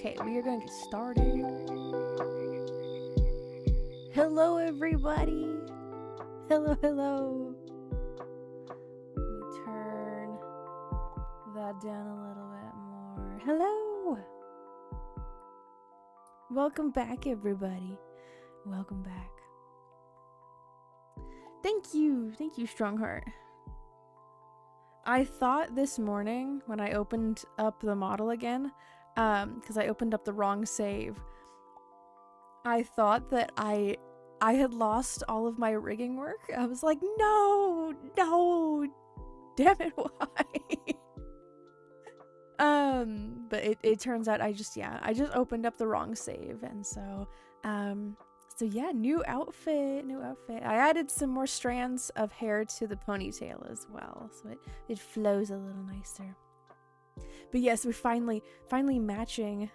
Okay, we are going to get started. Hello, everybody. Hello, hello. Let me turn that down a little bit more. Hello. Welcome back, everybody. Welcome back. Thank you, Strongheart. I thought this morning when I opened up the model again, because I opened up the wrong save, I thought that I had lost all of my rigging work. I was like, no, damn it, why? But it turns out I just opened up the wrong save, and so yeah, new outfit. I added some more strands of hair to the ponytail as well, so it flows a little nicer. But yes, we're finally matching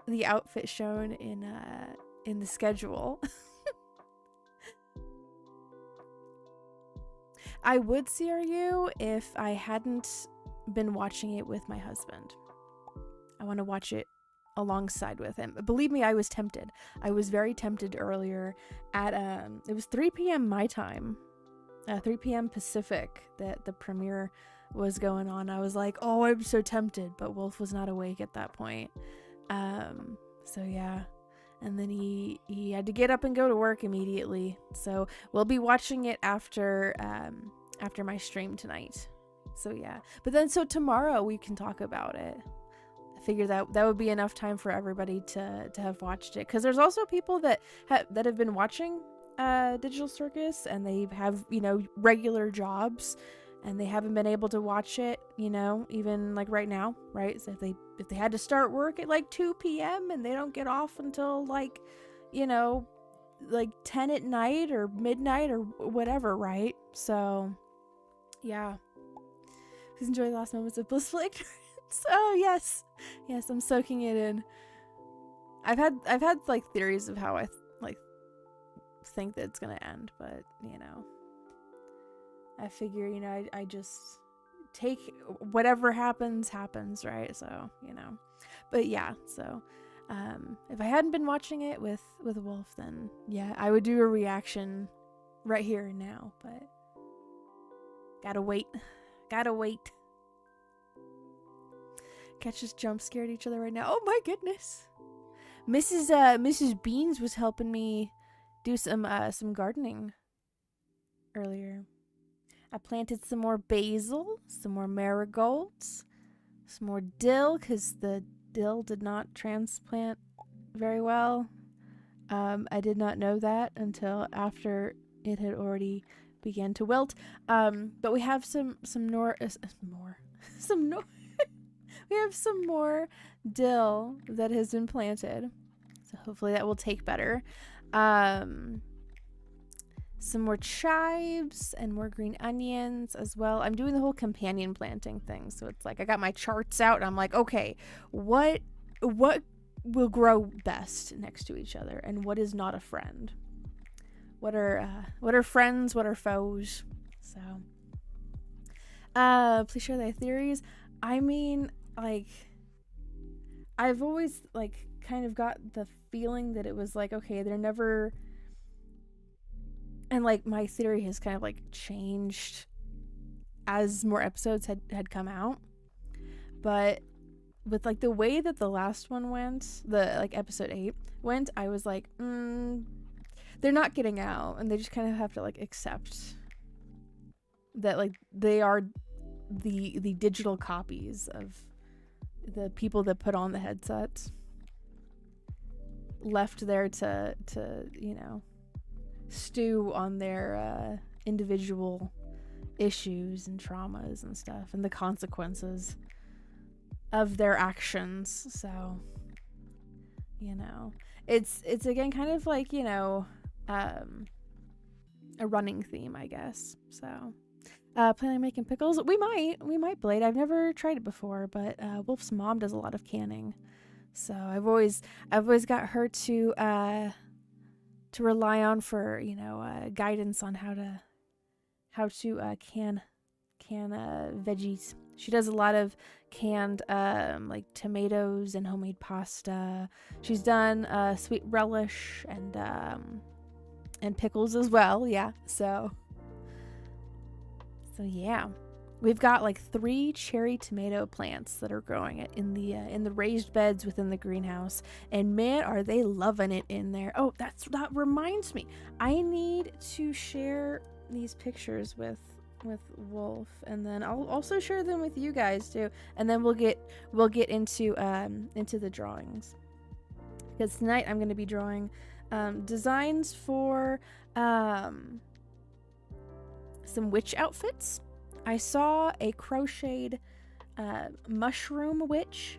the outfit shown in the schedule. I would CRU if I hadn't been watching it with my husband. I want to watch it alongside with him. Believe me, I was tempted. I was very tempted earlier at it was 3 p.m. my time, 3 p.m. Pacific, that the premiere was going on. I was like, oh, I'm so tempted, but Wolf was not awake at that point. So yeah, and then he had to get up and go to work immediately. So we'll be watching it after my stream tonight. So yeah, but then so tomorrow we can talk about it. I figure that would be enough time for everybody to have watched it, because there's also people that have been watching Digital Circus, and they have, you know, regular jobs, and they haven't been able to watch it, you know, even like right now, right? So if they had to start work at like 2 p.m. and they don't get off until like, you know, like 10 at night or midnight or whatever, right? So yeah, please enjoy the last moments of blissful ignorance. Oh yes, I'm soaking it in. I've had like theories of how I think that it's gonna end, but you know, I figure, you know, I just take whatever happens, right? So, you know, but yeah, so if I hadn't been watching it with Wolf, then yeah, I would do a reaction right here and now, but gotta wait. Catch us jump scared each other right now. Oh my goodness. Mrs. Beans was helping me do some gardening earlier. I planted some more basil, some more marigolds, some more dill, because the dill did not transplant very well. I did not know that until after it had already began to wilt. But we have some we have some more dill that has been planted, so hopefully that will take better. Some more chives and more green onions as well. I'm doing the whole companion planting thing, so it's like I got my charts out and I'm like, okay, what will grow best next to each other, and what is not a friend? What are friends? What are foes? So, please share their theories. I mean, like, I've always like kind of got the feeling that it was like, okay, they're never. And like my theory has kind of like changed as more episodes had come out, but with like the way that the last one went, the like episode 8 went, I was like, they're not getting out, and they just kind of have to like accept that like they are the digital copies of the people that put on the headsets, left there to you know, stew on their individual issues and traumas and stuff, and the consequences of their actions. So, you know, it's again kind of like, you know, a running theme, I guess. So planning on making pickles. We might Blade. I've never tried it before, but Wolf's mom does a lot of canning, so I've always got her to rely on for, you know, guidance on how to can veggies. She does a lot of canned like tomatoes and homemade pasta. She's done sweet relish and pickles as well. Yeah. So yeah. We've got like 3 cherry tomato plants that are growing it in the raised beds within the greenhouse, and man, are they loving it in there. Oh, that reminds me, I need to share these pictures with Wolf, and then I'll also share them with you guys too, and then we'll get into the drawings, because tonight I'm going to be drawing designs for some witch outfits. I saw a crocheted mushroom witch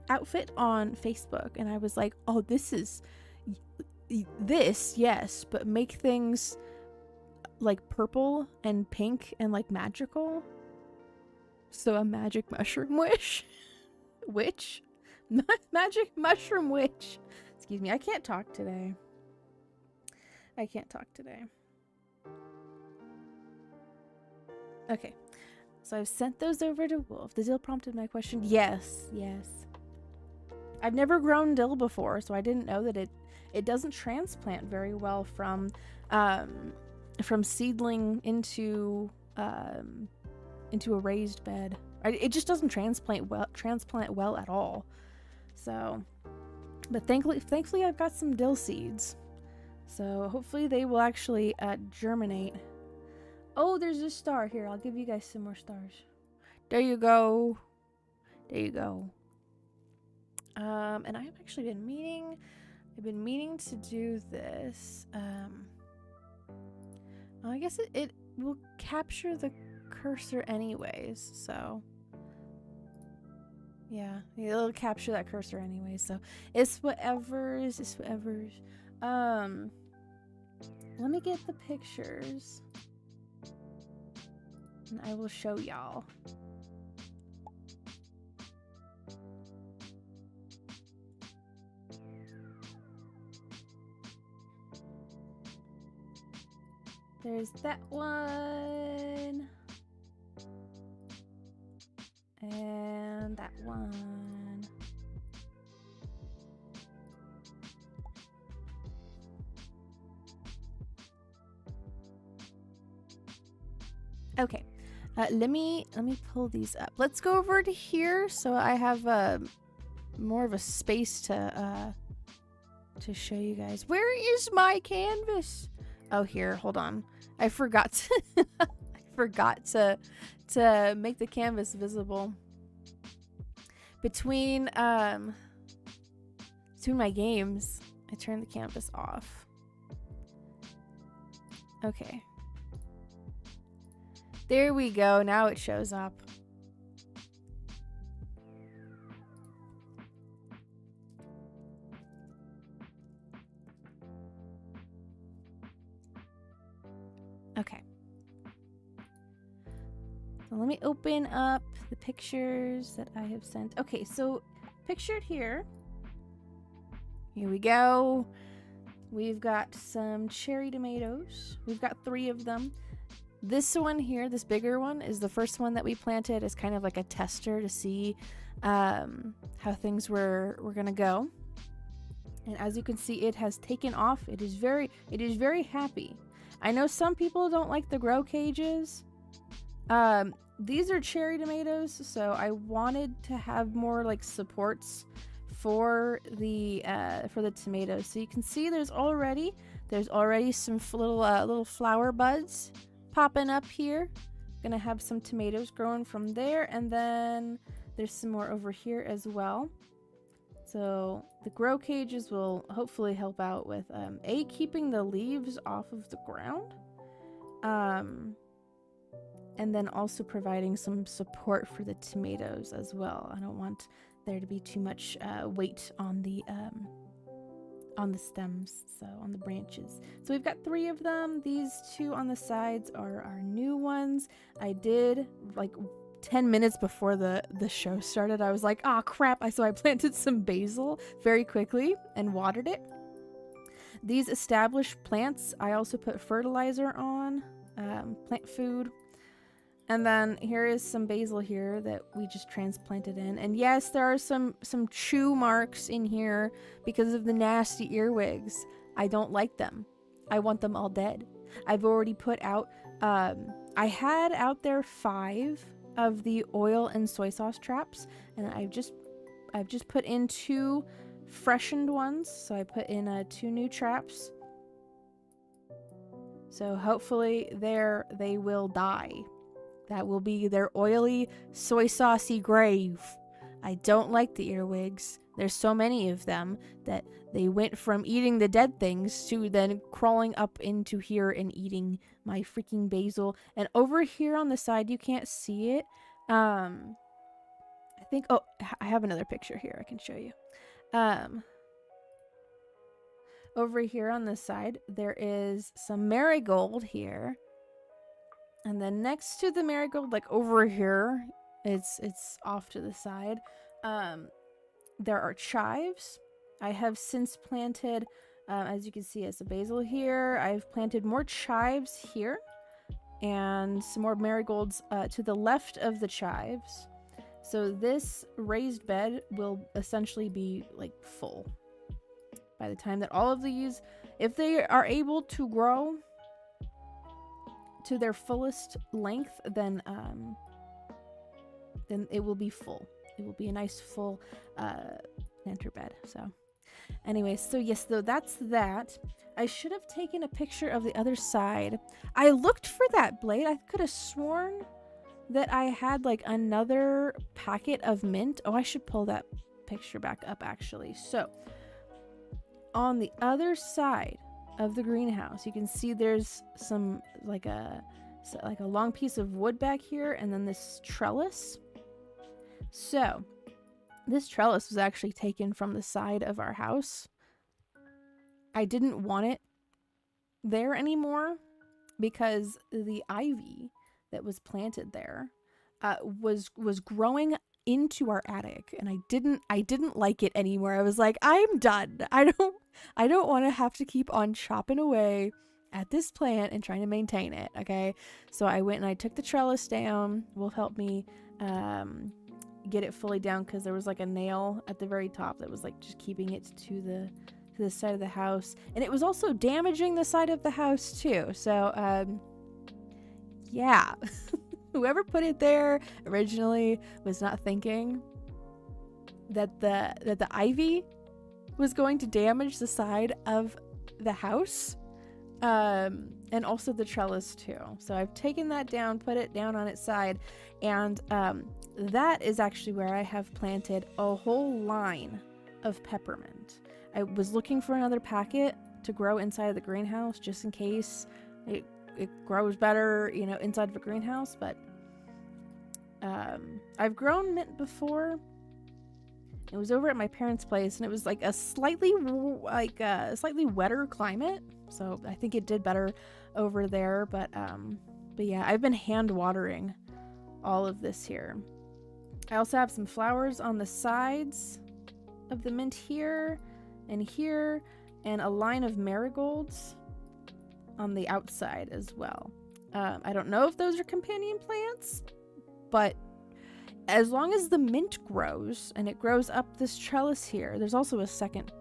outfit on Facebook, and I was like, oh, this, yes, but make things like purple and pink and like magical. So a magic mushroom witch. Magic mushroom witch. Excuse me, I can't talk today. Okay, so I've sent those over to Wolf. The dill prompted my question. Yes. I've never grown dill before, so I didn't know that it doesn't transplant very well from seedling into a raised bed. It just doesn't transplant well at all. So, but thankfully I've got some dill seeds, so hopefully they will actually germinate. Oh, there's a star here. I'll give you guys some more stars. There you go. And I've actually been meaning to do this. I guess it will capture the cursor anyways, so yeah, it'll capture that cursor anyways, so it's whatever's. Let me get the pictures and I will show y'all. There's that one. And that one. Okay. Let me pull these up. Let's go over to here so I have more of a space to show you guys. Where is my canvas? Oh, here. Hold on. I forgot to make the canvas visible between my games. I turned the canvas off. Okay. There we go. Now it shows up. Okay. So let me open up the pictures that I have sent. Okay, so pictured here. Here we go. We've got some cherry tomatoes. We've got 3 of them. This one here, this bigger one, is the first one that we planted as kind of like a tester to see how things were gonna go. And as you can see, it has taken off. It is very happy. I know some people don't like the grow cages. These are cherry tomatoes, so I wanted to have more like supports for the tomatoes. So you can see there's already some little flower buds popping up here. Gonna have some tomatoes growing from there, and then there's some more over here as well. So the grow cages will hopefully help out with keeping the leaves off of the ground, and then also providing some support for the tomatoes as well. I don't want there to be too much weight on the stems, so on the branches. So we've got 3 of them. These 2 on the sides are our new ones. I did, like 10 minutes before the show started, I was like, ah, crap. So I planted some basil very quickly and watered it. These established plants, I also put fertilizer on, plant food. And then here is some basil here that we just transplanted in. And yes, there are some chew marks in here because of the nasty earwigs. I don't like them. I want them all dead. I've already put out, I had out there 5 of the oil and soy sauce traps, and I've just put in 2 freshened ones. So I put in 2 new traps. So hopefully they will die. That will be their oily, soy saucy grave. I don't like the earwigs. There's so many of them that they went from eating the dead things to then crawling up into here and eating my freaking basil. And over here on the side, you can't see it. I think, oh, I have another picture here I can show you. Over here on this side, there is some marigold here. And then next to the marigold, like over here, it's off to the side. There are chives. I have since planted, as you can see, it's a basil here. I've planted more chives here and some more marigolds to the left of the chives. So this raised bed will essentially be like full by the time that all of these, if they are able to grow to their fullest length, then it will be full. It will be a nice full planter bed. So anyway, so yes, though that's that. I should have taken a picture of the other side. I looked for that blade. I could have sworn that I had like another packet of mint. Oh, I should pull that picture back up actually. So on the other side of the greenhouse, you can see there's some like a long piece of wood back here, and then this trellis. So this trellis was actually taken from the side of our house. I didn't want it there anymore because the ivy that was planted there was growing into our attic, and I didn't like it anymore. I was like, I'm done. I don't want to have to keep on chopping away at this plant and trying to maintain it. Okay, so I went and I took the trellis down. Wolf helped me get it fully down because there was like a nail at the very top that was like just keeping it to the side of the house, and it was also damaging the side of the house too. So yeah. Whoever put it there originally was not thinking that the ivy was going to damage the side of the house, and also the trellis too. So I've taken that down, put it down on its side, and that is actually where I have planted a whole line of peppermint. I was looking for another packet to grow inside of the greenhouse just in case it grows better, you know, inside of a greenhouse. But I've grown mint before. It was over at my parents' place, and it was like a slightly wetter climate, so I think it did better over there. But yeah, I've been hand watering all of this here. I also have some flowers on the sides of the mint here, and a line of marigolds on the outside as well. I don't know if those are companion plants, but as long as the mint grows and it grows up this trellis here, there's also a second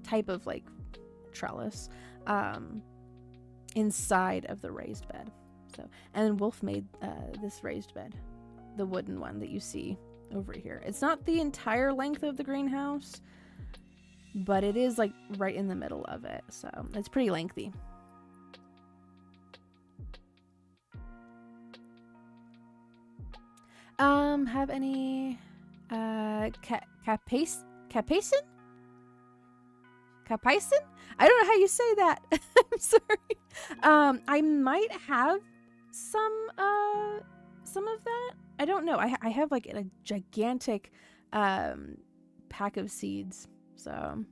type of like trellis inside of the raised bed. So, and Wolf made this raised bed, the wooden one that you see over here. It's not the entire length of the greenhouse, but it is like right in the middle of it, so it's pretty lengthy. Have any capsaicin? Capsaicin? I don't know how you say that. I'm sorry. I might have some of that. I don't know. I have like a gigantic pack of seeds. So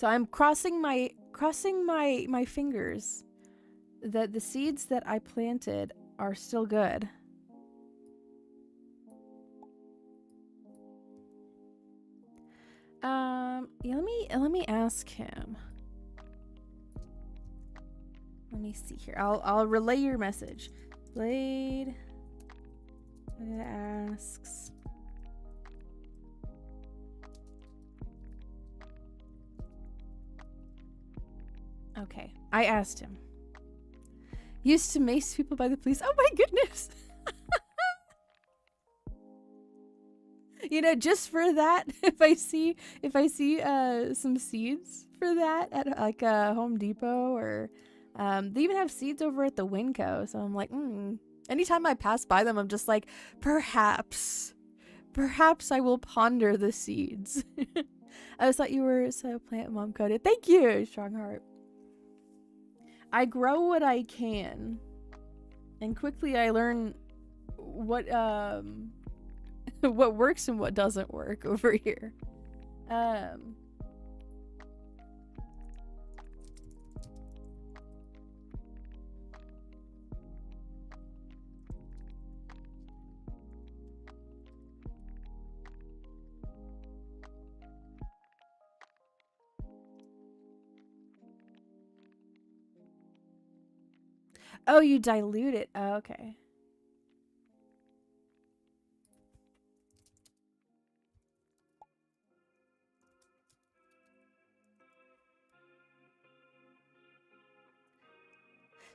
I'm crossing my fingers that the seeds that I planted are still good. Yeah, let me ask him. Let me see here. I'll relay your message. Blade asks. Okay, I asked him. Used to mace people by the police. Oh my goodness. You know, just for that, if I see some seeds for that at like a Home Depot, or they even have seeds over at the Winco, so I'm like, anytime I pass by them, I'm just like, perhaps I will ponder the seeds. I just thought you were so plant mom coded. Thank you, strong heart. I grow what I can, and quickly I learn what what works and what doesn't work over here. Oh, you dilute it. Oh, okay.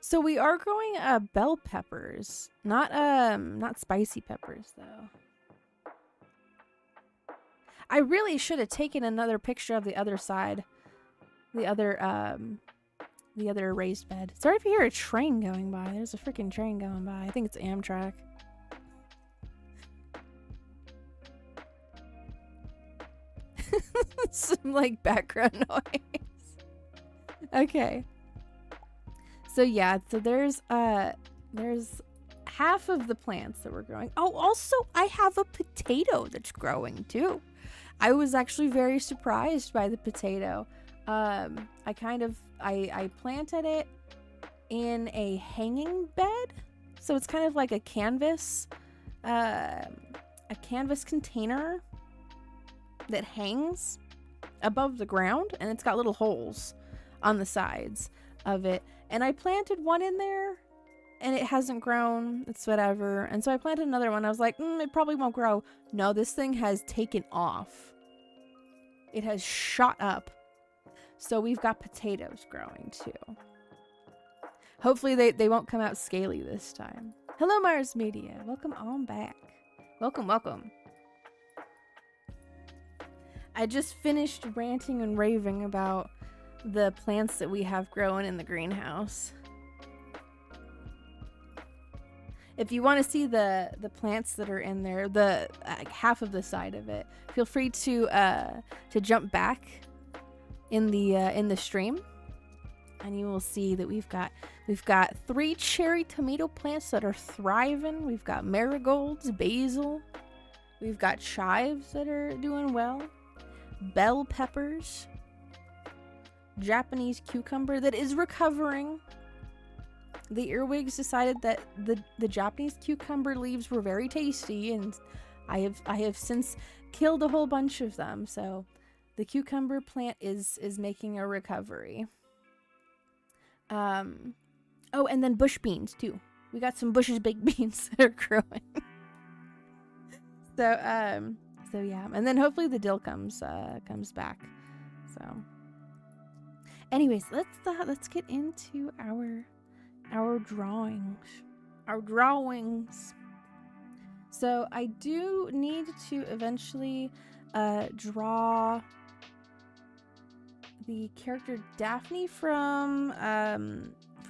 So we are growing bell peppers, not spicy peppers though. I really should have taken another picture of the other side, the other raised bed. Sorry if you hear a train going by. There's a freaking train going by. I think it's Amtrak. Some like background noise. Okay. So yeah, so there's half of the plants that we're growing. Oh, also I have a potato that's growing too. I was actually very surprised by the potato. I planted it in a hanging bed. So it's kind of like a canvas container that hangs above the ground, and it's got little holes on the sides of it. And I planted one in there and it hasn't grown. It's whatever. And so I planted another one. I was like, it probably won't grow. No, this thing has taken off. It has shot up. So we've got potatoes growing too. Hopefully they won't come out scaly this time. Hello, Mars Media. Welcome on back. Welcome, welcome. I just finished ranting and raving about the plants that we have growing in the greenhouse. If you want to see the plants that are in there, the half of the side of it, feel free to jump back in the stream, and you will see that we've got 3 cherry tomato plants that are thriving. We've got marigolds, basil. We've got chives that are doing well. Bell peppers. Japanese cucumber that is recovering. The earwigs decided that the Japanese cucumber leaves were very tasty, and I have since killed a whole bunch of them. So the cucumber plant is making a recovery. Oh, and then bush beans too. We got some Bush's baked beans that are growing. So yeah, and then hopefully the dill comes back. So anyways, let's get into our drawings. So I do need to eventually draw the character Daphne from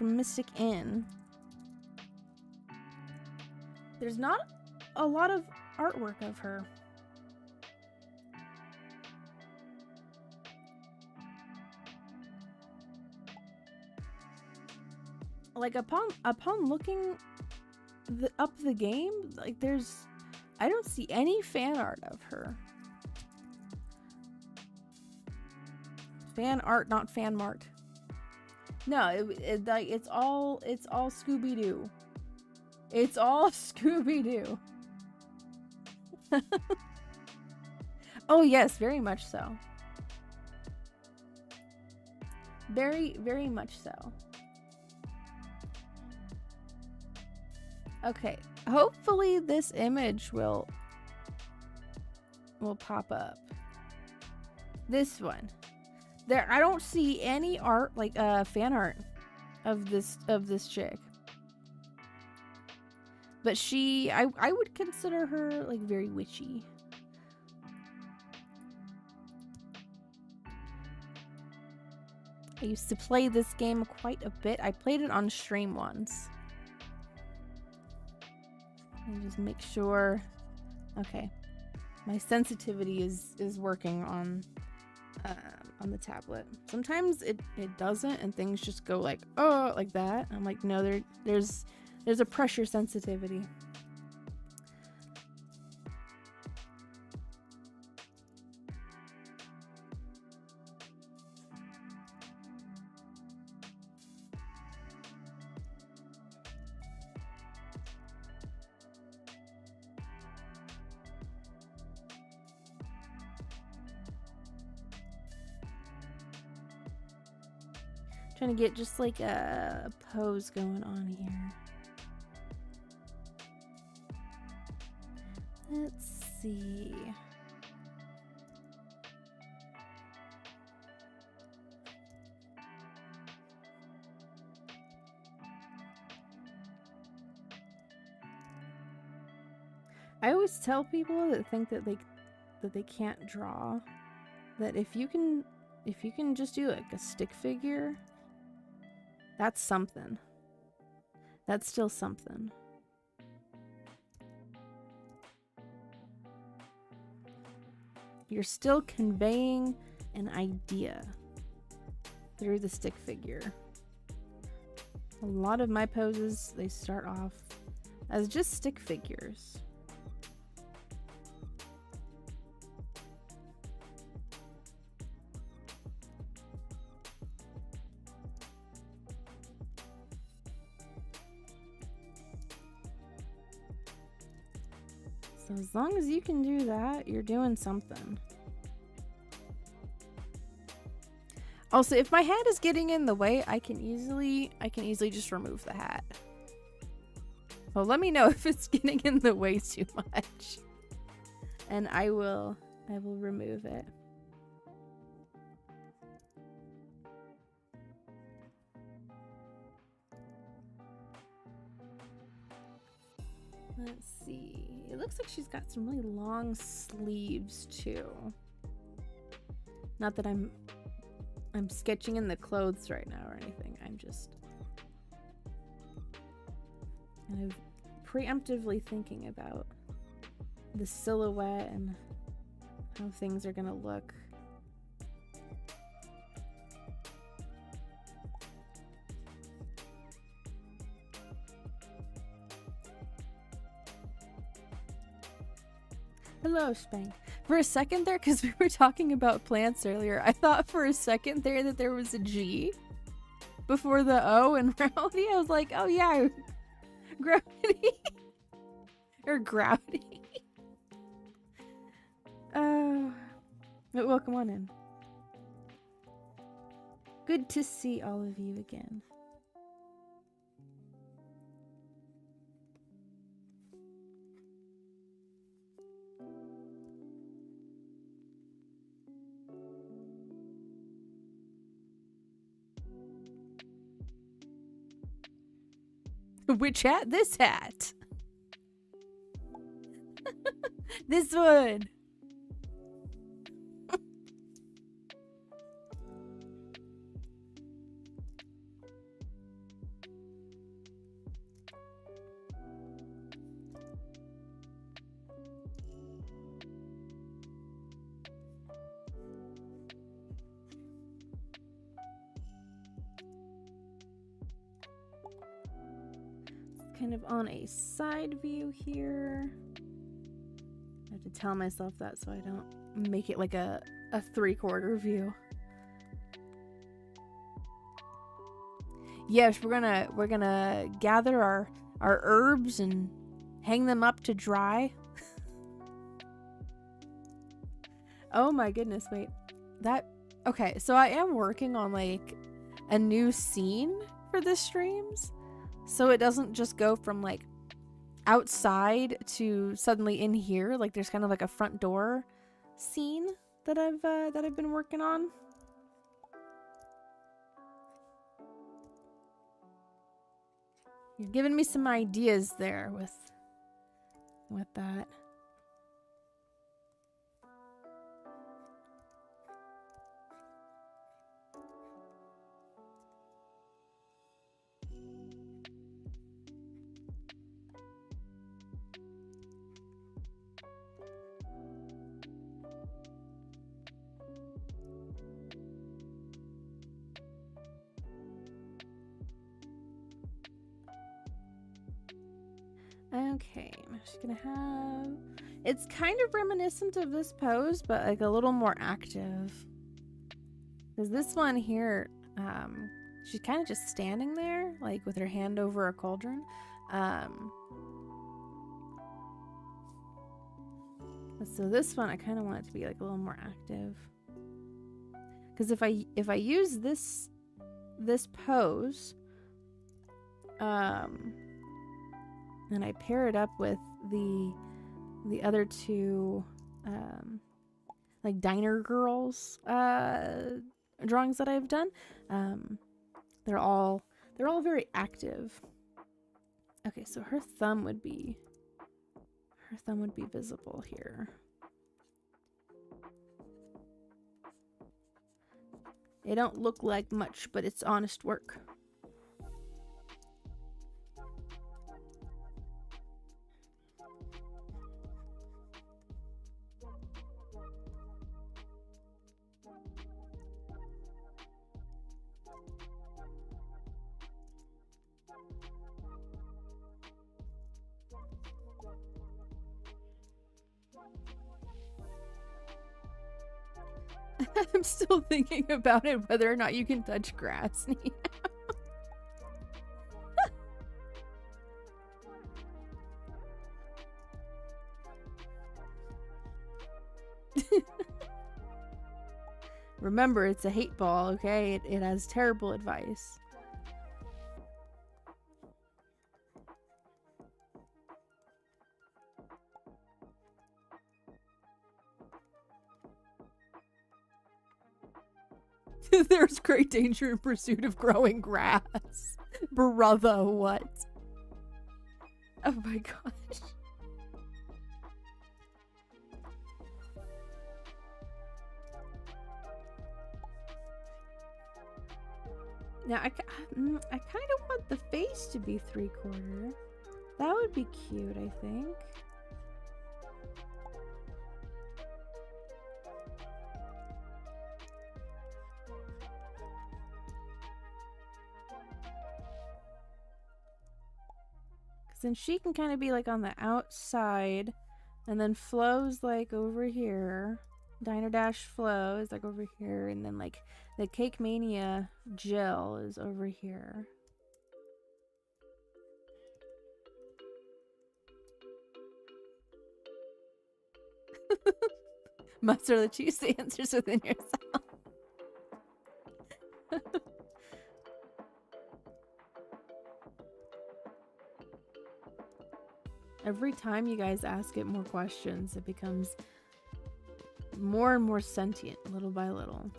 Mystic Inn. There's not a lot of artwork of her. Like upon looking up the game, like I don't see any fan art of her. Fan art, not fan mart. No, it's all Scooby-Doo. It's all Scooby-Doo. Oh yes, very much so. Very, very much so. Okay, hopefully this image will pop up. This one. There, I don't see any art, like fan art of this chick. But I would consider her like very witchy. I used to play this game quite a bit. I played it on stream once. And just make sure. Okay, my sensitivity is working on the tablet. Sometimes it doesn't, and things just go like, oh, like that. I'm like, no, there's a pressure sensitivity. Trying to get just like a pose going on here. Let's see. I always tell people that think that they can't draw, that if you can just do like a stick figure, that's something. That's still something. You're still conveying an idea through the stick figure. A lot of my poses, they start off as just stick figures. So as long as you can do that, you're doing something. Also, if my hat is getting in the way, I can easily just remove the hat. Well, let me know if it's getting in the way too much, and I will remove it. Let's see. It looks like she's got some really long sleeves too. Not that I'm sketching in the clothes right now or anything. I'm just kind of preemptively thinking about the silhouette and how things are gonna look. Hello, Spang. For a second there, because we were talking about plants earlier, I thought for a second there that there was a G before the O in rowdy. I was like, oh yeah, gravity. Or gravity. Well, come on in. Good to see all of you again. Which hat? This hat. This one. Kind of on a side view here. I have to tell myself that so I don't make it like a 3/4 view. Yes, we're gonna gather our herbs and hang them up to dry. Oh my goodness, wait. Okay, so I am working on like a new scene for the streams. So it doesn't just go from like outside to suddenly in here. Like there's kind of like a front door scene that I've been working on. You're giving me some ideas there with that. Okay, I'm just gonna have... It's kind of reminiscent of this pose, but like a little more active. Because this one here, she's kind of just standing there, like with her hand over a cauldron. So this one, I kind of want it to be like a little more active. Because if I use this pose, and I pair it up with the other two, like diner girls drawings that I've done, they're all very active. Okay, so her thumb would be visible here. It don't look like much, but it's honest work. I'm still thinking about it, whether or not you can touch grass. Remember, it's a hate ball, okay? It has terrible advice. There's great danger in pursuit of growing grass. Brother, what? Oh my gosh. Now, I kind of want the face to be 3/4. That would be cute, I think. Then she can kind of be like on the outside, and then Flo's like over here. Diner Dash Flo is like over here, and then like the Cake Mania Jill is over here. Mozzarella cheese answers within yourself. Every time you guys ask it more questions, it becomes more and more sentient, little by little.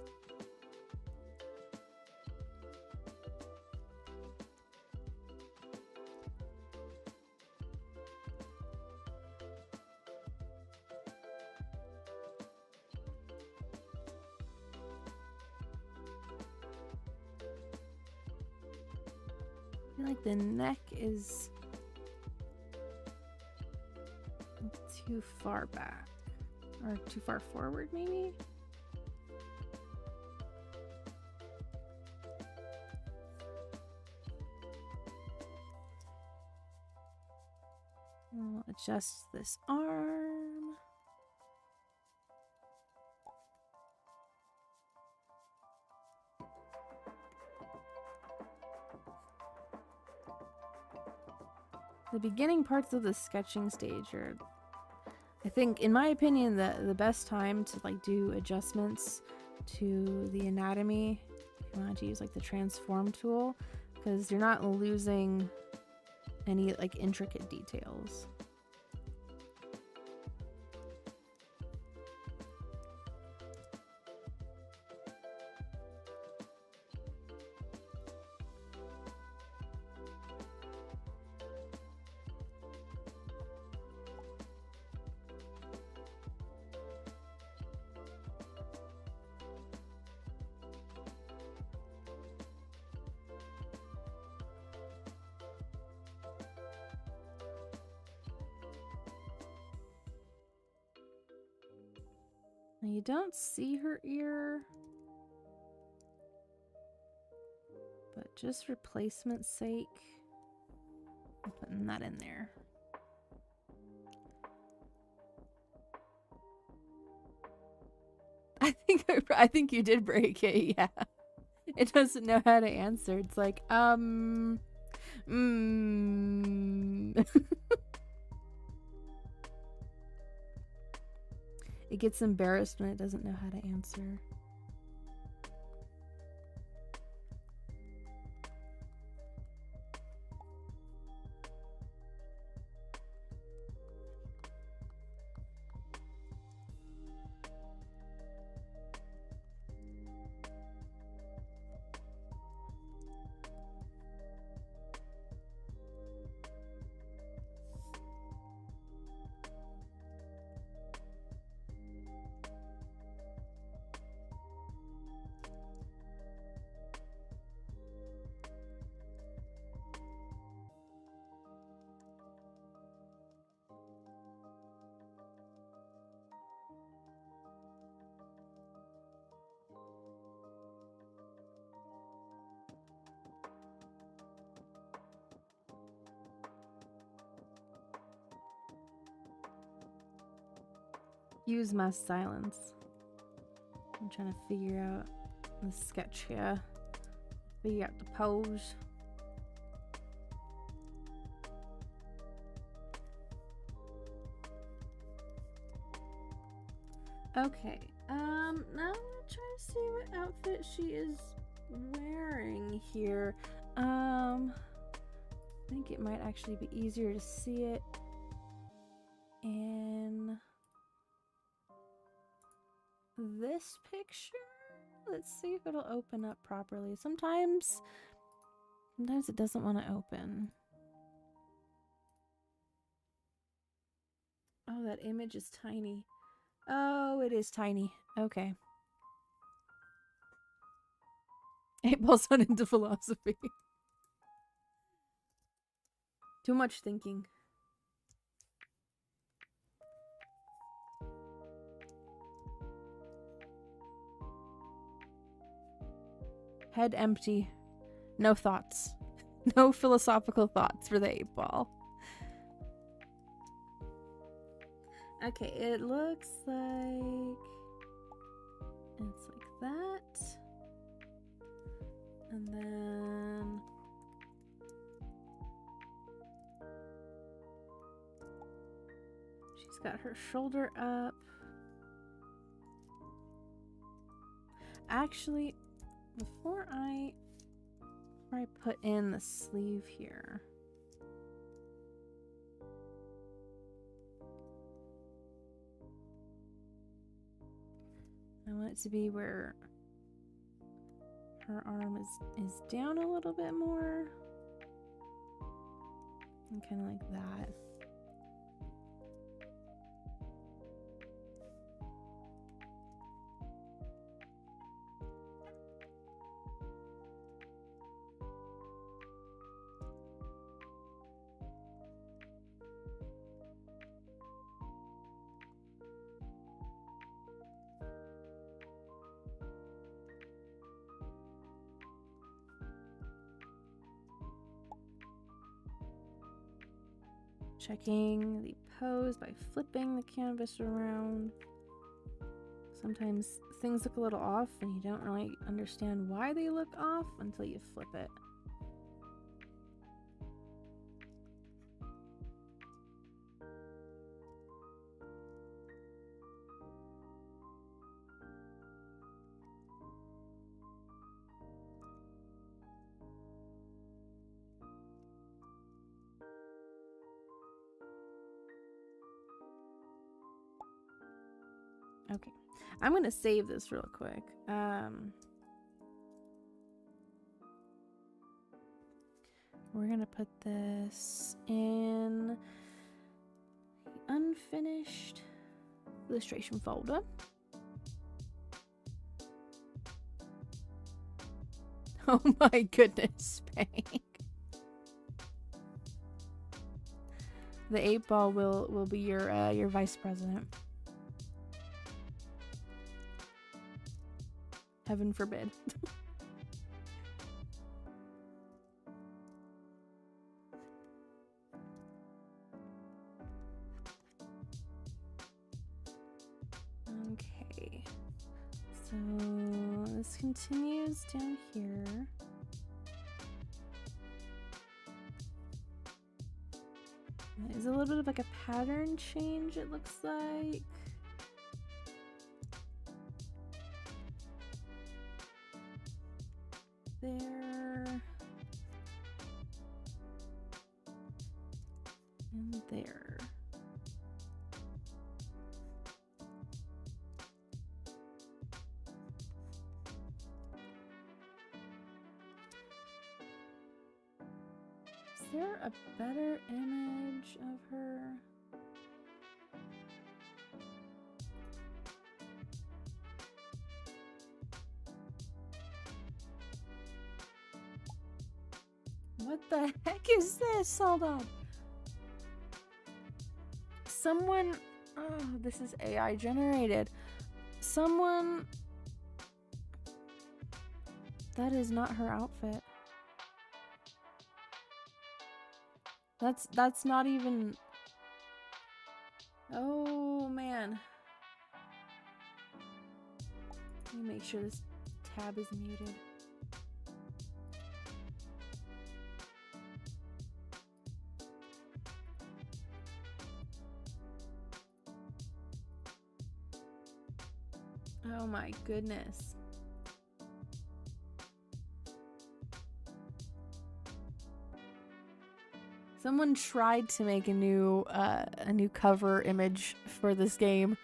I feel like the neck is too far back, or too far forward, maybe? I'll adjust this arm. The beginning parts of the sketching stage are, I think, in my opinion, the best time to like do adjustments to the anatomy. If you want to use like the transform tool, because you're not losing any like intricate details. Now you don't see her ear, but just for placement's sake, I'm putting that in there. I think you did break it, yeah. It doesn't know how to answer. It's like, It gets embarrassed when it doesn't know how to answer. Use mass silence. I'm trying to figure out the sketch here. Figure out the pose. Okay, now I'm gonna try to see what outfit she is wearing here. I think it might actually be easier to see it in this picture. Let's see if it'll open up properly. Sometimes it doesn't want to open. Oh, that image is tiny. Oh, it is tiny. Okay. 8Ball's not into philosophy. Too much thinking. Head empty. No thoughts. No philosophical thoughts for the 8Ball. Okay, it looks like it's like that. And then she's got her shoulder up. Actually, before I put in the sleeve here, I want it to be where her arm is down a little bit more. And kind of like that. Checking the pose by flipping the canvas around. Sometimes things look a little off and you don't really understand why they look off until you flip it. I'm gonna save this real quick. We're gonna put this in the unfinished illustration folder. Oh my goodness, Spank. The 8-ball will be your vice president. Heaven forbid. Okay. So this continues down here. There's a little bit of like a pattern change, it looks like. There. And there. Is there a better image of her? What the heck is this? Hold on. Someone... Oh, this is AI generated. Someone... That is not her outfit. That's not even... Oh, man. Let me make sure this tab is muted. Oh my goodness. Someone tried to make a new cover image for this game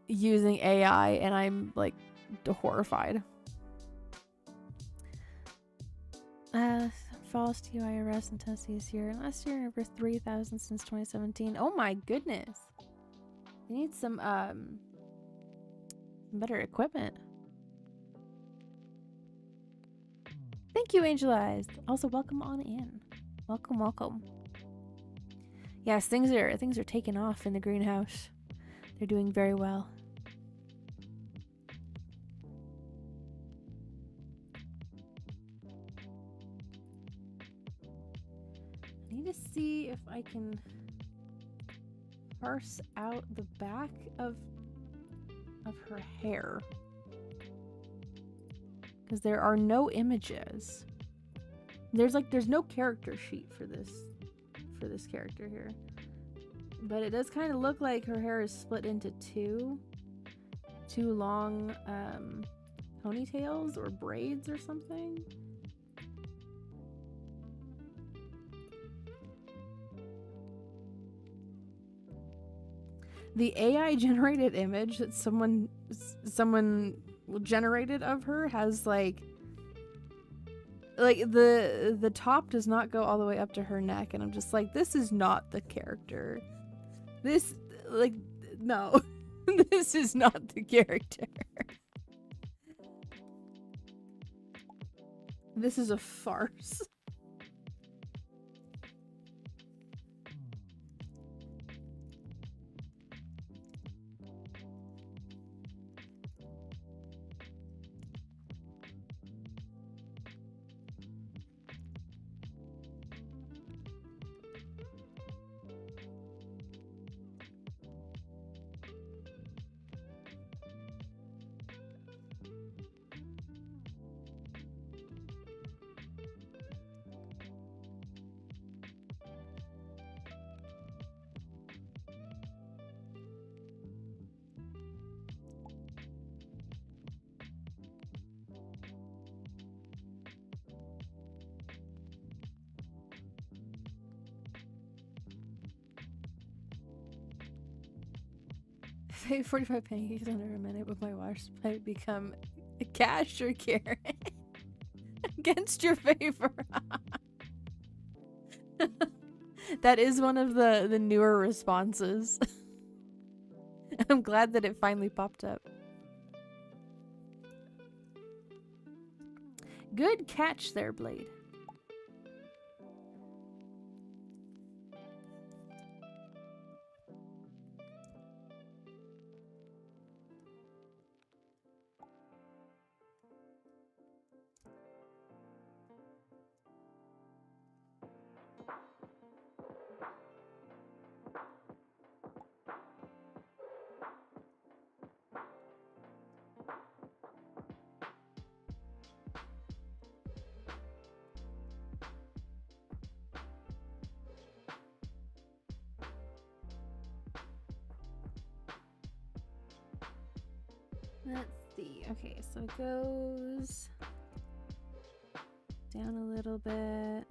using AI, and I'm like horrified. Falls to IRS in Tennessee this year. Last year, over 3,000 since 2017. Oh my goodness. You need some better equipment. Thank you, Angel Eyes. Also, welcome on in. Welcome, welcome. Yes, things are taking off in the greenhouse. They're doing very well. I need to see if I can parse out the back of her hair, because there are no images. There's no character sheet for this character here, but it does kind of look like her hair is split into two long ponytails or braids or something. The AI generated image that someone generated of her has like the top does not go all the way up to her neck, and I'm just like, this is not the character. This, like, no. This is not the character. This is a farce. If I pay 45 pancakes under a minute with my wash pipe, become cash or carrot against your favor. That is one of the newer responses. I'm glad that it finally popped up. Good catch there, Blade. Let's see. Okay, so it goes down a little bit.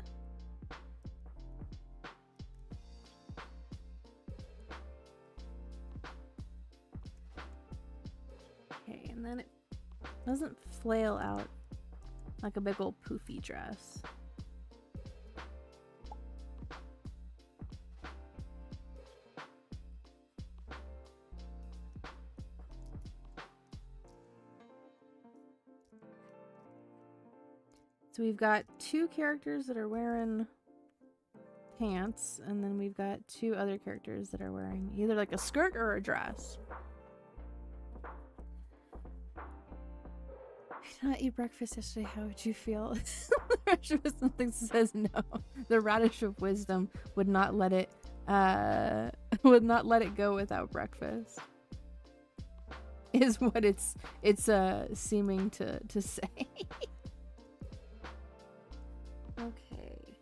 Okay, and then it doesn't flail out like a big old poofy dress. So we've got two characters that are wearing pants, and then we've got two other characters that are wearing either like a skirt or a dress. I did not eat breakfast yesterday. How would you feel? The radish of wisdom says no. The radish of wisdom would not let it go without breakfast. Is what it's seeming to say. Okay.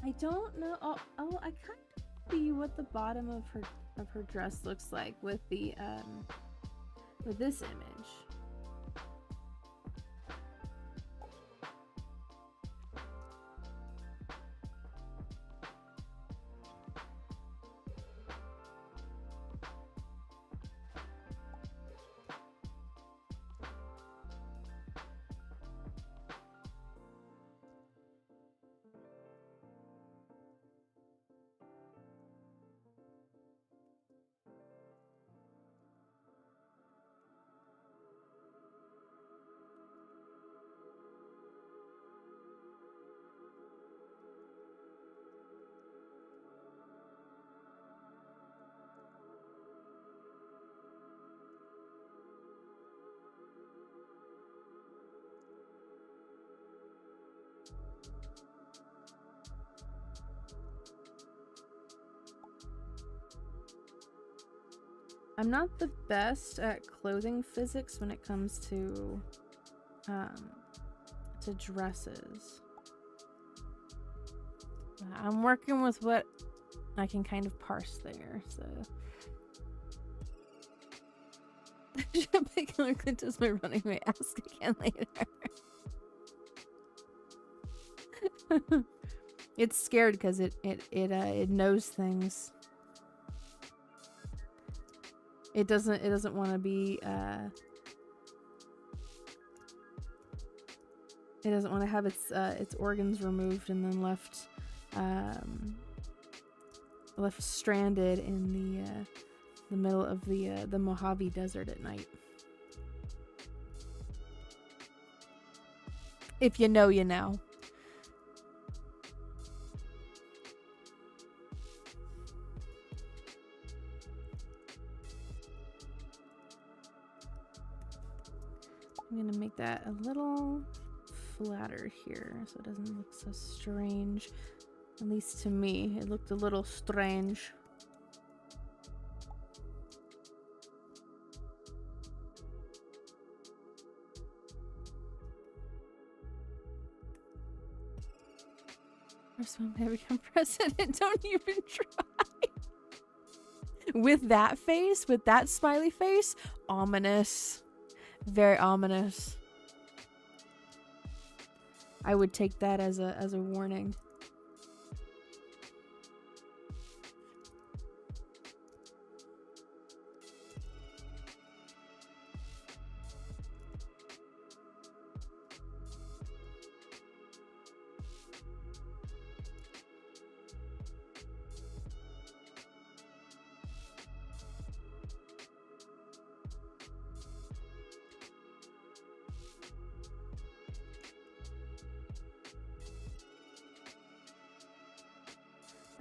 I don't know. Oh, I kind of see what the bottom of her dress looks like with the with this image. I'm not the best at clothing physics when it comes to dresses. I'm working with what I can kind of parse there, so. Killer Clint is my running mate. Ask again later. It's scared because it knows things. It doesn't want to be it doesn't want to have its organs removed and then left stranded in the middle of the Mojave Desert at night. If you know, you know. I'm gonna make that a little flatter here so it doesn't look so strange. At least to me, it looked a little strange. First one may become president. Don't even try. With that face, with that smiley face, ominous. Very ominous. I would take that as a warning.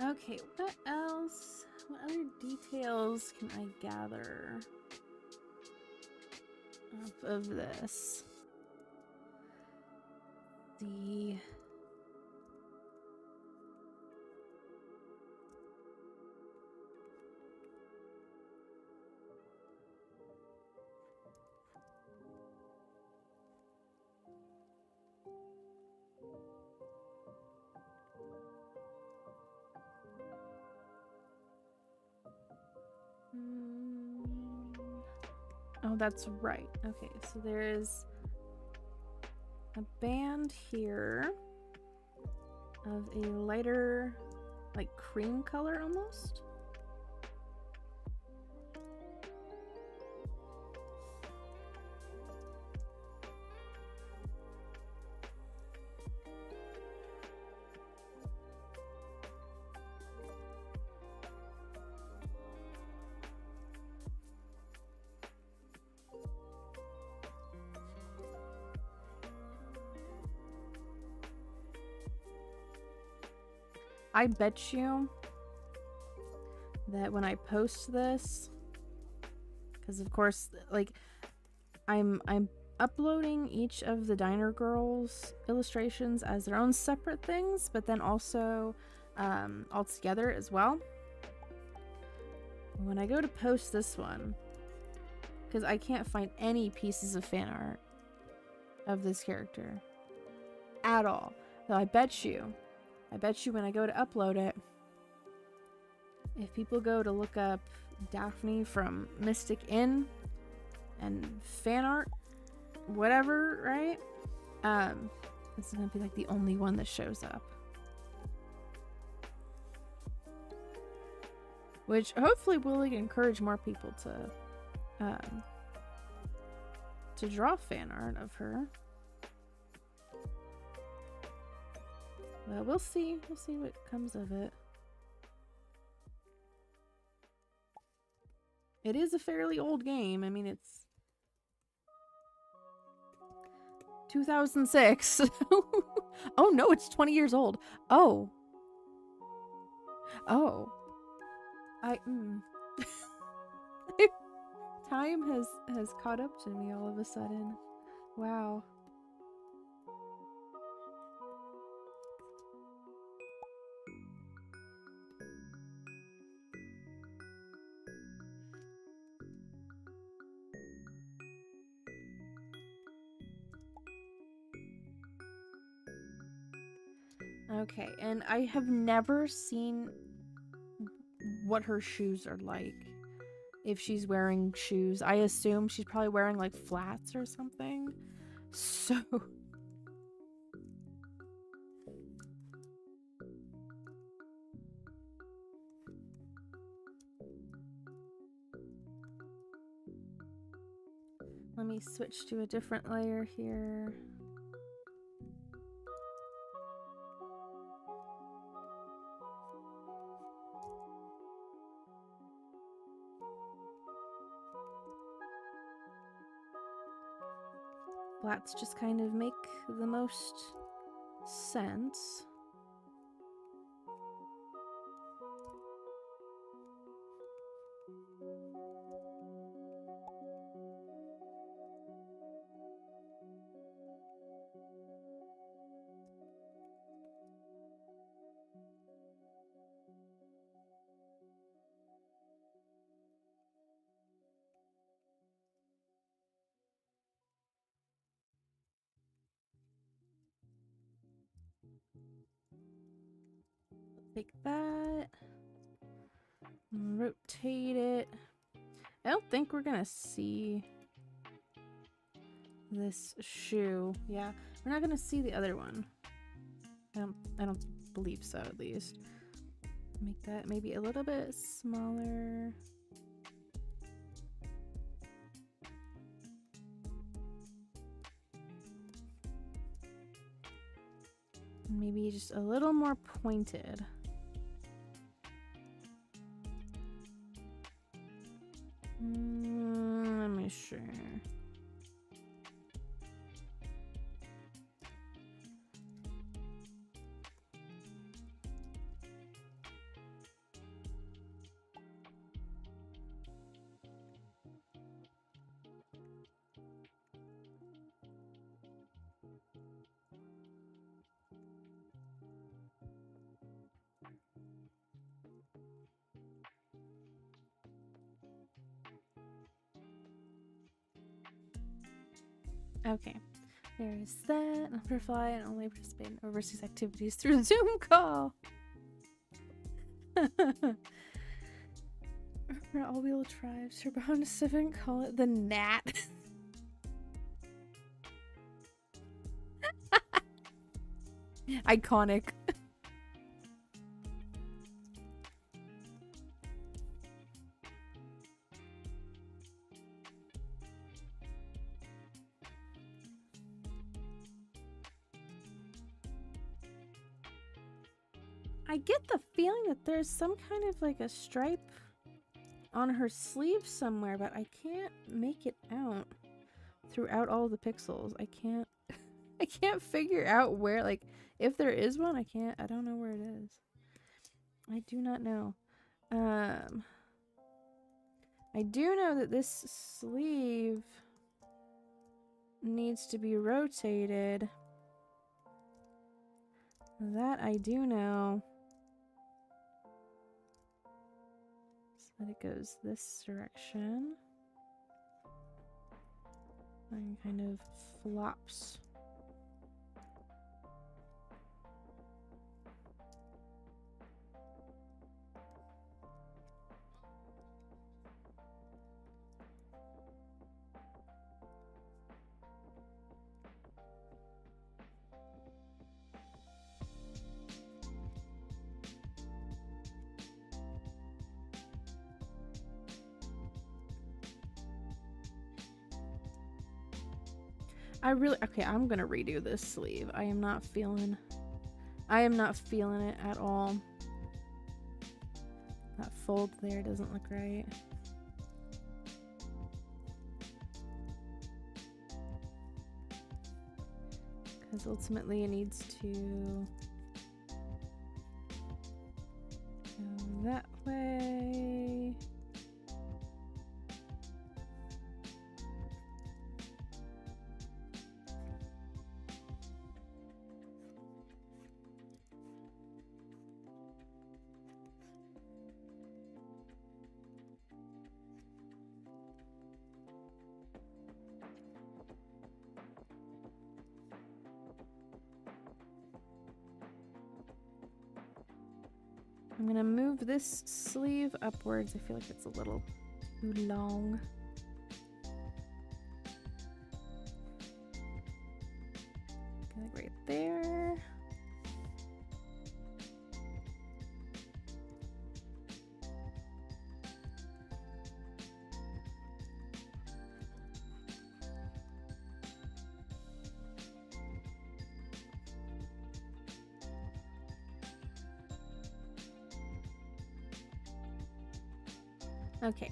Okay, what else? What other details can I gather of this? The oh, that's right. Okay, so there's a band here of a lighter, like cream color almost. I bet you that when I post this, because of course, like, I'm uploading each of the Diner Girls illustrations as their own separate things, but then also all together as well. When I go to post this one, because I can't find any pieces of fan art of this character at all. So I bet you when I go to upload it, if people go to look up Daphne from Mystic Inn and fan art, whatever, right? This is gonna be like the only one that shows up. Which hopefully will encourage more people to draw fan art of her. Well, we'll see. We'll see what comes of it. It is a fairly old game. I mean, it's 2006. Oh no, it's 20 years old. Oh. Oh. Time has caught up to me all of a sudden. Wow. Okay, and I have never seen what her shoes are like. If she's wearing shoes, I assume she's probably wearing like flats or something. So let me switch to a different layer here. Flats just kind of make the most sense. Take that, rotate it. I don't think we're gonna see this shoe. Yeah, we're not gonna see the other one. I don't believe so, at least. Make that maybe a little bit smaller. Maybe just a little more pointed. Let me sure. Okay. There's that. Butterfly and only participate in overseas activities through Zoom call. All-wheel drives. Turbo Civic. Call it the Gnat. Iconic. I get the feeling that there's some kind of like a stripe on her sleeve somewhere, but I can't make it out throughout all the pixels. I can't figure out where, like, if there is one, I don't know where it is. I do not know. I do know that this sleeve needs to be rotated. That I do know. So that it goes this direction. And kind of flops. Okay, I'm gonna redo this sleeve. I am not feeling it at all. That fold there doesn't look right. Because ultimately it needs to go that way. I'm gonna move this sleeve upwards. I feel like it's a little too long. Like right there. Okay,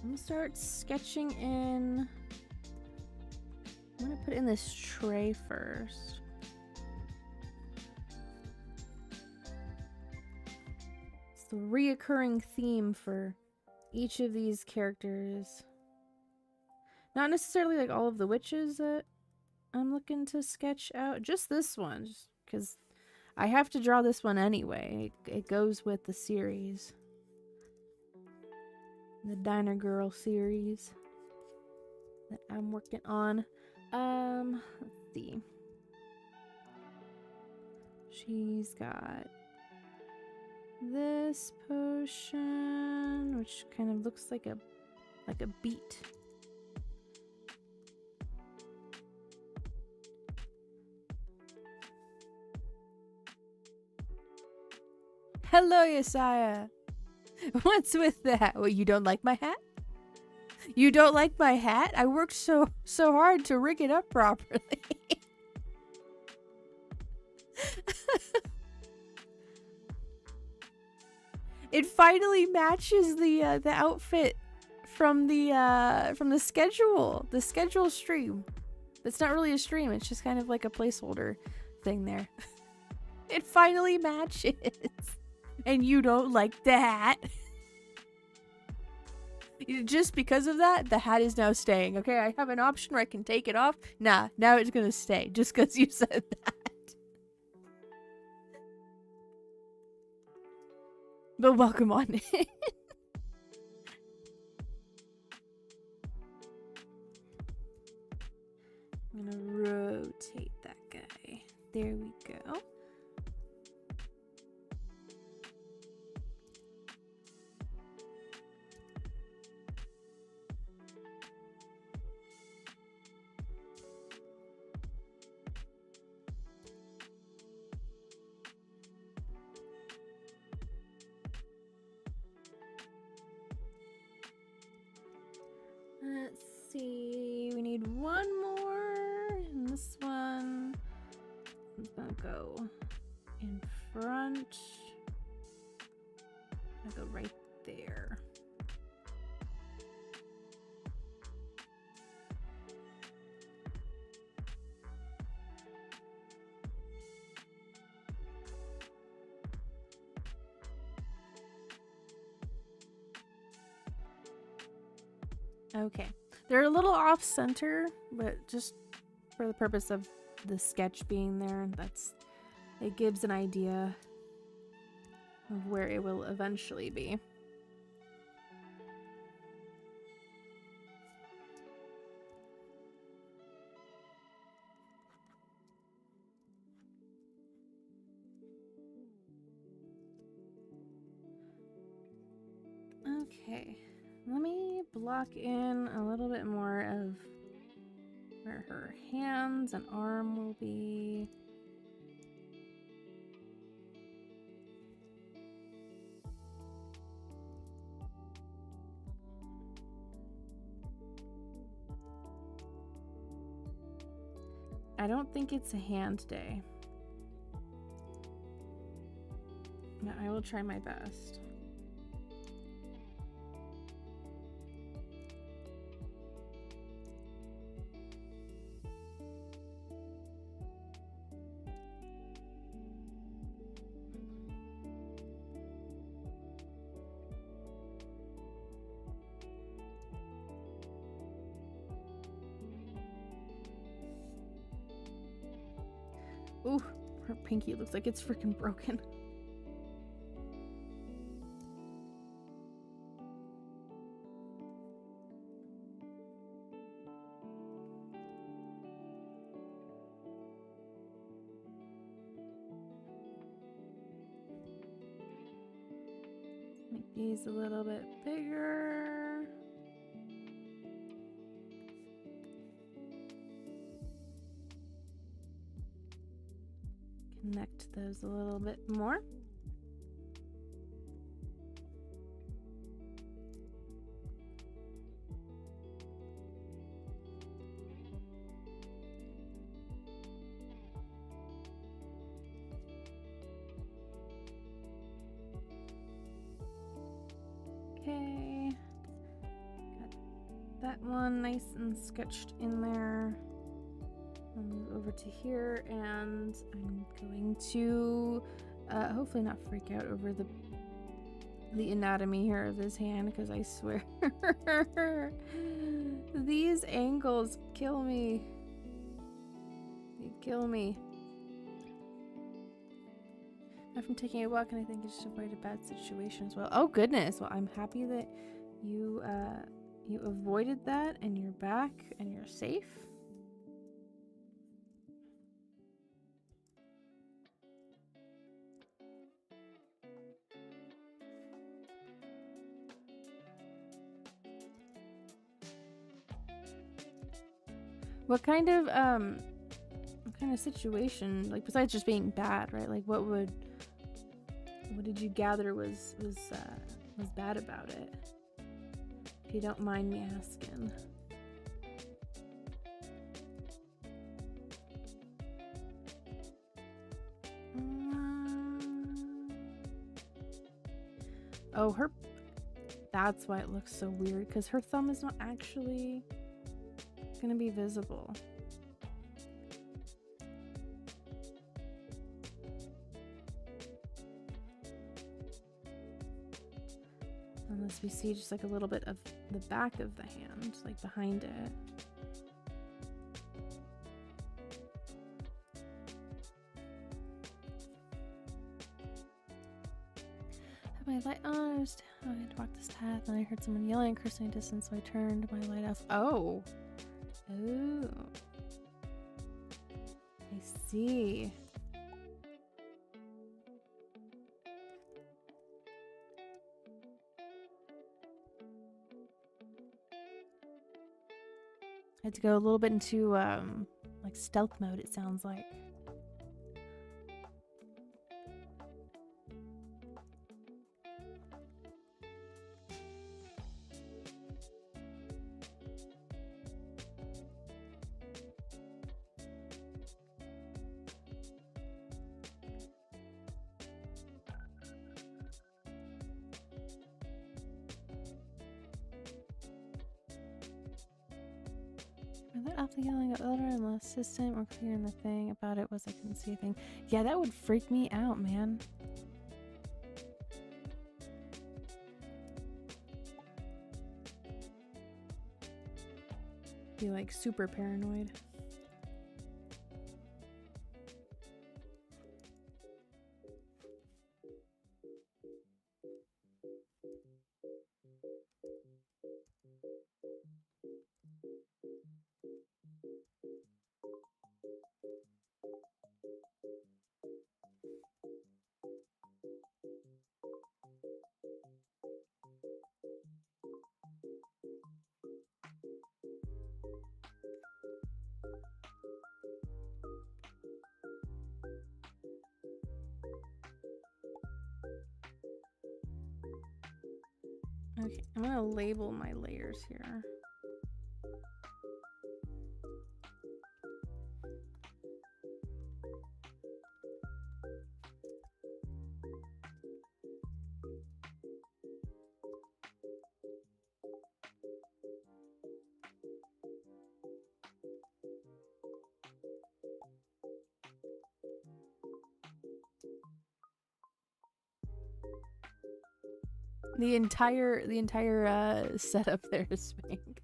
I'm gonna start sketching in. I'm gonna put in this tray first. It's the reoccurring theme for each of these characters. Not necessarily like all of the witches that I'm looking to sketch out, just this one, just because I have to draw this one anyway. It goes with the series. The Diner Girl series that I'm working on. Let's see. She's got this potion, which kind of looks like a beet. Hello, Yesiah. What's with that? Well, you don't like my hat? You don't like my hat? I worked so hard to rig it up properly. It finally matches the outfit from the schedule stream. It's not really a stream, it's just kind of like a placeholder thing there. It finally matches. And you don't like the hat. Just because of that, the hat is now staying. Okay, I have an option where I can take it off. Nah, now it's gonna stay just because you said that. But welcome on in. I'm go. Let's see, we need one more, and this one is gonna go in front. I'll go right there. Okay, they're a little off center, but just for the purpose of the sketch being there, it gives an idea of where it will eventually be. Okay, let me block in a little bit more of where her hands and arm will be. I don't think it's a hand day. But I will try my best. Ooh, her pinky looks like it's freaking broken. Make these a little bit bigger. Connect those a little bit more. Okay, got that one nice and sketched in there. I'll move over to here, and I'm going to hopefully not freak out over the anatomy here of this hand, because I swear these angles kill me. They kill me. Not from taking a walk, and I think it's just avoid a bad situation as well. Oh goodness! Well, I'm happy that you you avoided that, and you're back, and you're safe. What kind of situation, like besides just being bad, right? Like what did you gather was bad about it? If you don't mind me asking. Oh, that's why it looks so weird, because her thumb is not actually gonna be visible. Unless we see just like a little bit of the back of the hand, like behind it. Had my light on, I had to walk this path, and I heard someone yelling and cursing in the distance, so I turned my light off. Oh. Oh. I see. had to go a little bit into like stealth mode, it sounds like. After yelling at Elder and the assistant were clear, and the thing about it was I couldn't see a thing. Yeah, that would freak me out, man. Be like super paranoid. Okay, I'm gonna label my layers here. The entire setup there is Spank.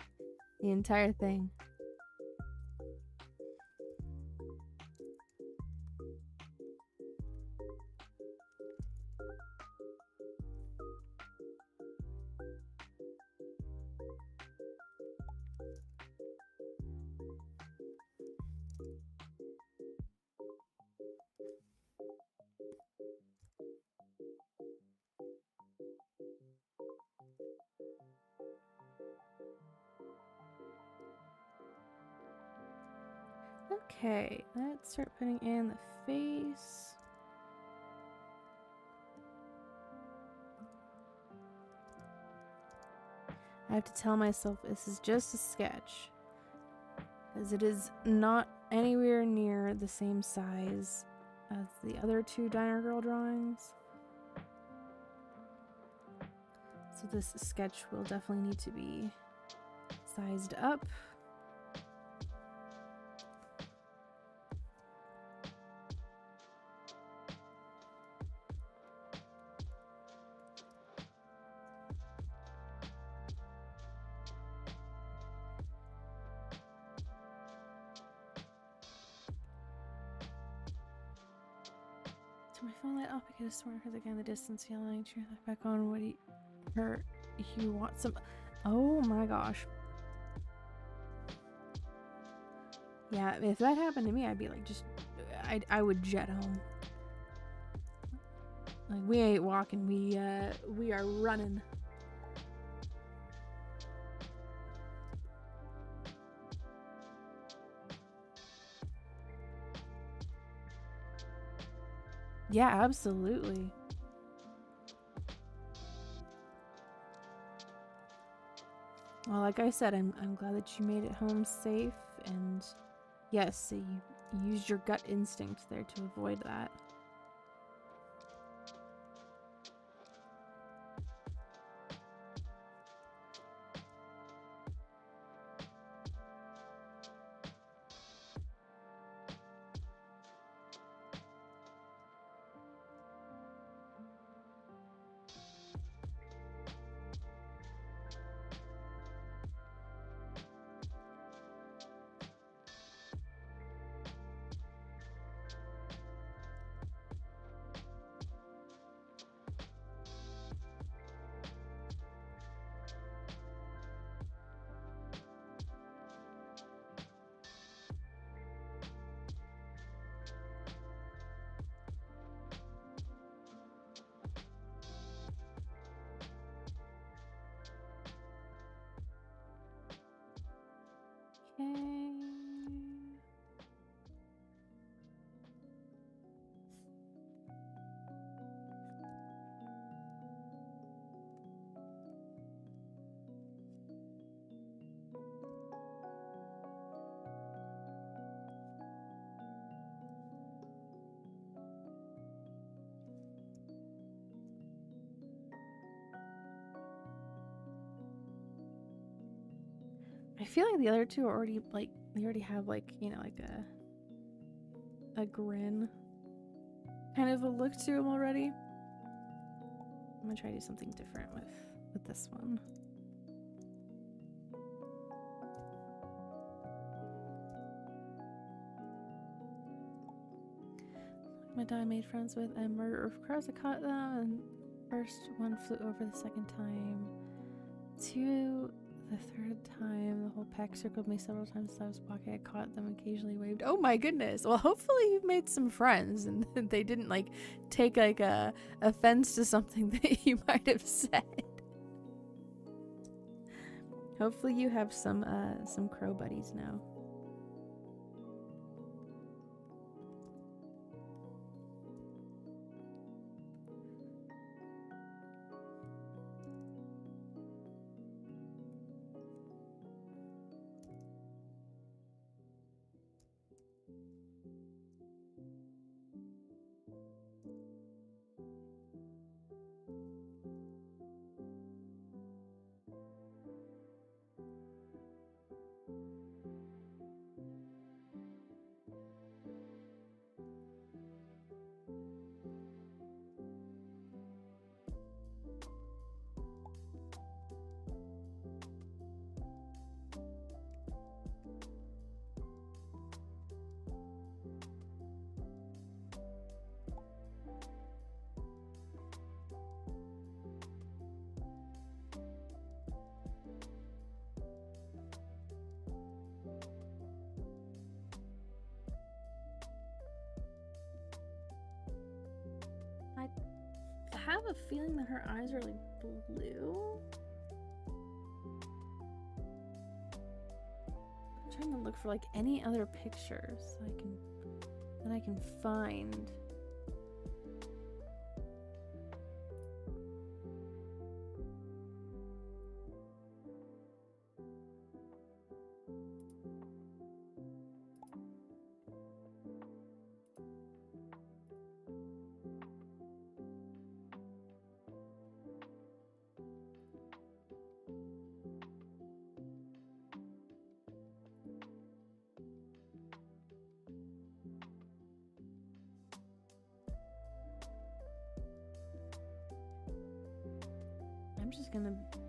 The entire thing. Okay, let's start putting in the face. I have to tell myself this is just a sketch, as it is not anywhere near the same size as the other two Diner Girl drawings. So this sketch will definitely need to be sized up. Turn my phone light off because it's smart because again the distance yelling. Turn that back on. What do you want some? Oh my gosh. Yeah, if that happened to me, I'd be like, I would jet home. Like we ain't walking, we are running. Yeah, absolutely. Well, like I said, I'm glad that you made it home safe, and yes, you used your gut instinct there to avoid that. feel like the other two are already, like, they already have, like, you know, like a grin kind of a look to them already. I'm gonna try to do something different with this one. My dad made friends with a murderer of crows. I caught them, and first one flew over the second time. Two, the third time, the whole pack circled me several times as I was walking. I caught them, occasionally waved. Oh my goodness. Well, hopefully you've made some friends and they didn't like take like a offense to something that you might have said. Hopefully you have some crow buddies now. I have a feeling that her eyes are like blue. I'm trying to look for like any other pictures that I can find.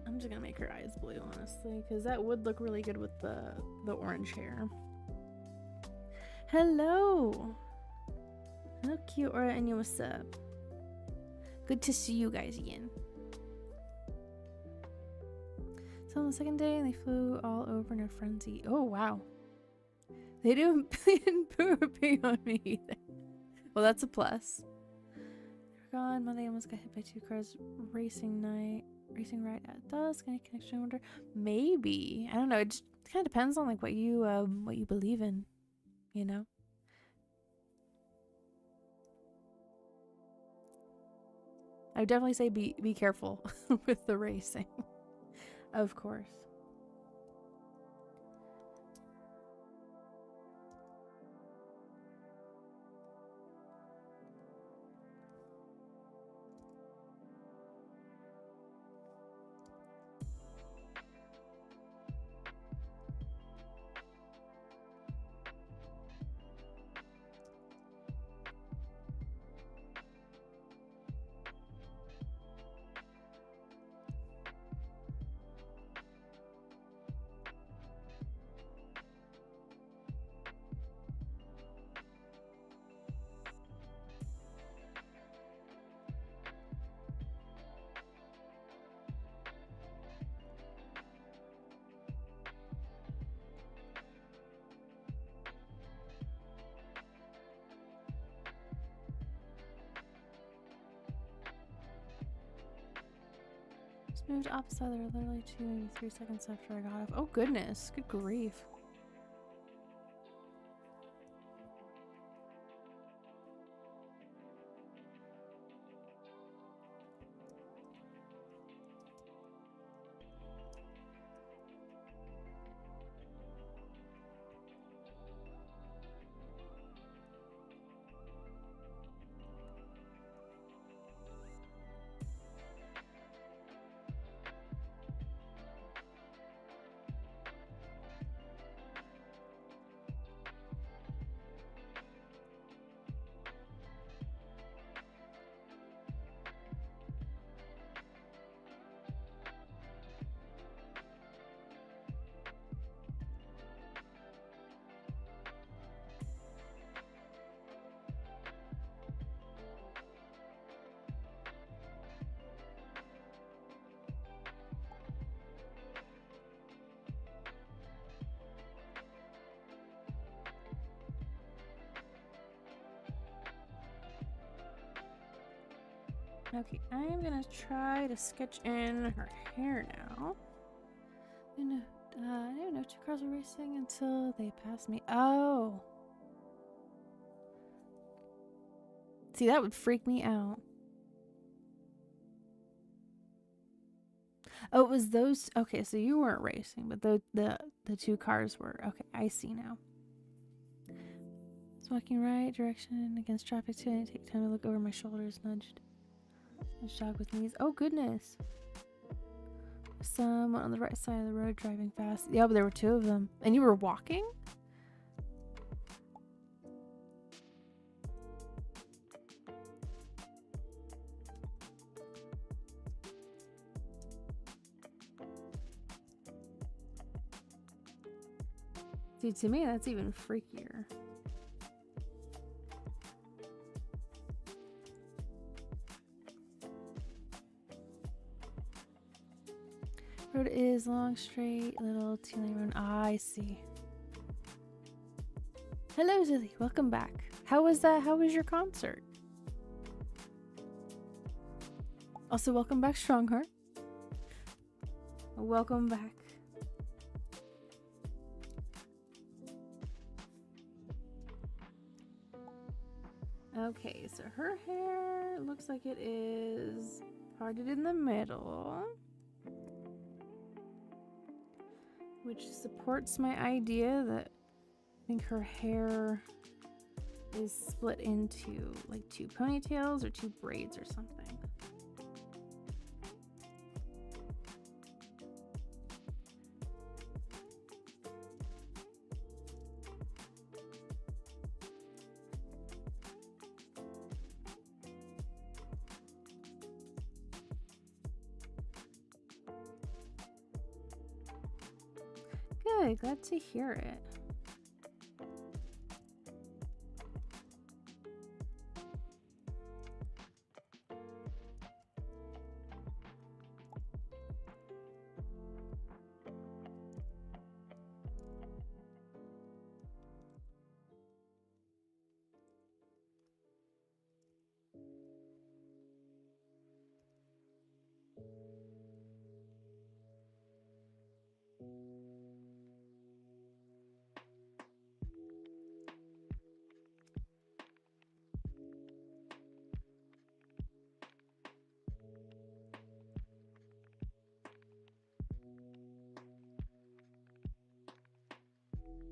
I'm just gonna make her eyes blue, honestly, because that would look really good with the orange hair. Hello, cute Aura, and you, what's up? Good to see you guys again. So on the second day, they flew all over in a frenzy. Oh wow, they didn't pee on me either. Well, that's a plus. They're gone. Monday, almost got hit by 2 cars. Racing right at dusk. Any connection? I wonder. Maybe, I don't know. It just kind of depends on like what you believe in, you know. I would definitely say be careful with the racing, of course. Moved opposite other literally 2, maybe 3 seconds after I got off. Oh goodness, good grief. Okay, I'm gonna try to sketch in her hair now. I don't know. Two cars were racing until they passed me. Oh. See, that would freak me out. Oh, it was those. Okay, so you weren't racing, but the two cars were. Okay, I see now. It's walking right direction against traffic too. I take time to look over my shoulders. Nudged. Jog with knees. Oh goodness. Someone on the right side of the road driving fast. Yeah, but there were two of them. And you were walking? Dude, to me, that's even freakier. Road is long, straight, little two-lane road. Ah, I see. Hello, Zilly. Welcome back. How was that? How was your concert? Also, welcome back, Strongheart. Welcome back. Okay, so her hair looks like it is parted in the middle, which supports my idea that I think her hair is split into like two ponytails or two braids or something. Good, glad to hear it.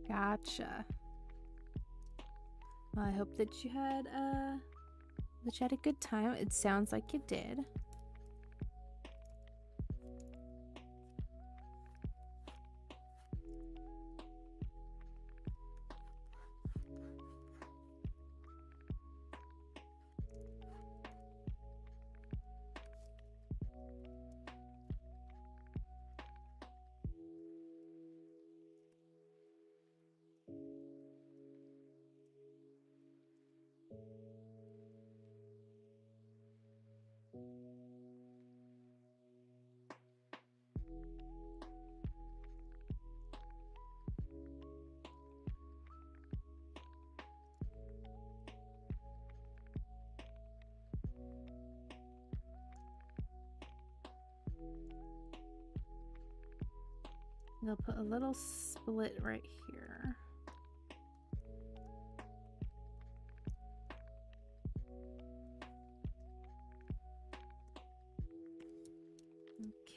Gotcha. Well, I hope that you had a good time. It sounds like you did. They'll put a little split right here.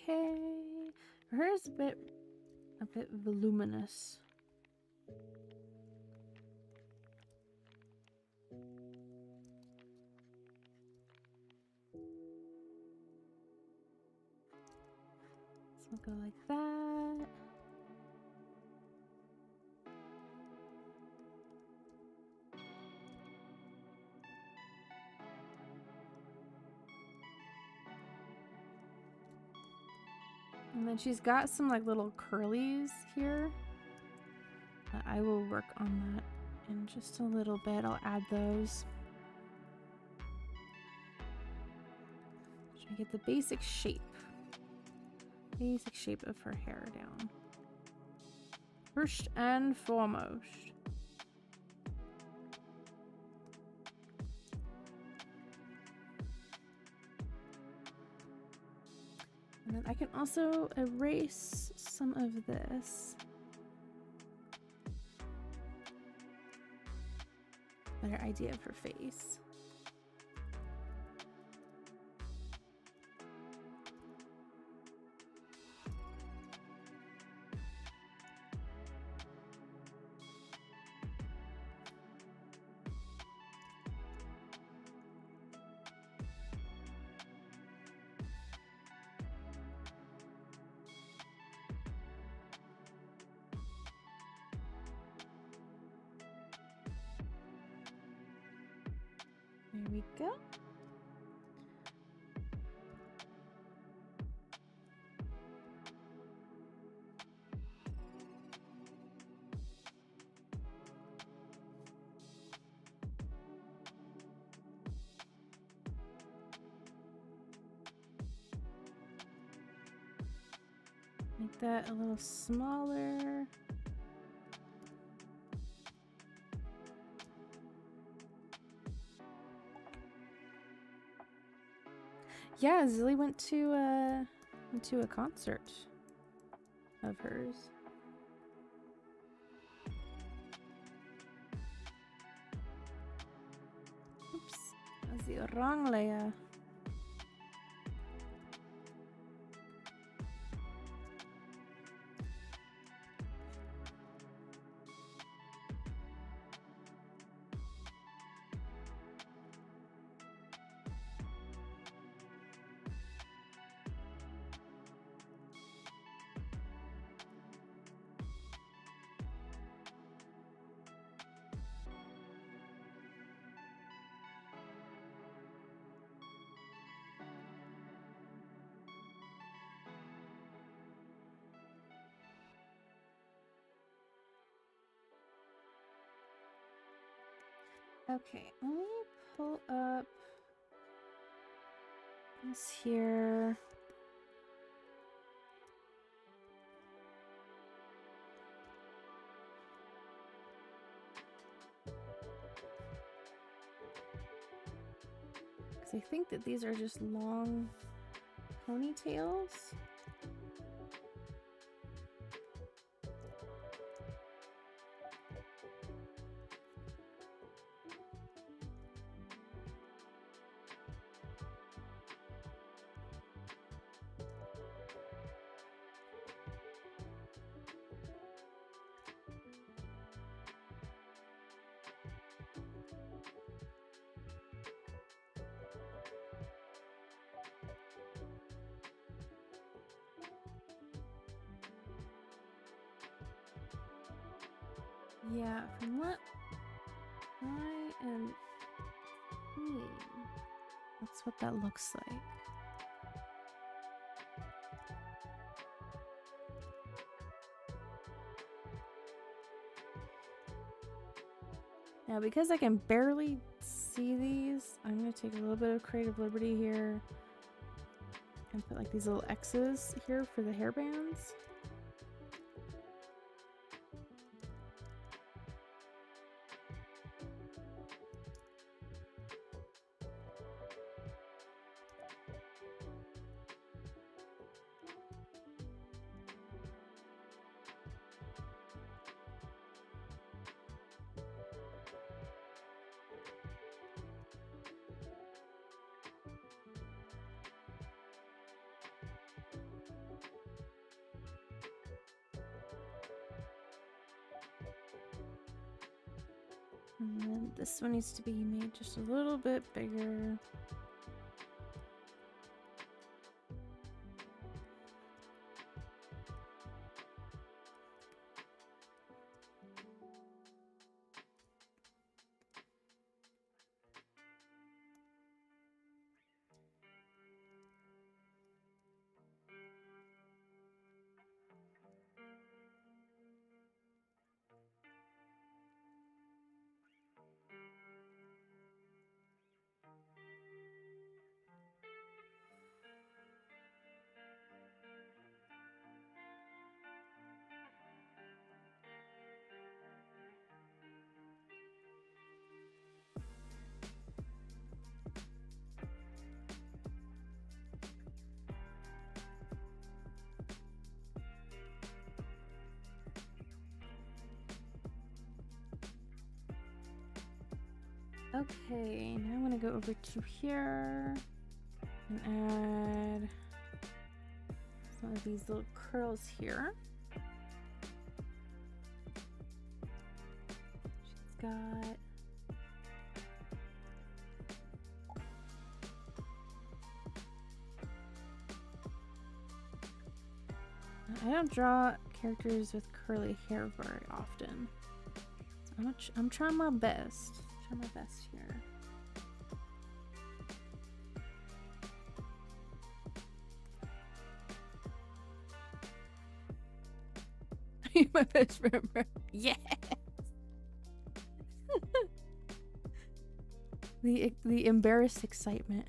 Okay. Hers a bit voluminous. So we'll go like that. And then she's got some like little curlies here. I will work on that in just a little bit. I'll add those. Try to get the basic shape. Basic shape of her hair down. First and foremost. And then I can also erase some of this. Better idea of her face. There we go. Make that a little smaller. Yeah, Zilly went to a concert of hers. Oops, that's the wrong layer. Okay, let me pull up this here. Because I think that these are just long ponytails. Yeah, from what I am seeing, that's what that looks like. Now, because I can barely see these, I'm going to take a little bit of creative liberty here and put like these little X's here for the hairbands. And then this one needs to be made just a little bit bigger. Okay, now I'm gonna go over to here and add some of these little curls here. She's got I don't draw characters with curly hair very often. So I'm trying my best. Try my best here. My best friend. Yes. The embarrassed excitement.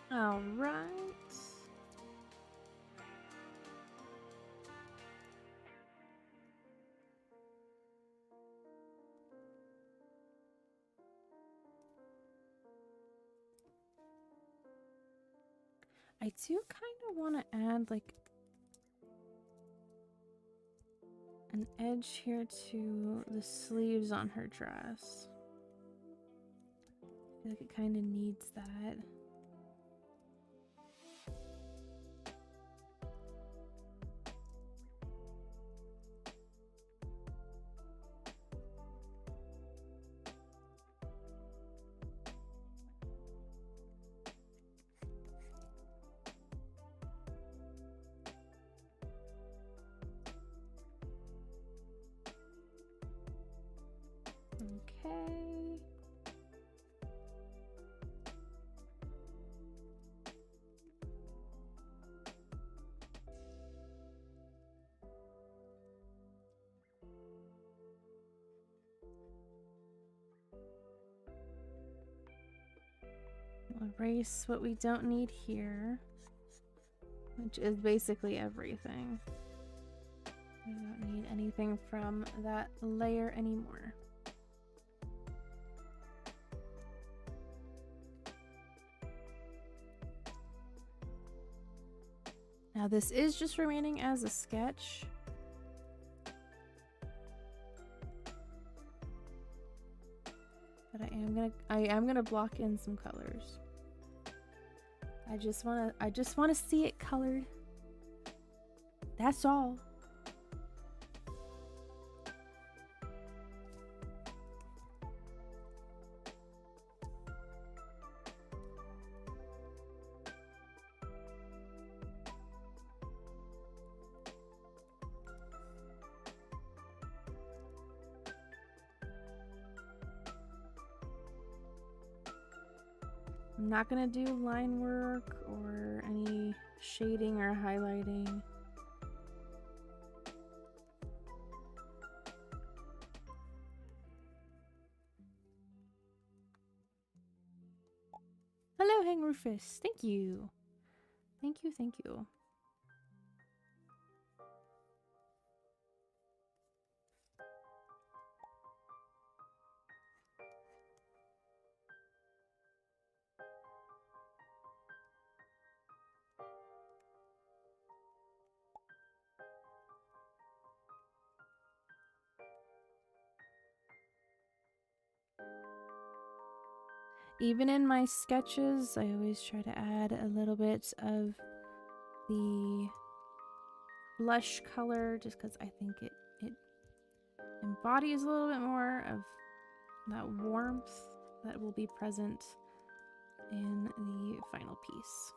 All right. I do kind of want to add like an edge here to the sleeves on her dress. I feel like it kind of needs that. Okay. We'll erase what we don't need here, which is basically everything. We don't need anything from that layer anymore. Now this is just remaining as a sketch. But I am gonna block in some colors. I just wanna see it colored. That's all. I'm not gonna do line work or any shading or highlighting. Hello, Hangru Rufus. Thank you. Thank you, thank you. Even in my sketches, I always try to add a little bit of the blush color just because I think it embodies a little bit more of that warmth that will be present in the final piece.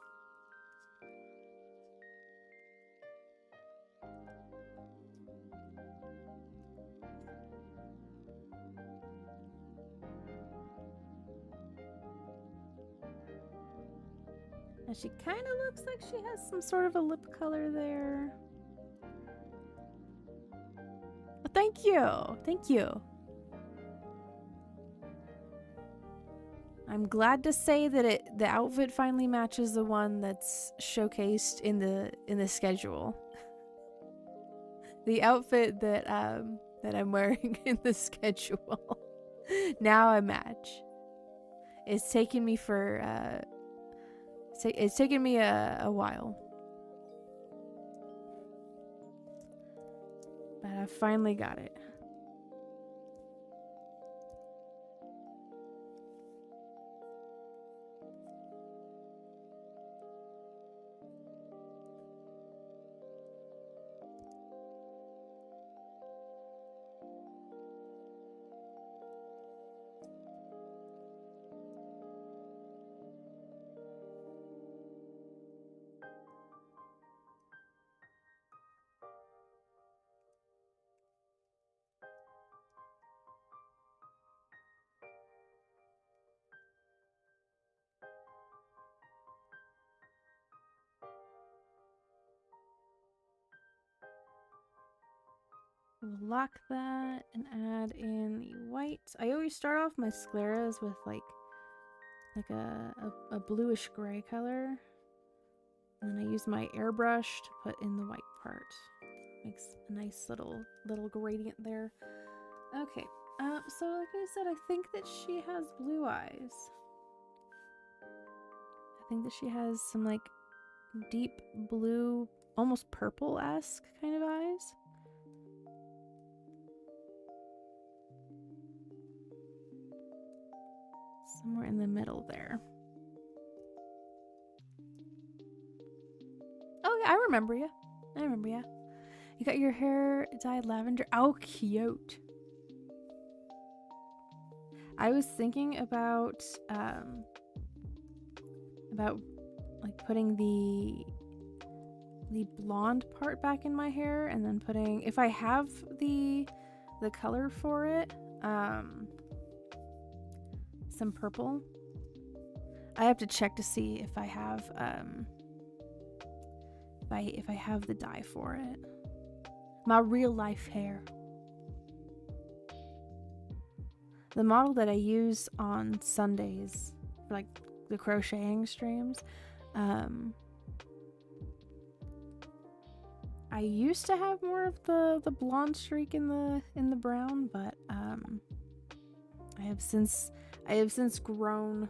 And she kind of looks like she has some sort of a lip color there. But thank you. Thank you. I'm glad to say that the outfit finally matches the one that's showcased in the schedule. The outfit that I'm wearing in the schedule. Now a match. It's taken me for it's taken me a while. But I finally got it. We'll lock that and add in the white. I always start off my scleras with like a bluish gray color. And then I use my airbrush to put in the white part. Makes a nice little gradient there. Okay, so like I said, I think that she has blue eyes. I think that she has some like deep blue, almost purple-esque kind of eyes. Somewhere in the middle there. Oh yeah, I remember you. I remember you. You got your hair dyed lavender. Oh, cute. I was thinking about like putting the blonde part back in my hair and then putting, if I have the color for it, some purple. I have to check to see if I have if I have the dye for it. My real life hair. The model that I use on Sundays for like the crocheting streams, I used to have more of the blonde streak in the brown, but I have since grown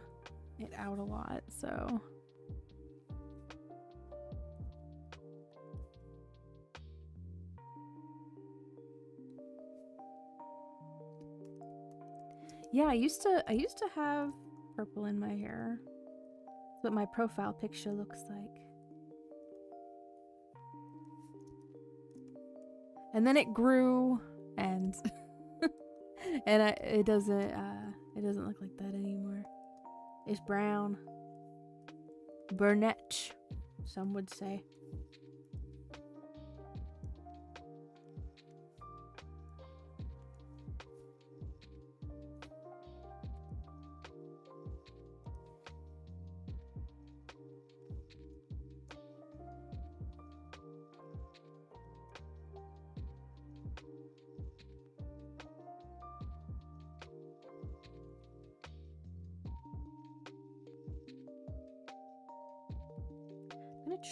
it out a lot, so yeah, I used to have purple in my hair. That's what my profile picture looks like. And then it grew, and it doesn't look like that anymore. It's brown, brunette, some would say.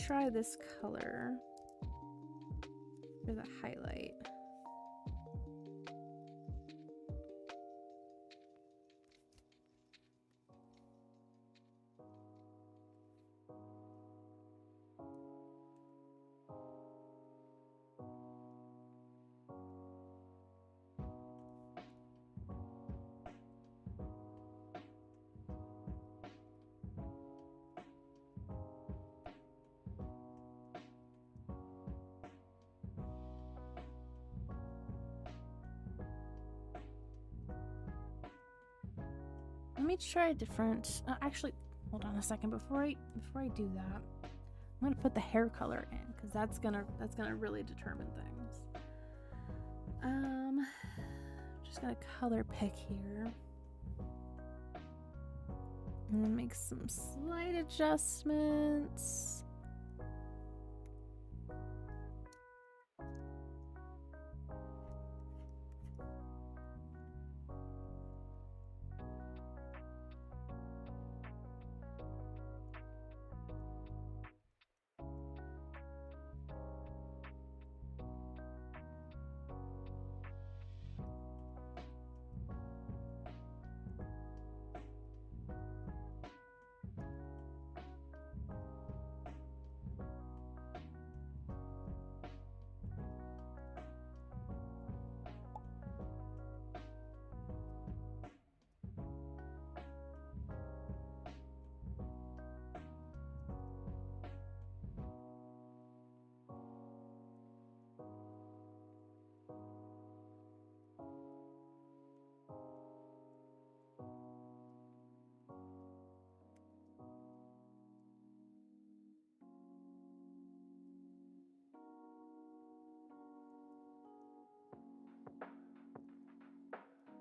try this color for the highlight. Let me try a different. Actually, hold on a second. Before I do that, I'm gonna put the hair color in because that's gonna really determine things. Just gonna color pick here, and then make some slight adjustments.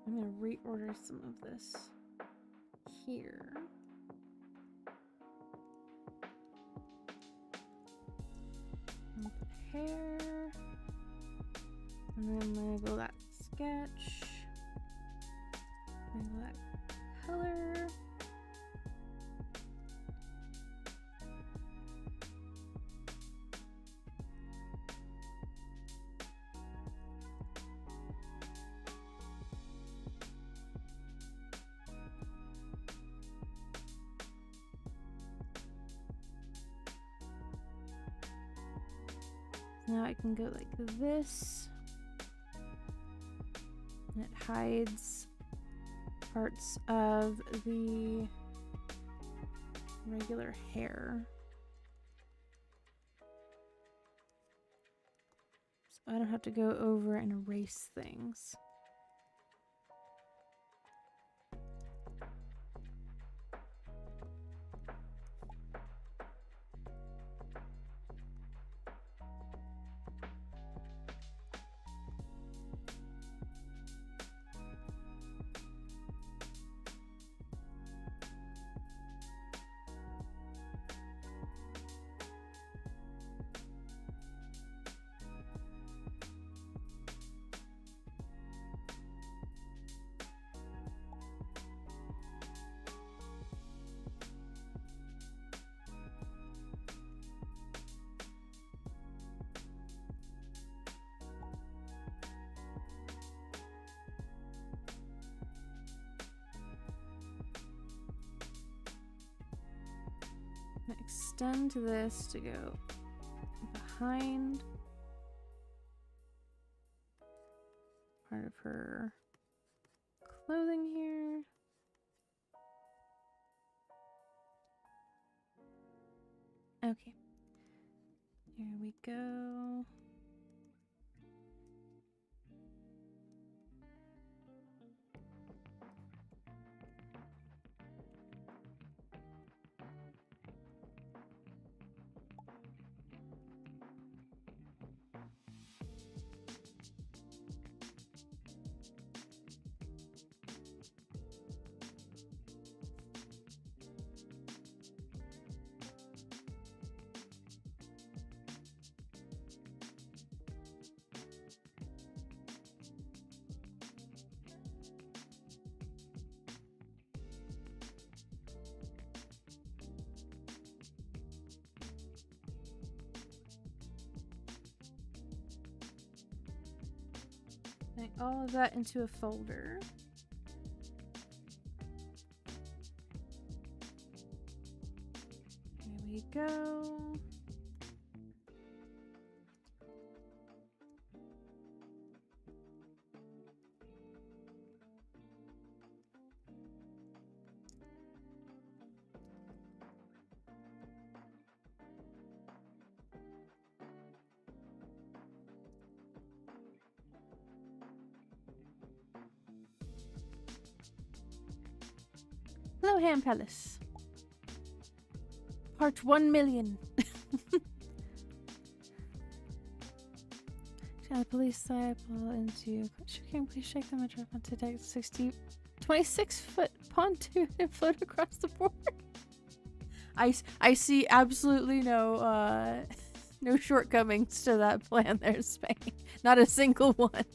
I'm gonna reorder some of this here. And hair. And then I'm gonna go that sketch. And go that color. Now I can go like this. And it hides parts of the regular hair. So I don't have to go over and erase things. Extend this to go behind part of her clothing here. Okay, here we go. Putting all of that into a folder. Here we go. Hello, Ham Palace. Part 1 million. The police sample into. Can please shake the metro to take 26-foot pontoon and float across the border. I see absolutely no no shortcomings to that plan there, Spain. Not a single one.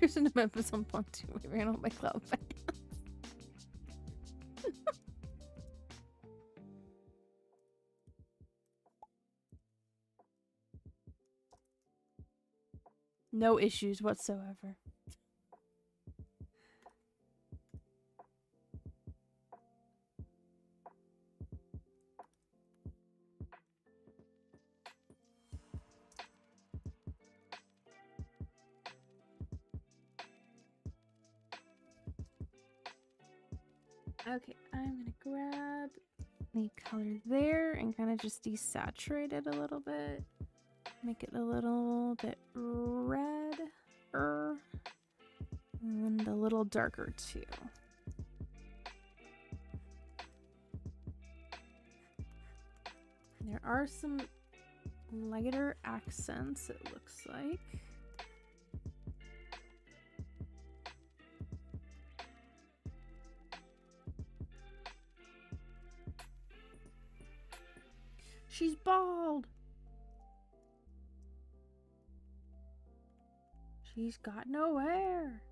Here's an Memphis on pontoon. We ran on my cloud fan. No issues whatsoever. Okay, I'm gonna grab the color there and kind of just desaturate it a little bit. Make it a little bit redder and a little darker too. There are some lighter accents, it looks like. She's bald. She's got no hair.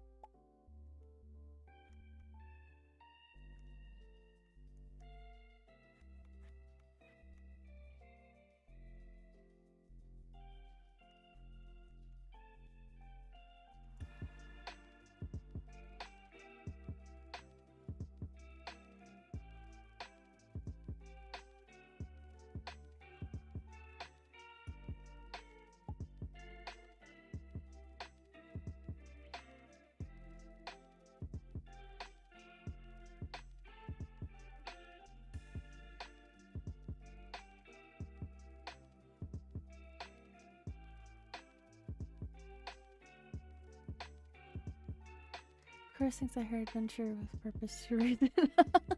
Chris thinks I heard adventure with purpose to read it up.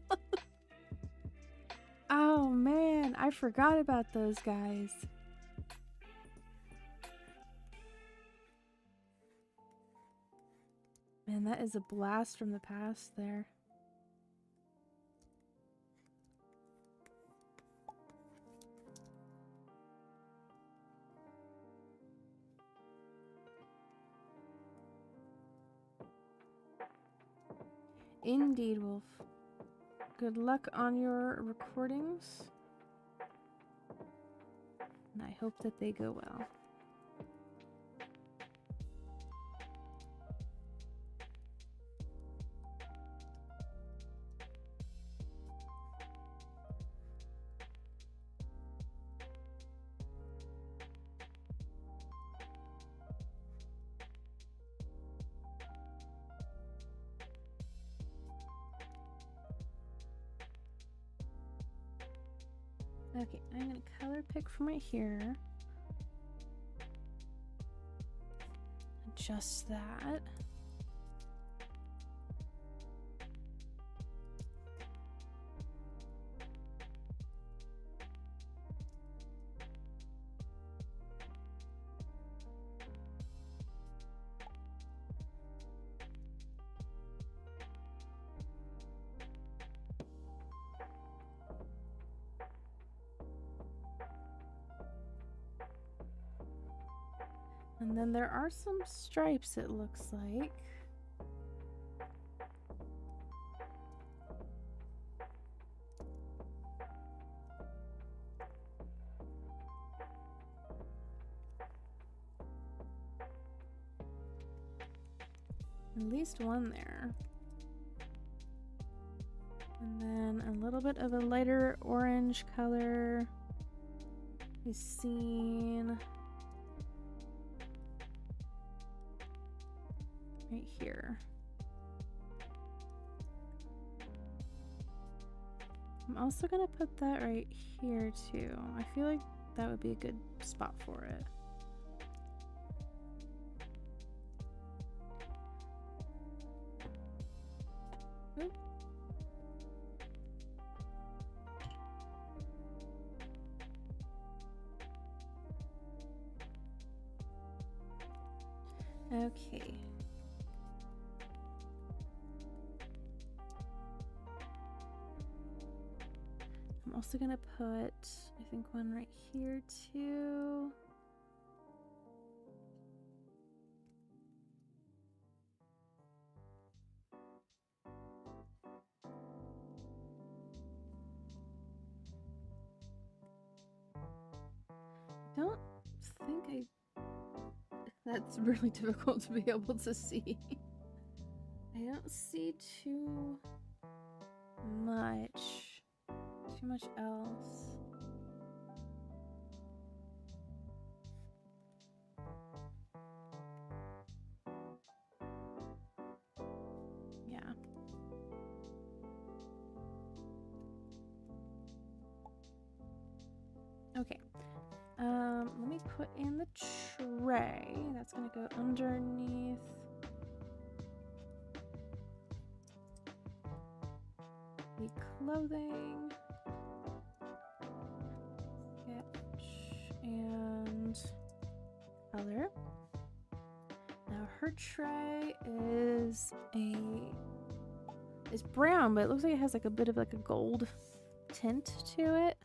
Oh man, I forgot about those guys. Man, that is a blast from the past there. Indeed, Wolf. Good luck on your recordings. And I hope that they go well. Okay, I'm gonna color pick from right here. Adjust that. And then there are some stripes, it looks like. At least one there. And then a little bit of a lighter orange color is seen right here. I'm also gonna put that right here too. I feel like that would be a good spot for it. Oop. Okay. I'm also gonna put, I think, one right here too. I don't think that's really difficult to be able to see. I don't see too much else. Yeah. Okay. Let me put in the tray. That's gonna go underneath the clothing. Sketch and color. Now her tray is brown, but it looks like it has like a bit of like a gold tint to it.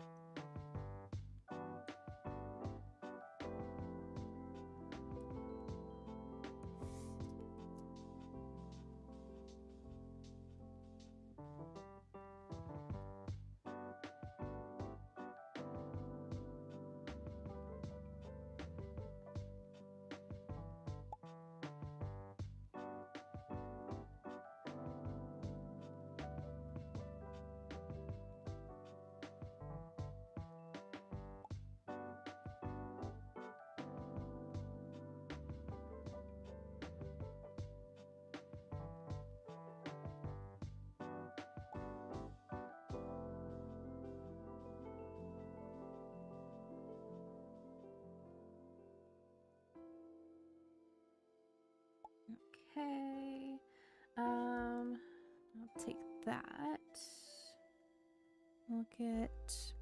Okay. I'll take that. We'll get, it's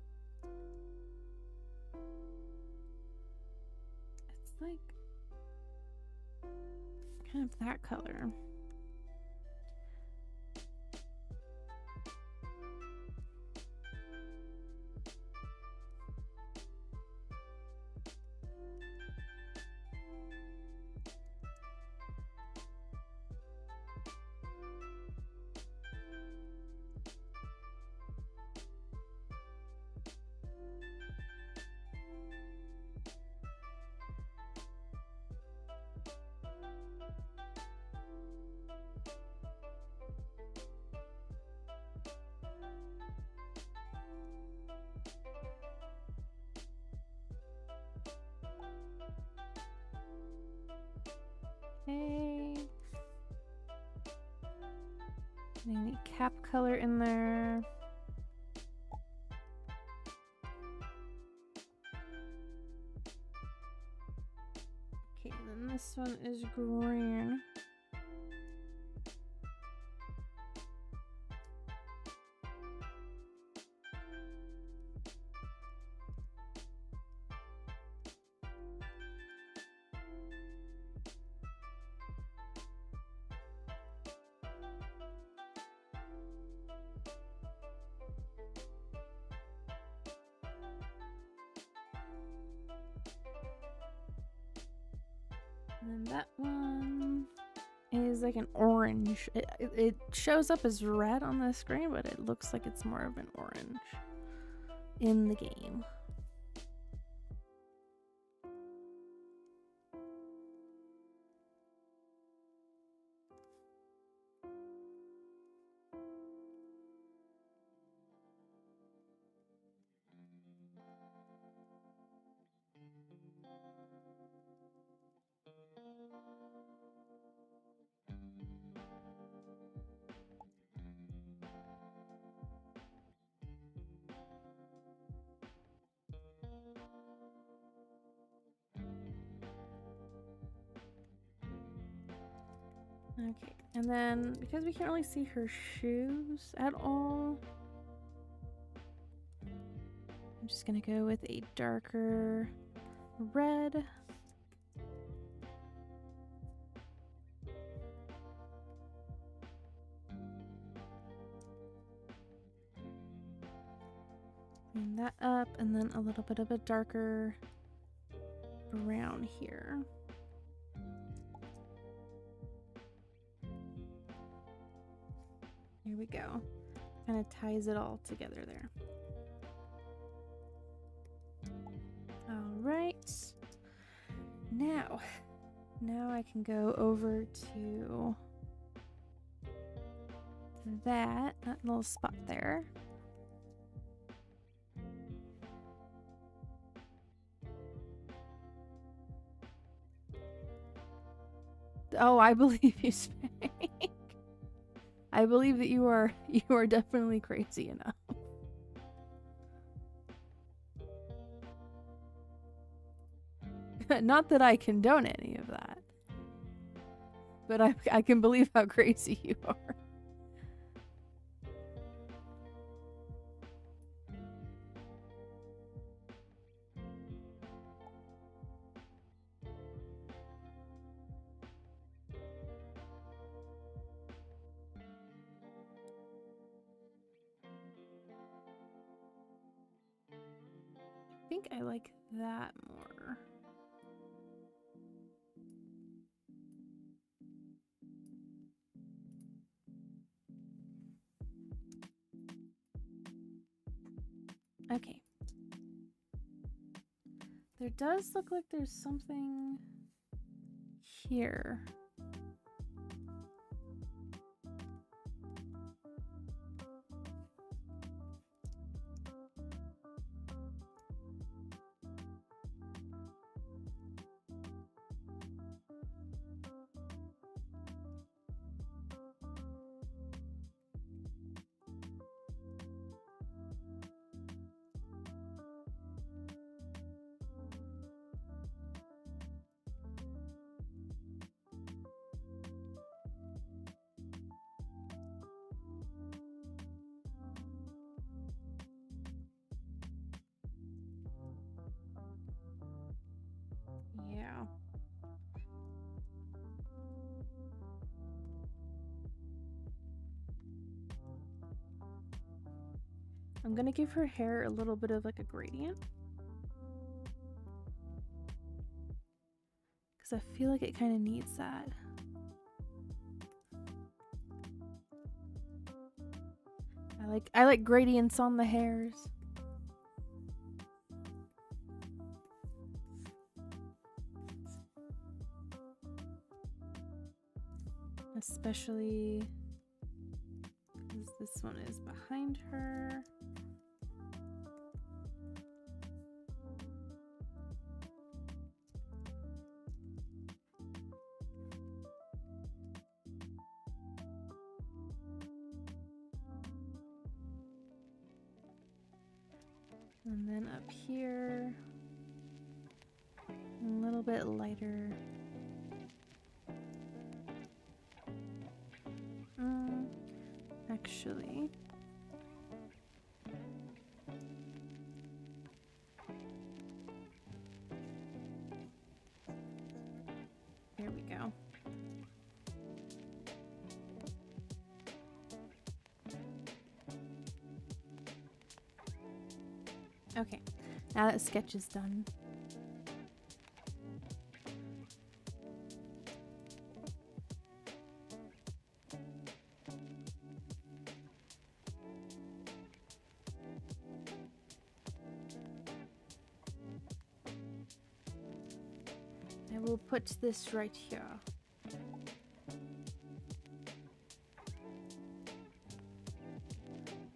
like kind of that color. Okay. Getting the cap color in there. Okay, then this one is green. And then that one is like an orange. It shows up as red on the screen, but it looks like it's more of an orange in the game. Okay, and then because we can't really see her shoes at all, I'm just gonna go with a darker red. Clean that up, and then a little bit of a darker brown here. Here we go. Kind of ties it all together there. All right. Now I can go over to that little spot there. Oh, I believe you, Spank. I believe that you are definitely crazy enough. Not that I condone any of that, but I can believe how crazy you are. I think I like that more. Okay. There does look like there's something here. Yeah. I'm gonna give her hair a little bit of like a gradient, because I feel like it kind of needs that. I like gradients on the hairs. Especially because this one is behind her. And then up here, a little bit lighter. Actually, there we go. Okay, now that sketch is done. I will put this right here.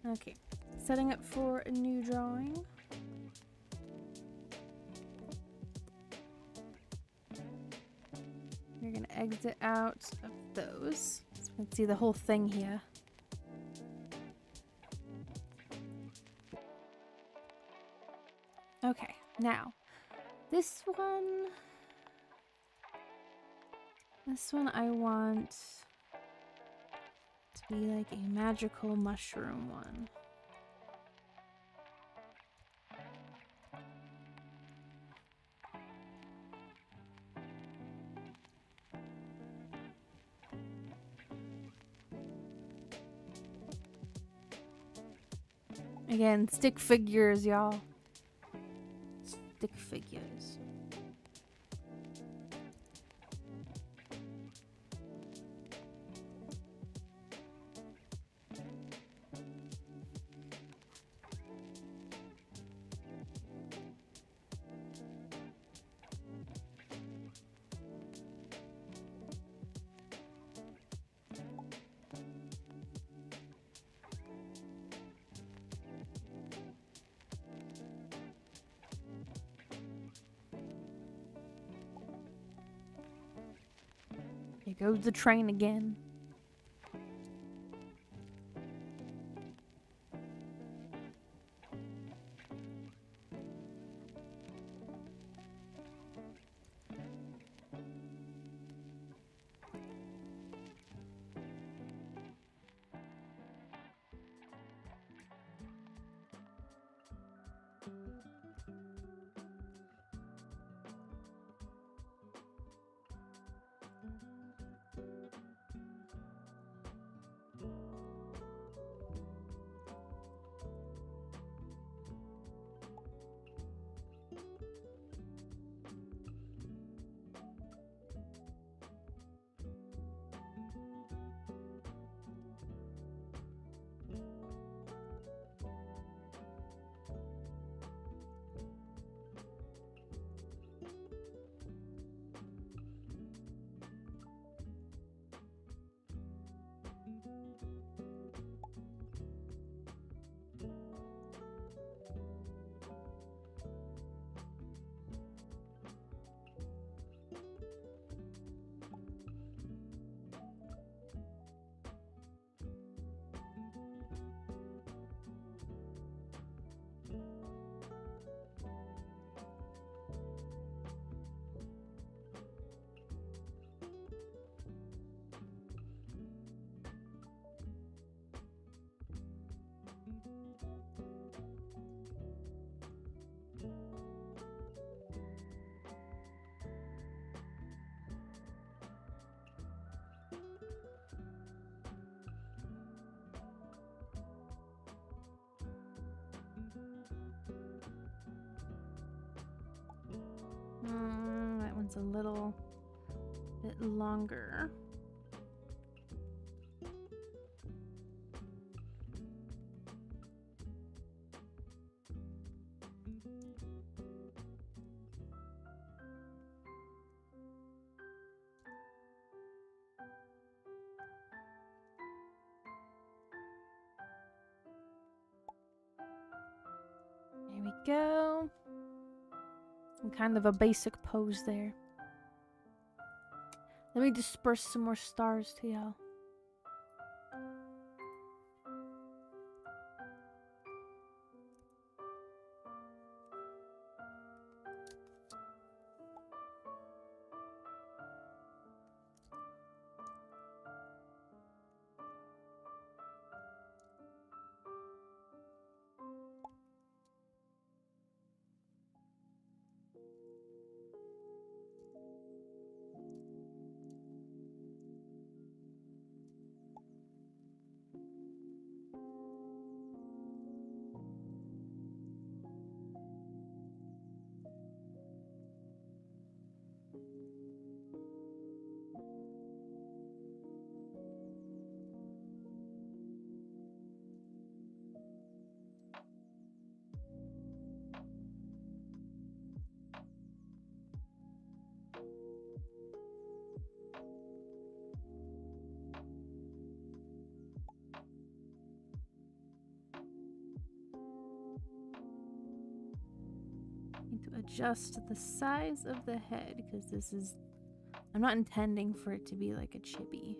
Okay, setting up for a new drawing. You're gonna exit out of those, so we can see the whole thing here. Okay, now this one I want be like a magical mushroom one. Again, stick figures, y'all. Stick figures. Here goes the train again. That one's a little bit longer. There we go. And kind of a basic pose there. Let me disperse some more stars to y'all. Need to adjust the size of the head because this is, I'm not intending for it to be like a chibi.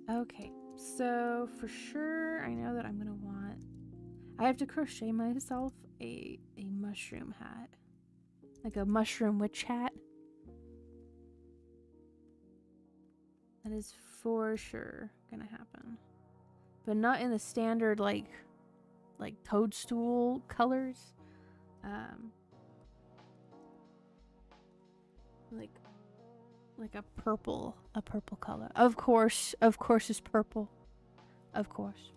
Okay, so for sure, I know that I'm gonna want. I have to crochet myself a mushroom hat, like a mushroom witch hat. That is for sure gonna happen, but not in the standard like toadstool colors. Like a purple color. Of course, it's purple. Of course.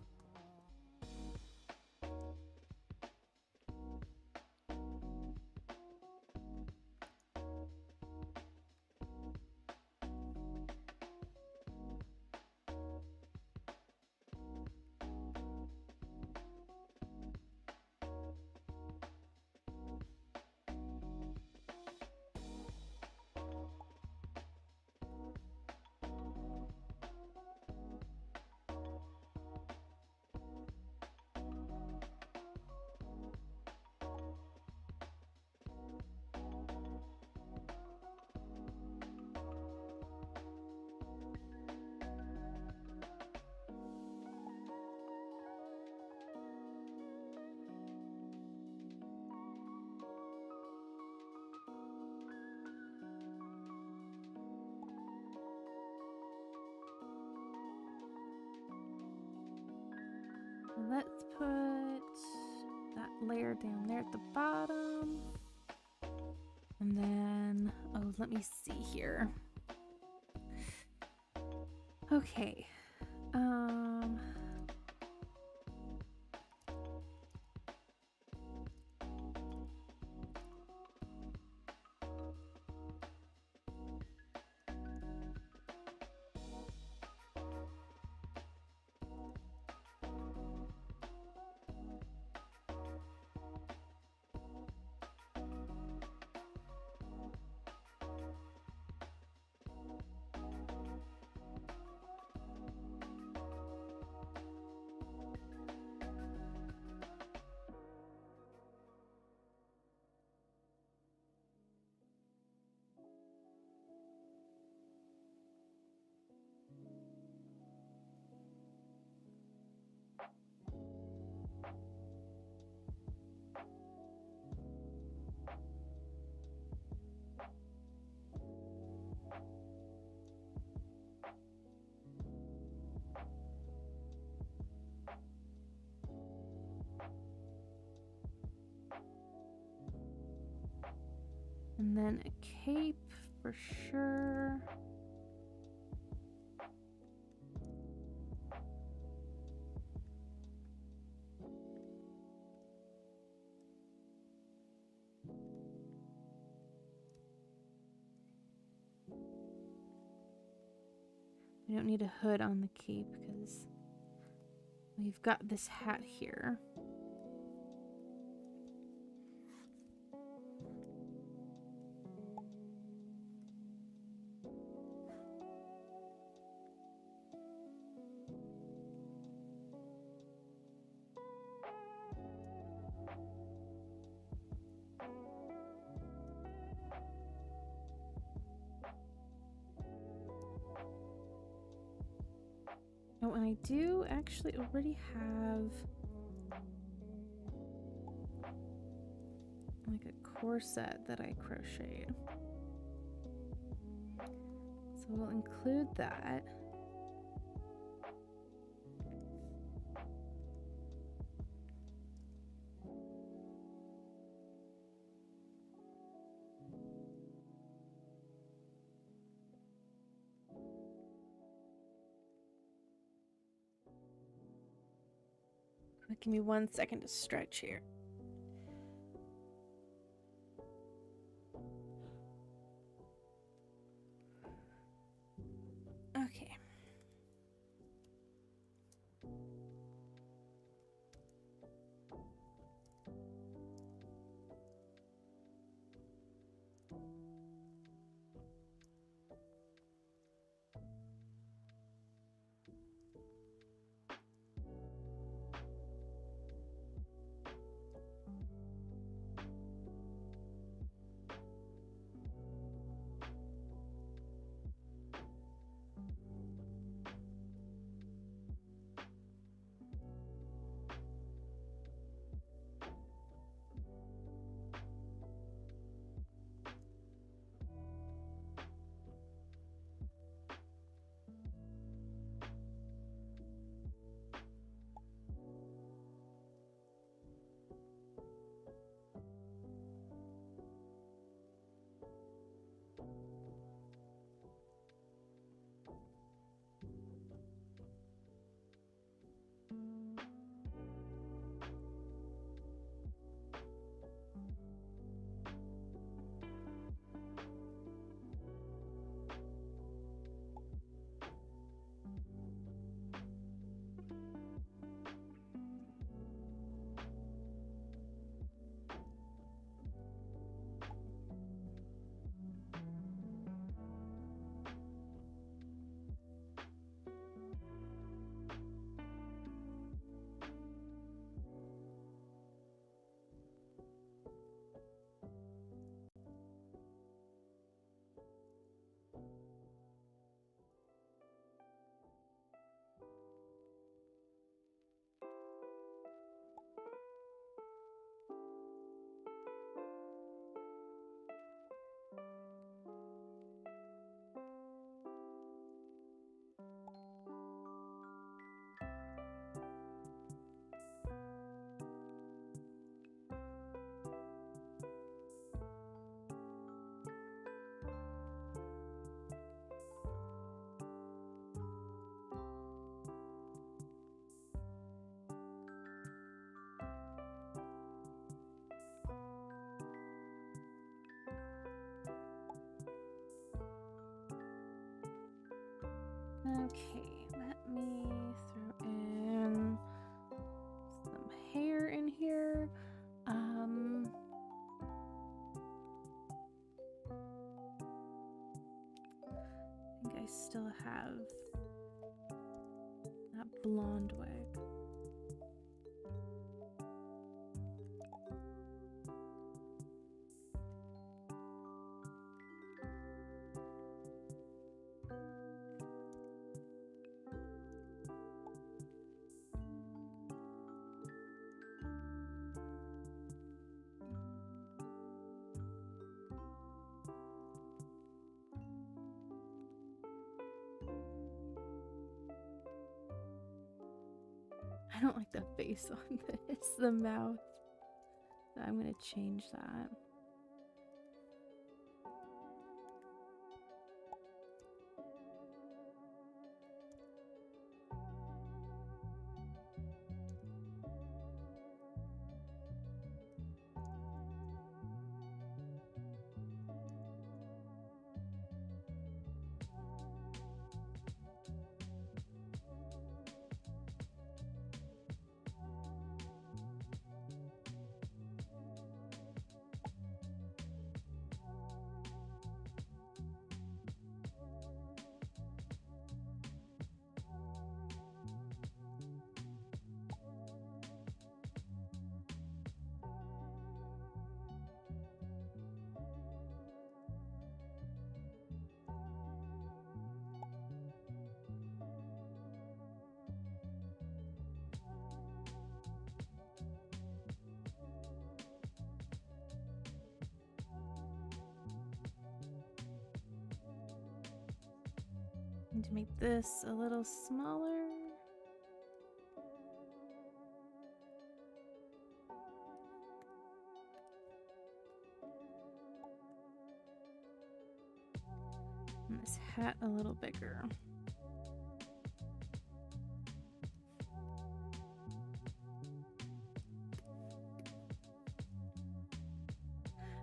Let's put that layer down there at the bottom. And then, oh, let me see here. Okay. And then a cape for sure. We don't need a hood on the cape because we've got this hat here. Oh, and I do actually already have like a corset that I crocheted. So we'll include that. Give me 1 second to stretch here. Okay. Okay, let me throw in some hair in here. I think I still have that blonde wig. I don't like the face on this, the mouth. So I'm gonna change that. Need to make this a little smaller. And this hat a little bigger.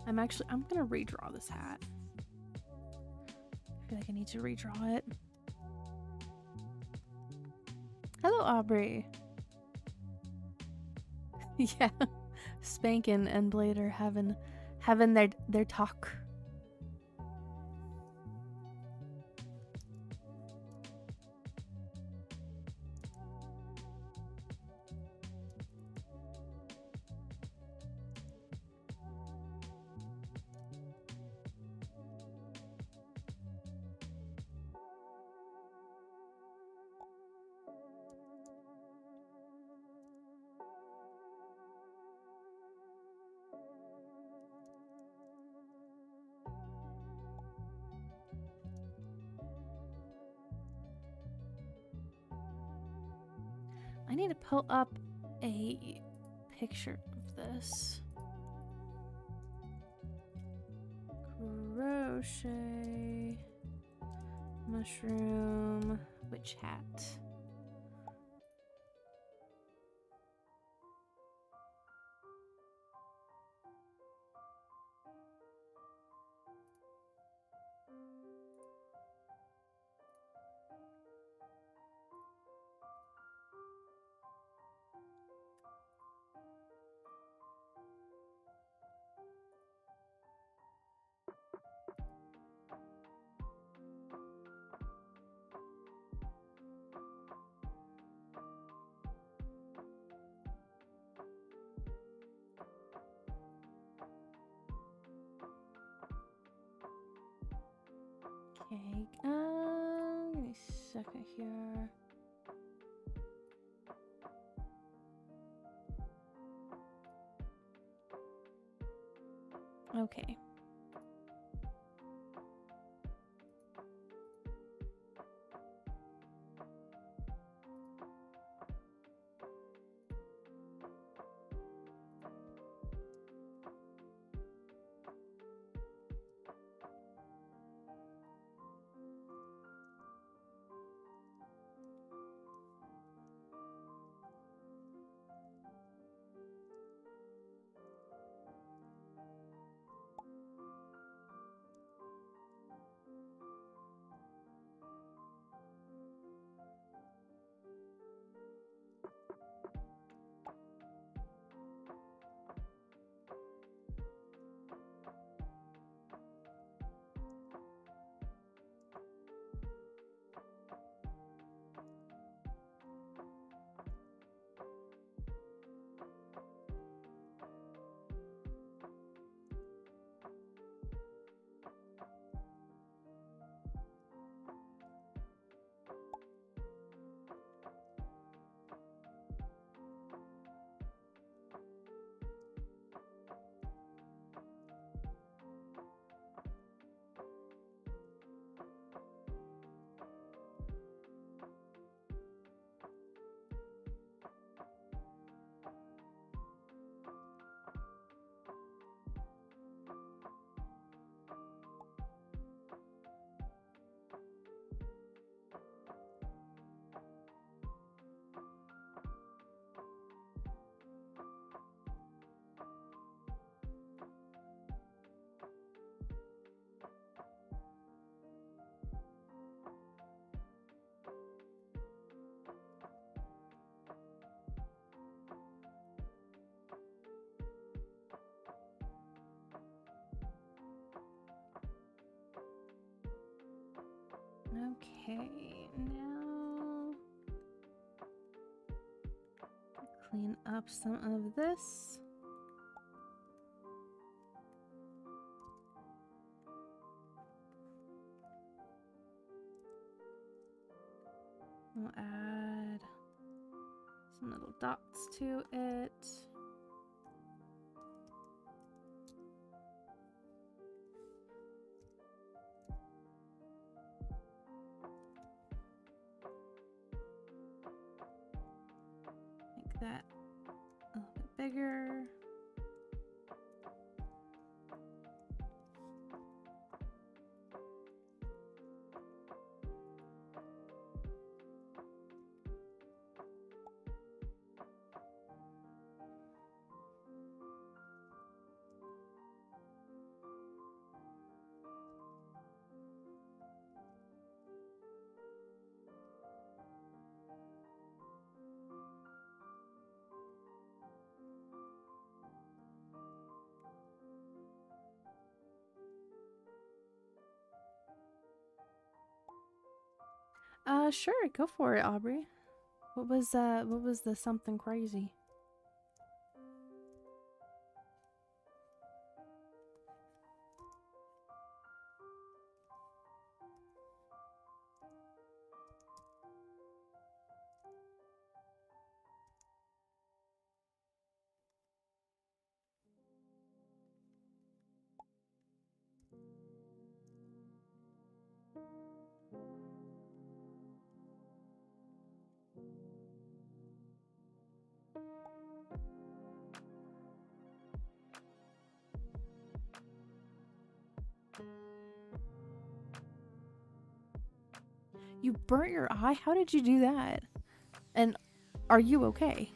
I'm gonna redraw this hat. I feel like I need to redraw it. Hello, Aubrey. Yeah, Spankin and Blade are having their talk. I need to pull up a picture of this. Crochet, mushroom, witch hat. Okay, give me a second here. Okay. Okay, now clean up some of this. We'll add some little dots to it. Make that a little bit bigger. Sure, go for it, Aubrey. What was the something crazy? You burnt your eye? How did you do that? And are you okay?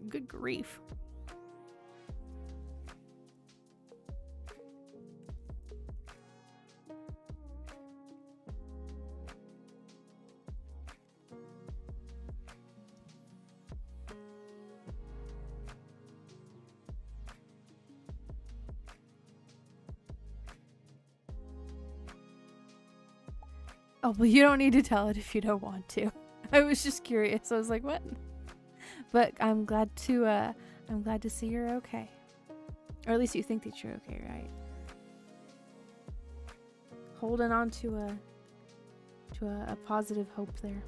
Good grief. Oh, well, you don't need to tell it if you don't want to. I was just curious. I was like, what? But I'm glad to see you're okay. Or at least you think that you're okay, right? Holding on to a positive hope there.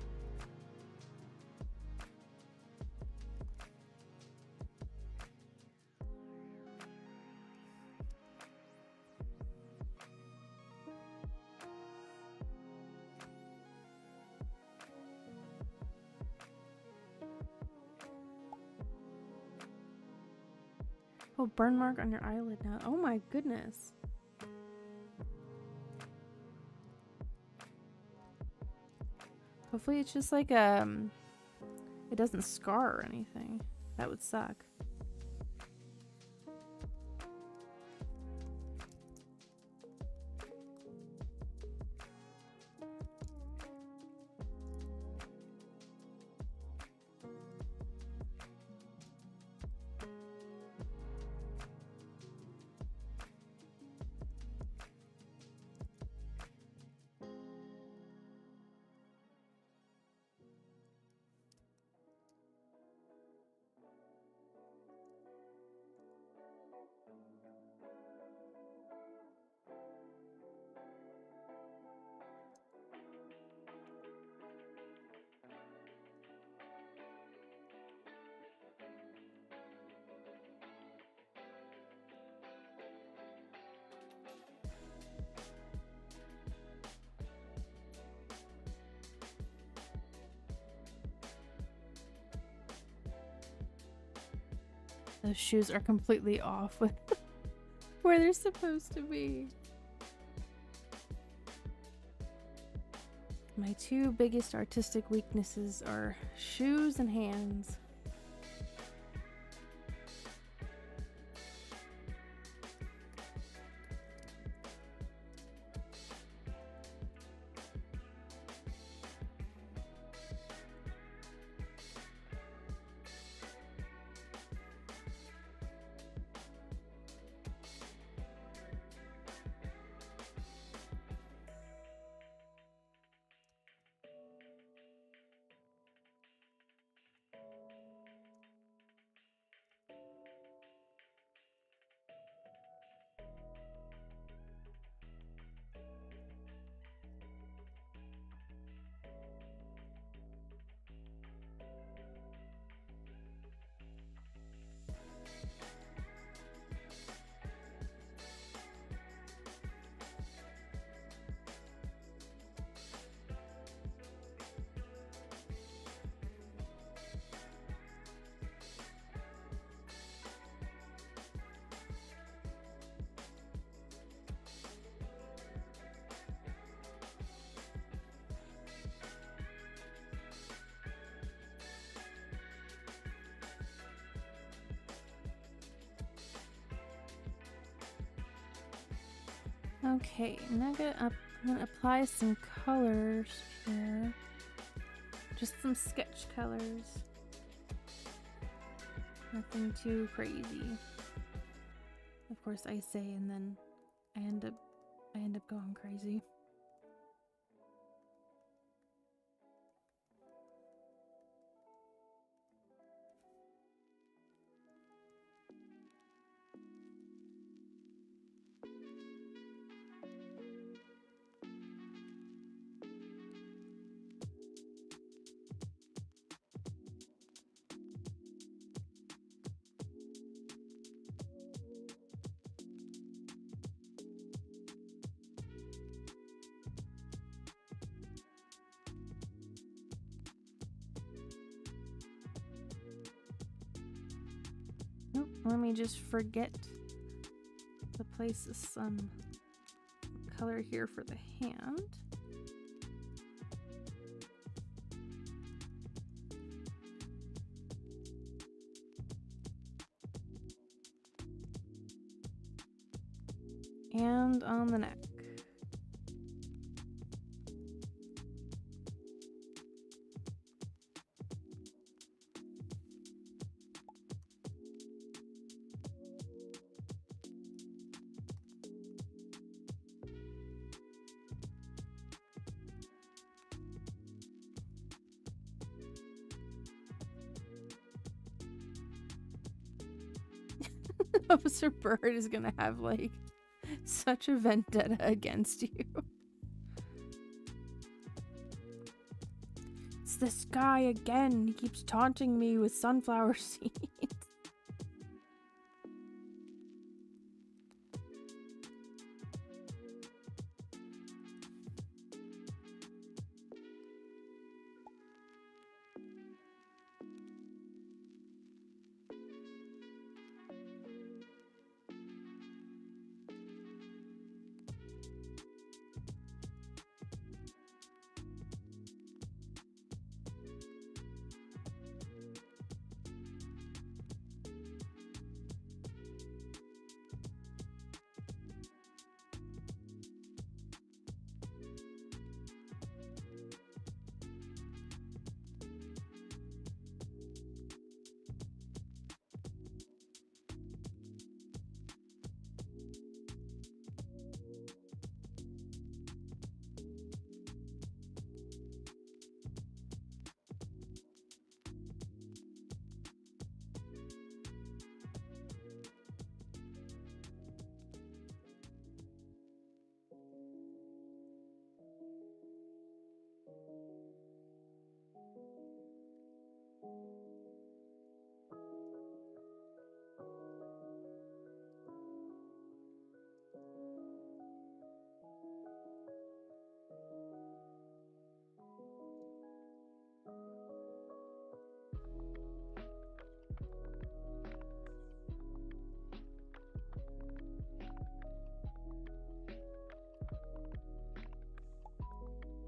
Oh, burn mark on your eyelid now. Oh my goodness. Hopefully it's just like it doesn't scar or anything. That would suck. Those shoes are completely off with where they're supposed to be. My two biggest artistic weaknesses are shoes and hands. Okay, now I'm gonna apply some colors here. Just some sketch colors. Nothing too crazy. Of course, I say, and then I end up going crazy. Nope, let me just forget to place some color here for the hand. And on the neck. Officer Bird is gonna have like such a vendetta against you. It's this guy again. He keeps taunting me with sunflower seeds.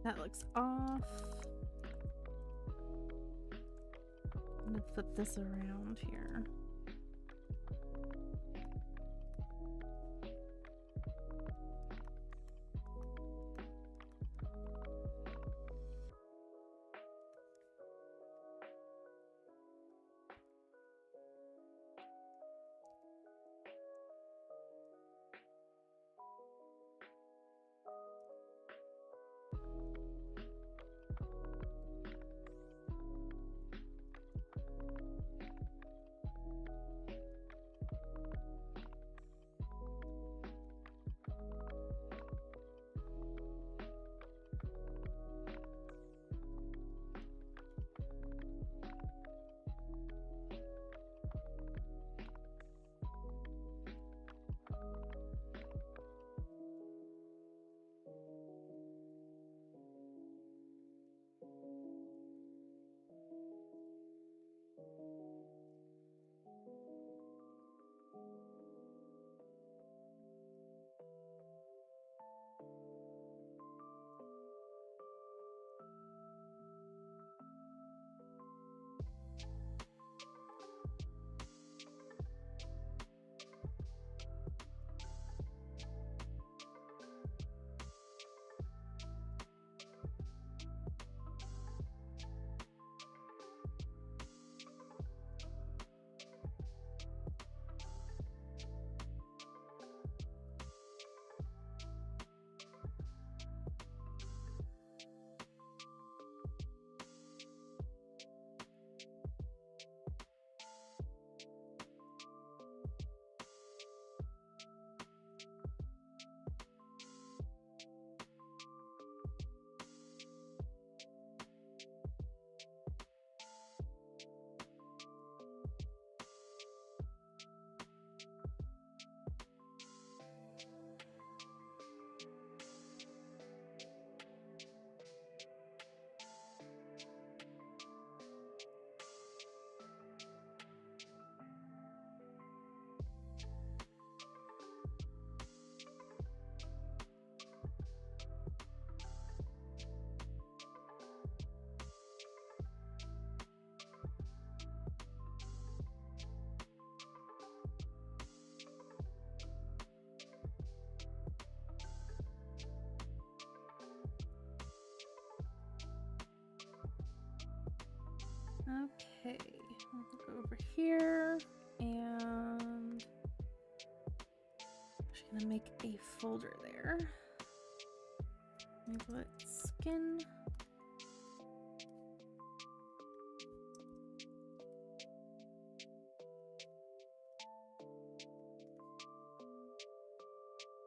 That looks off. I'm gonna flip this around here. Okay, we'll go over here and I'm just gonna make a folder there. Maybe let skin.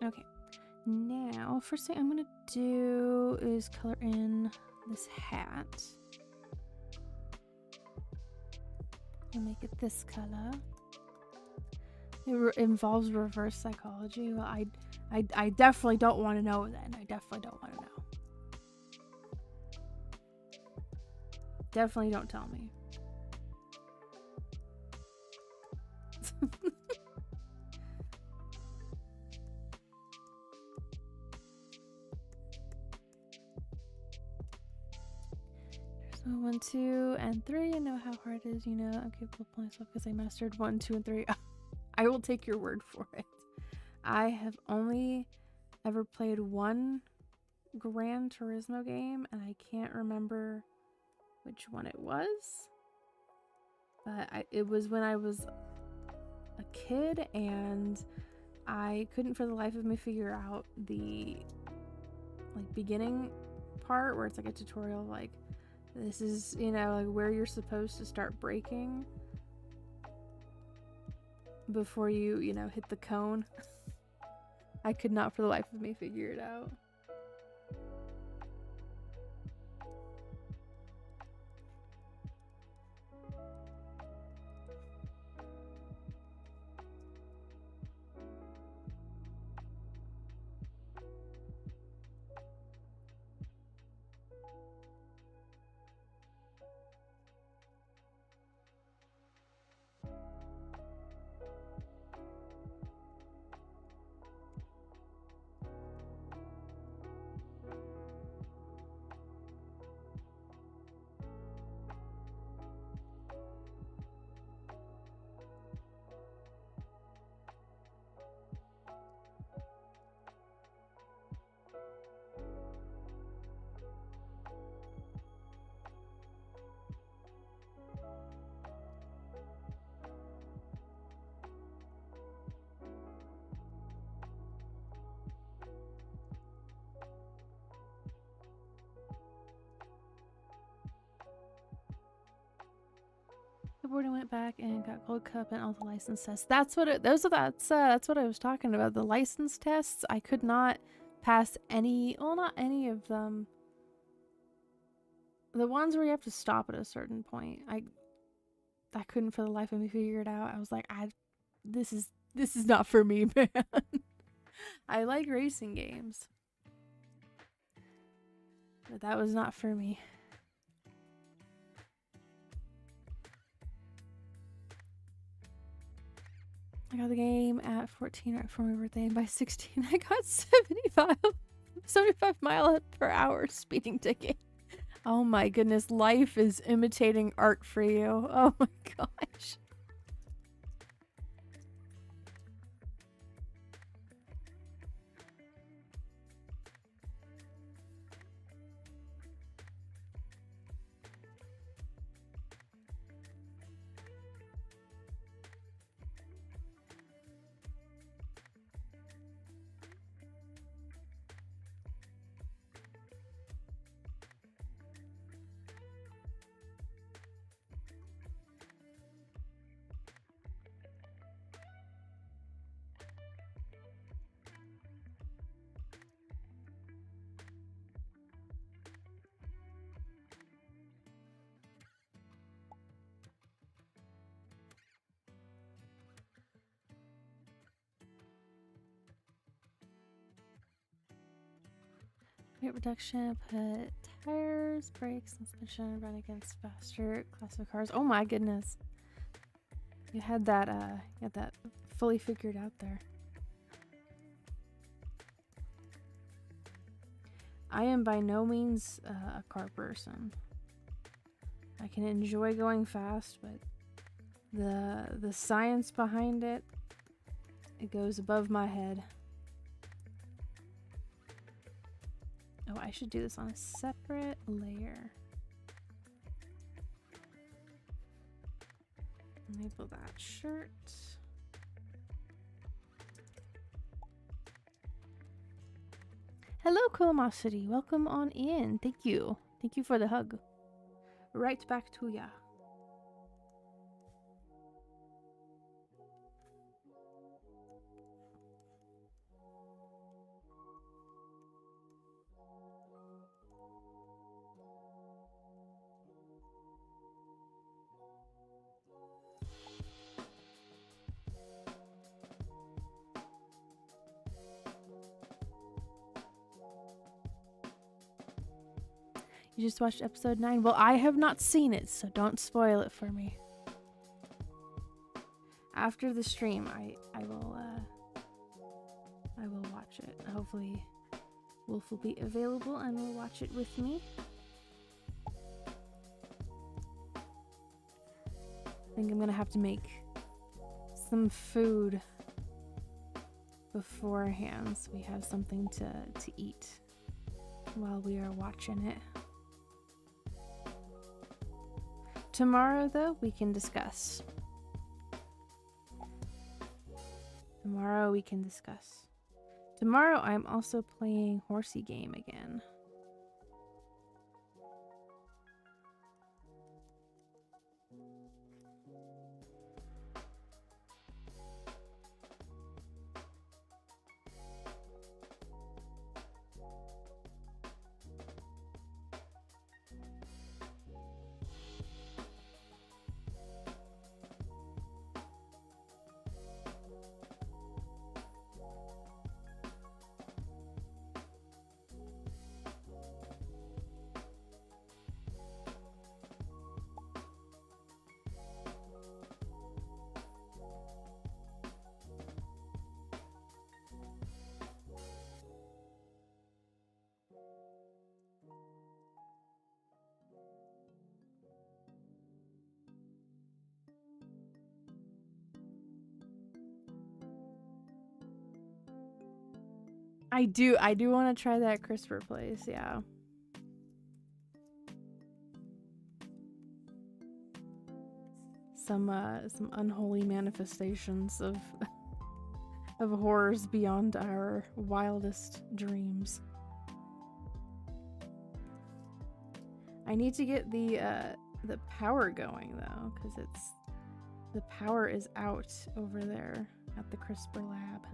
Okay, now first thing I'm gonna do is color in this hat. I'll make it this color. It involves reverse psychology. Well, I definitely don't want to know then. I definitely don't want to know. Definitely don't tell me. So 1, 2, and 3. I know how hard it is, you know. I'm capable of playing myself because I mastered 1, 2, and 3. I will take your word for it. I have only ever played one Gran Turismo game, and I can't remember which one it was. But it was when I was a kid, and I couldn't for the life of me figure out the beginning part where it's like a tutorial, like this is, you know, like where you're supposed to start braking before you know, hit the cone. I could not for the life of me figure it out. The board went back and got gold cup and all the license tests. That's what that's what I was talking about. The license tests, I could not pass any, well, not any of them. The ones where you have to stop at a certain point, I couldn't for the life of me figure it out. I was like, this is not for me, man. I like racing games, but that was not for me. I got the game at 14 right before my birthday, and by 16 I got 75 mile per hour speeding ticket. Oh my goodness, life is imitating art for you. Oh my gosh. Weight reduction, put tires, brakes, and suspension, run against faster class of cars. Oh my goodness. You had that fully figured out there. I am by no means a car person. I can enjoy going fast, but the science behind it, it goes above my head. Oh, I should do this on a separate layer. Enable that shirt. Hello, Colomosity. Welcome on in. Thank you. Thank you for the hug. Right back to ya. You just watched episode 9? Well, I have not seen it, so don't spoil it for me. After the stream, I will watch it. Hopefully Wolf will be available and will watch it with me. I think I'm gonna have to make some food beforehand so we have something to eat while we are watching it. Tomorrow, though, we can discuss. Tomorrow, I'm also playing Horsey Game again. I do want to try that CRISPR place, yeah. Some unholy manifestations of of horrors beyond our wildest dreams. I need to get the power going though, because the power is out over there at the CRISPR lab.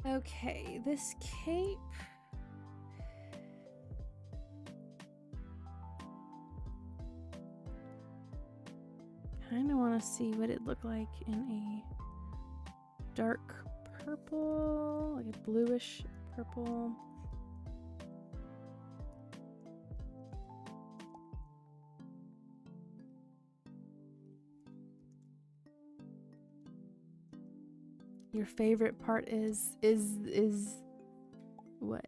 Okay, this cape. Kinda wanna see what it looked like in a dark purple, like a bluish purple. Your favorite part is what?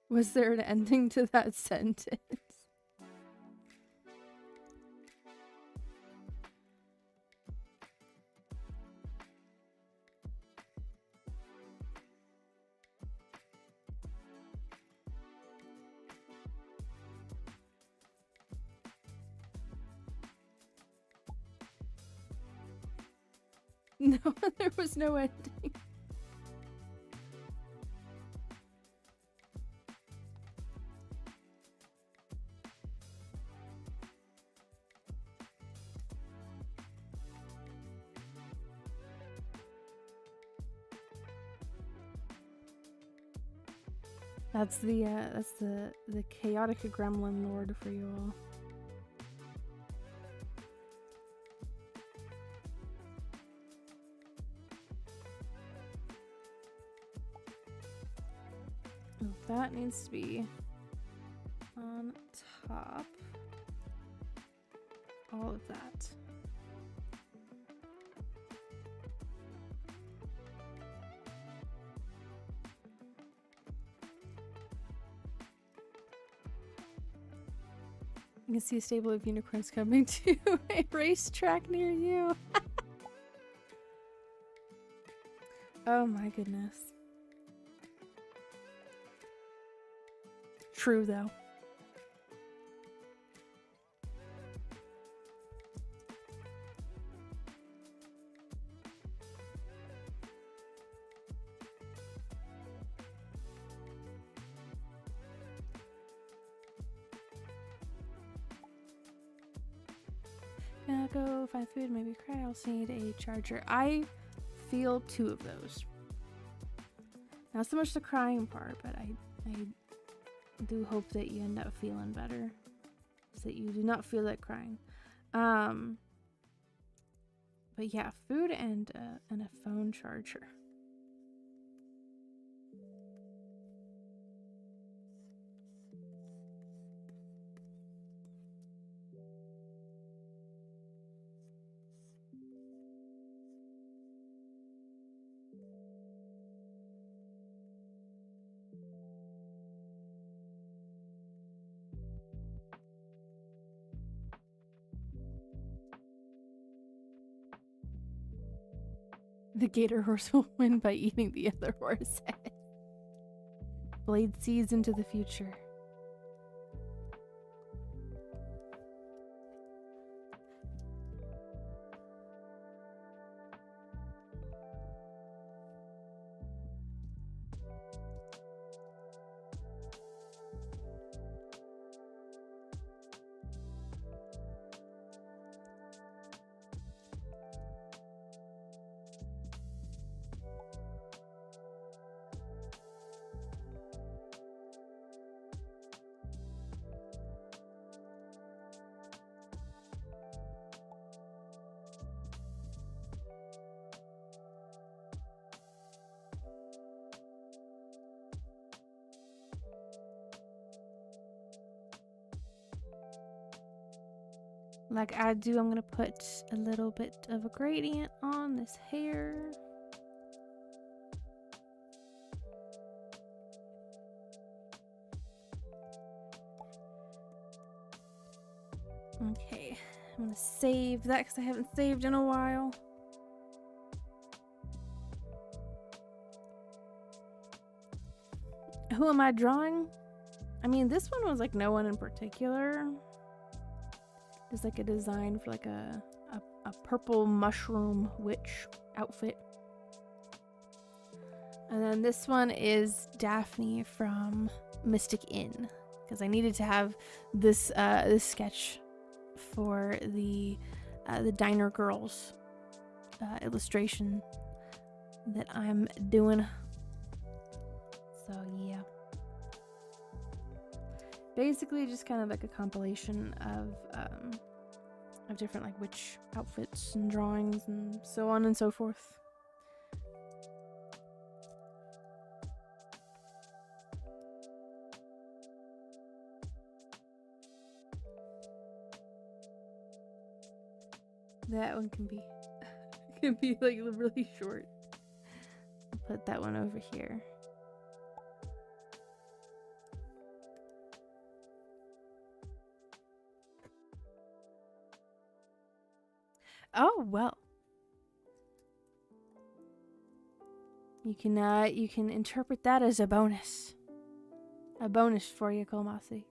Was there an ending to that sentence? No, there was no ending. That's the chaotic gremlin lord for you all. Oh, that needs to be on top. All of that. You can see a stable of unicorns coming to a racetrack near you. Oh my goodness. True though. Gonna go find food, maybe cry. I also need a charger. I feel 2 of those. Not so much the crying part, but I do hope that you end up feeling better, so that you do not feel that crying. But yeah, food and a phone charger. The gator horse will win by eating the other horse head. Blade sees into the future. Like I do, I'm gonna put a little bit of a gradient on this hair. Okay, I'm gonna save that because I haven't saved in a while. Who am I drawing? I mean, this one was like no one in particular. It's like a design for like a purple mushroom witch outfit. And then this one is Daphne from Mystic Inn, because I needed to have this this sketch for the Diner Girls illustration that I'm doing. So yeah. Basically just kind of like a compilation of different like witch outfits and drawings and so on and so forth. That one can be like really short. I'll put that one over here. Oh well. You can interpret that as a bonus. A bonus for you, Kolmasi.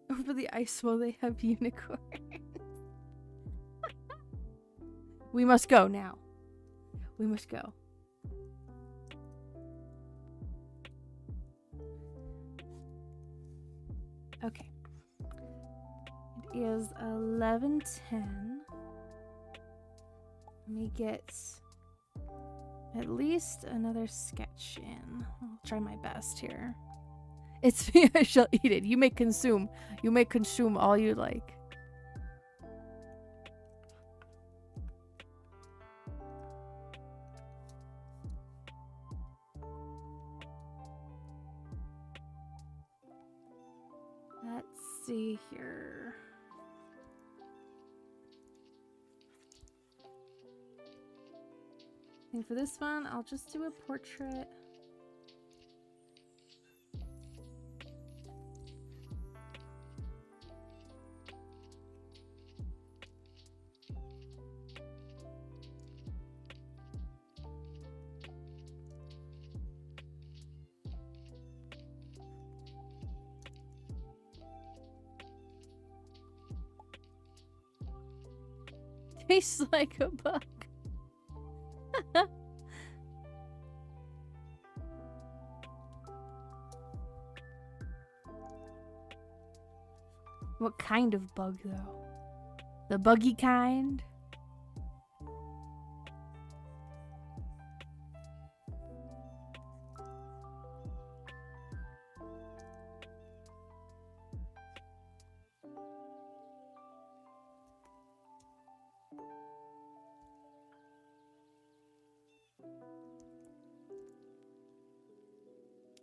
Over the ice while they have unicorns. We must go now. We must go. Okay. It is 11:10. Let me get at least another sketch in. I'll try my best here. It's me, I shall eat it. You may consume. You may consume all you like. Let's see here. I think for this one, I'll just do a portrait. tastes like a bug. What kind of bug, though? The buggy kind?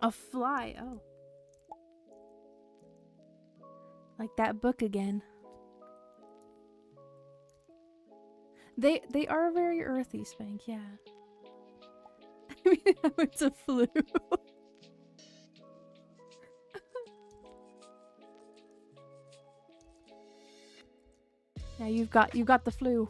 A fly, oh. Like that book again. They are very earthy, Spank, yeah. I mean, it's a flu. Yeah, you've got the flu.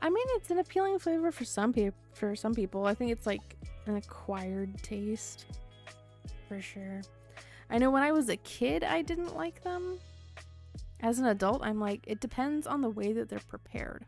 I mean, it's an appealing flavor for some people. I think it's like an acquired taste, for sure. I know when I was a kid, I didn't like them. As an adult, I'm like, it depends on the way that they're prepared.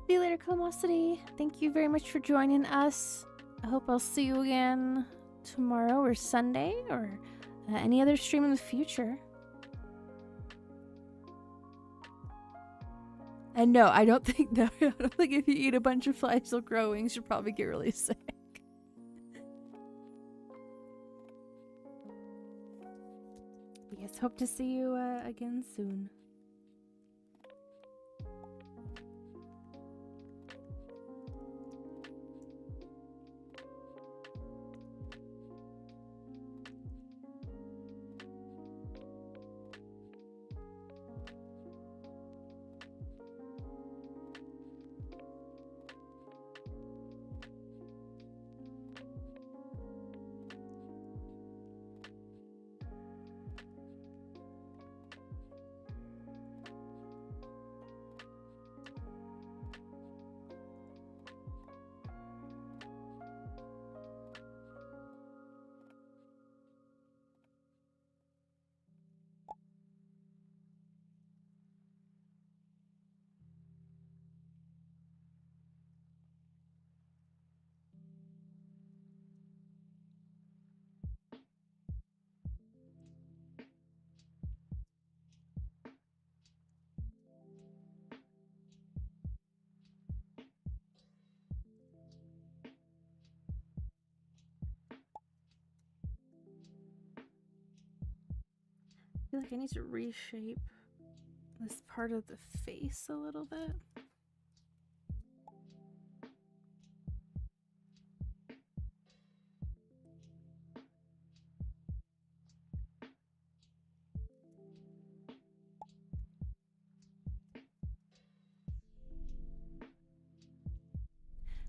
See you later, Calamosity. Thank you very much for joining us. I hope I'll see you again tomorrow or Sunday or any other stream in the future. And no, I don't think if you eat a bunch of flies, they'll grow wings. You'll probably get really sick. Yes, hope to see you again soon. feel like I need to reshape this part of the face a little bit.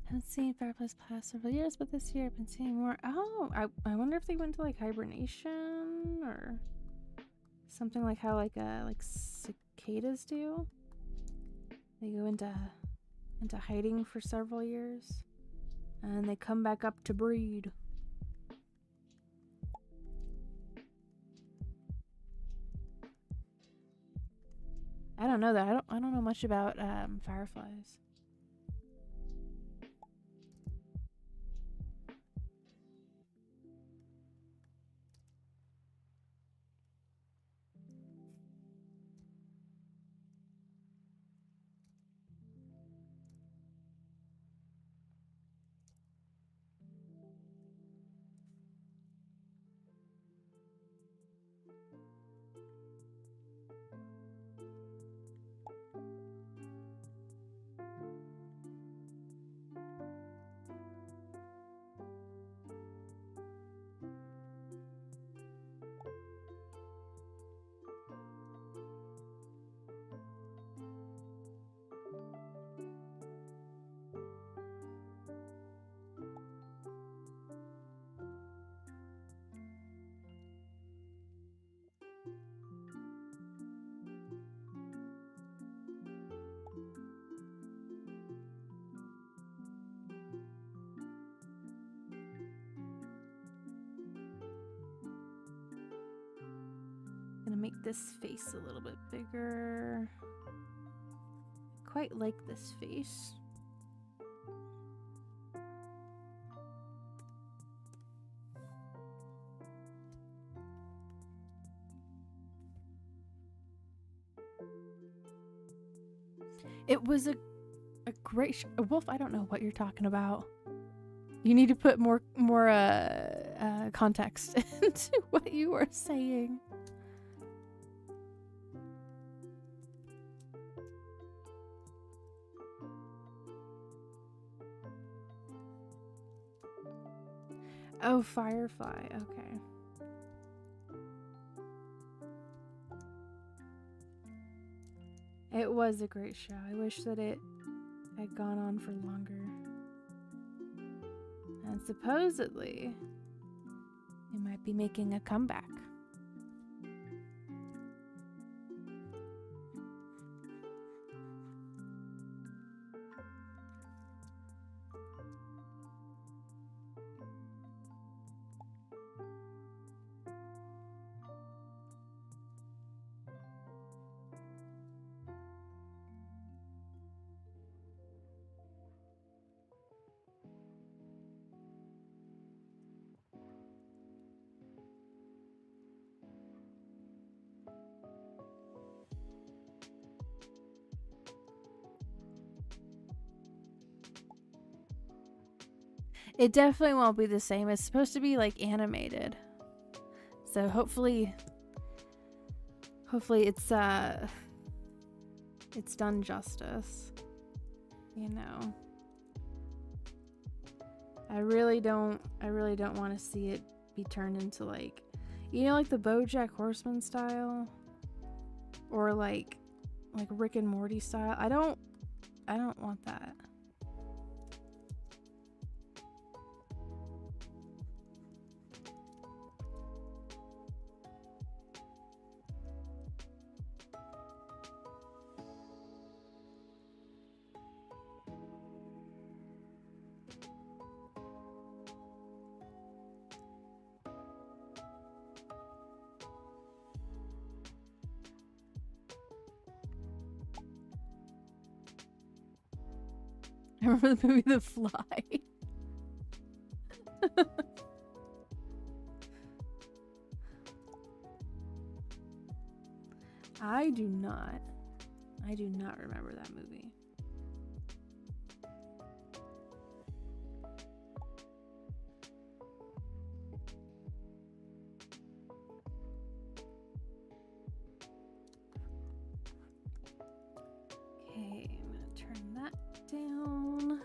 I haven't seen Fireplace past several years, but this year I've been seeing more. Oh, I wonder if they went to like hibernation or something, like how like cicadas do. They go into hiding for several years and they come back up to breed. I don't know that. I don't know much about fireflies. Gonna make this face a little bit bigger. Quite like this face. It was a great Wolf, I don't know what you're talking about. You need to put more context into what you are saying. Oh, Firefly. Okay. It was a great show. I wish that it had gone on for longer. And supposedly, it might be making a comeback. It definitely won't be the same. It's supposed to be like animated. So hopefully it's done justice. You know. I really don't want to see it be turned into like, you know, like the BoJack Horseman style, or like Rick and Morty style. I don't want that. I remember the movie The Fly. I do not remember that movie. Okay, I'm gonna turn that down.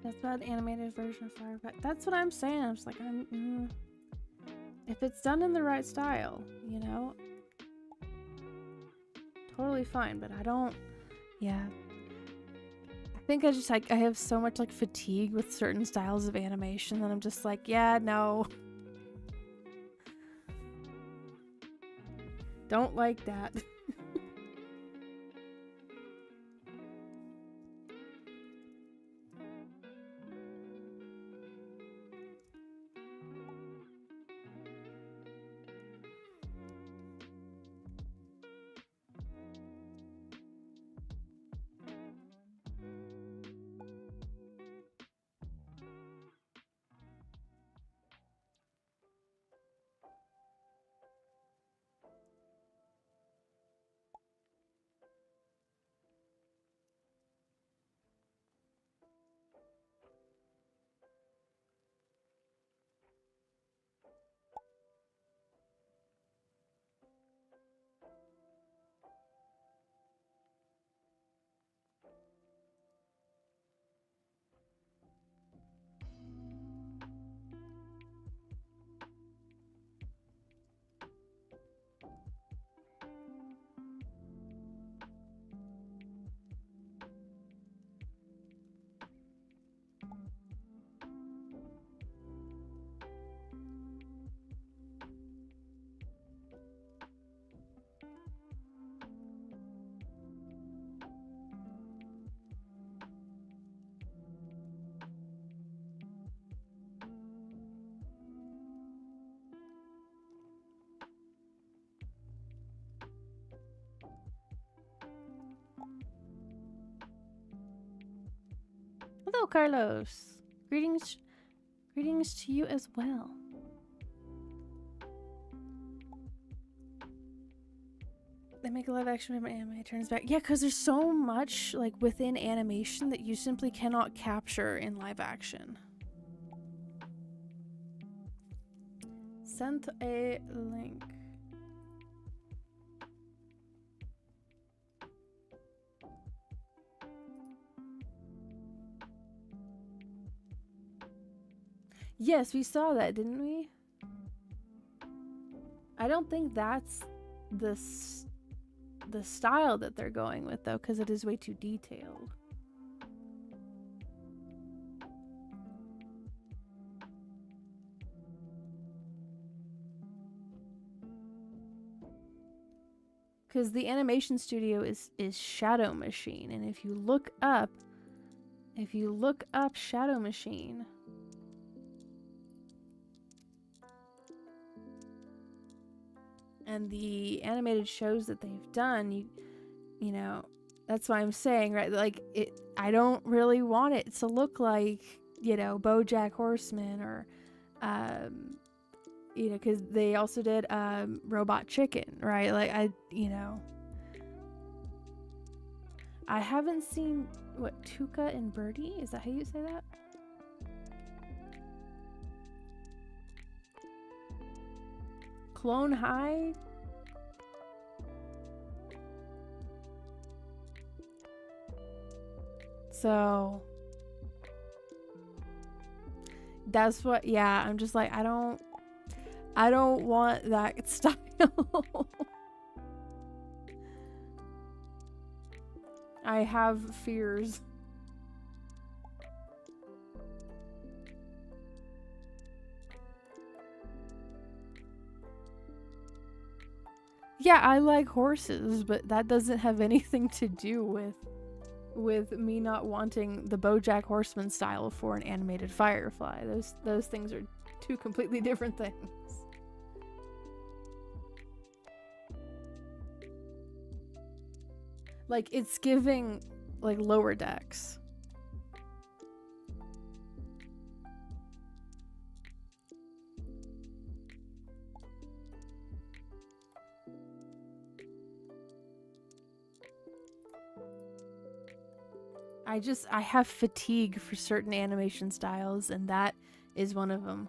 That's about the animated version of Fireback. That's what I'm saying. I'm just like, if it's done in the right style, you know, totally fine. But I don't. Yeah, I think I just like I have so much like fatigue with certain styles of animation that I'm just like, yeah, no, don't like that. Hello, Carlos. Greetings, Greetings to you as well. They make a live action when anime turns back. Yeah, because there's so much like within animation that you simply cannot capture in live action. Sent a link. Yes, we saw that, didn't we? I don't think that's the style that they're going with, though, because it is way too detailed. Because the animation studio is Shadow Machine, and if you look up Shadow Machine, and the animated shows that they've done, you know, that's why I'm saying, right? Like, I don't really want it to look like, you know, BoJack Horseman or, you know, because they also did Robot Chicken, right? Like, I haven't seen, what, Tuca and Birdie? Is that how you say that? Clone High? So that's what, yeah, I'm just like, I don't want that style. I have fears. Yeah, I like horses, but that doesn't have anything to do with me not wanting the BoJack Horseman style for an animated Firefly. Those things are two completely different things. Like, it's giving, like, Lower Decks. I have fatigue for certain animation styles, and that is one of them.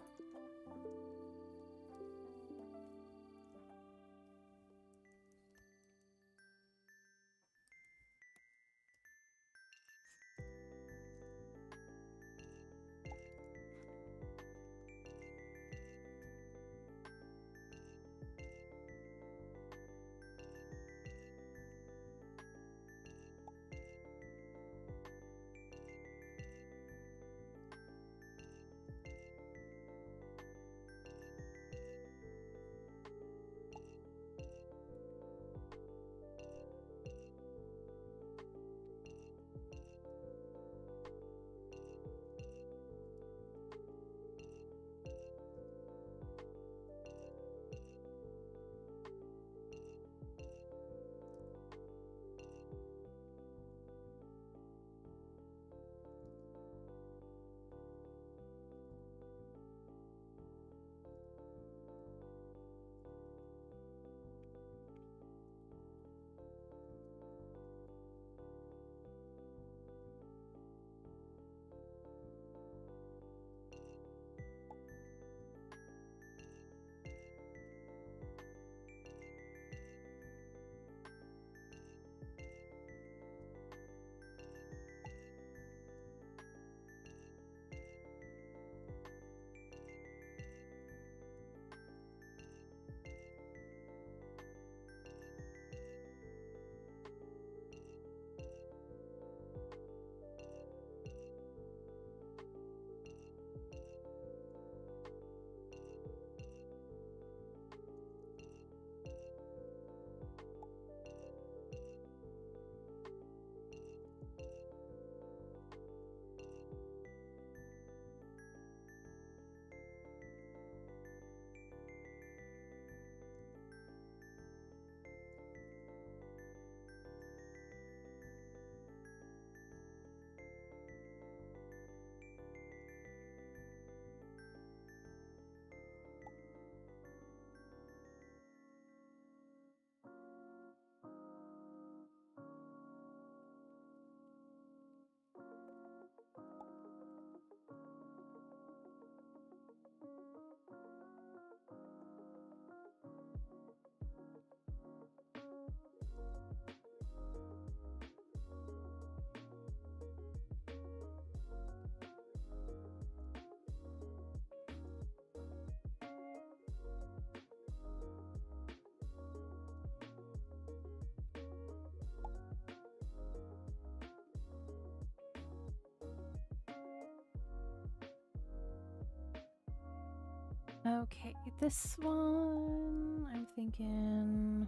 Okay, this one, I'm thinking...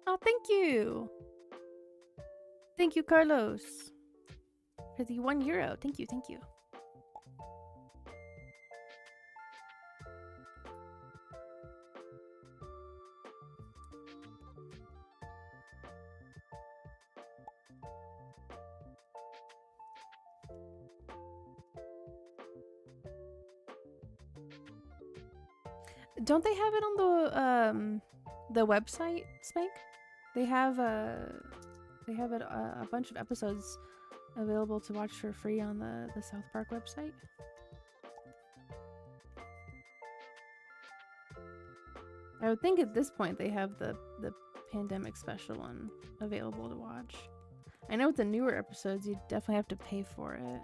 Oh, thank you! Thank you, Carlos, for the €1. Thank you, thank you. Don't they have it on the website, Spank? They have it a bunch of episodes available to watch for free on the South Park website. I would think at this point they have the pandemic special one available to watch. I know with the newer episodes you definitely have to pay for it.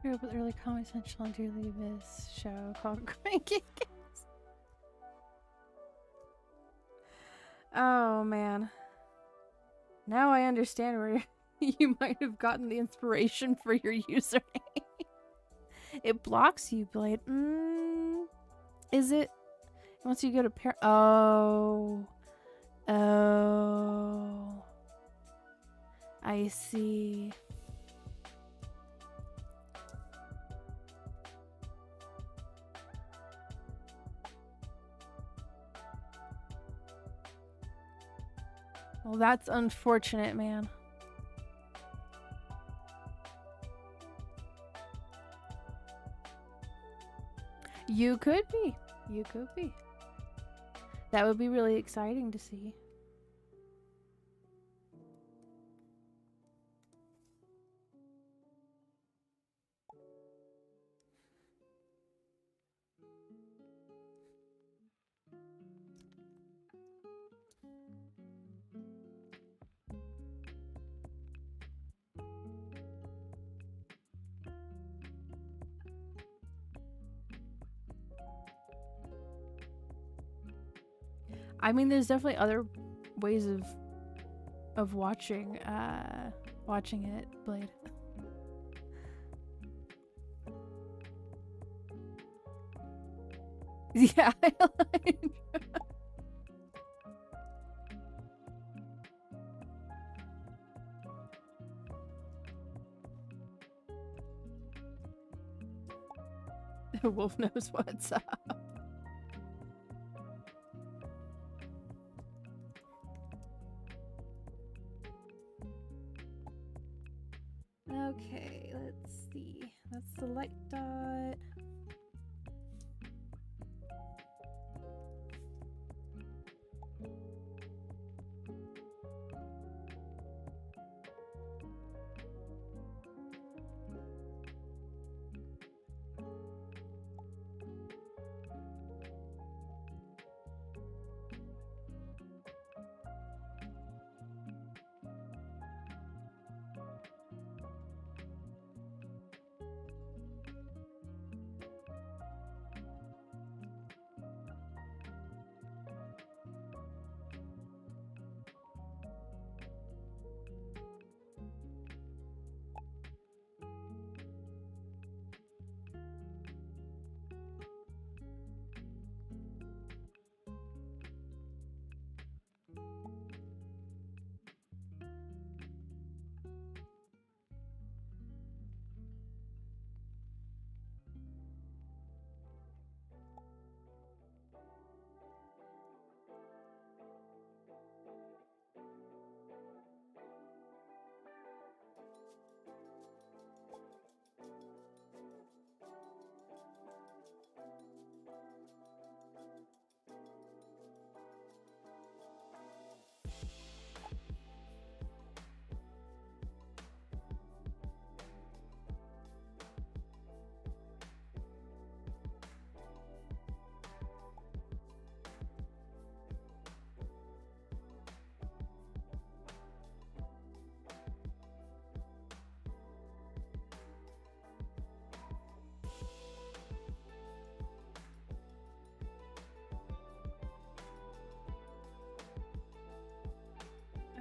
Grew up with early Comedy Central and dearly this show called Cranky Kids. Oh man. Now I understand where you might have gotten the inspiration for your username. It blocks you, Blade. Is it once you go to Oh. I see. Well, that's unfortunate, man. You could be. You could be. That would be really exciting to see. I mean, there's definitely other ways of watching it, Blade. Yeah. Wolf knows what's up. Okay, let's see. That's the light dot.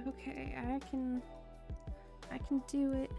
Okay, I can do it.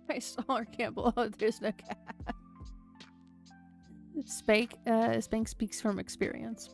My smaller can't blow. There's no cat. Spank speaks from experience.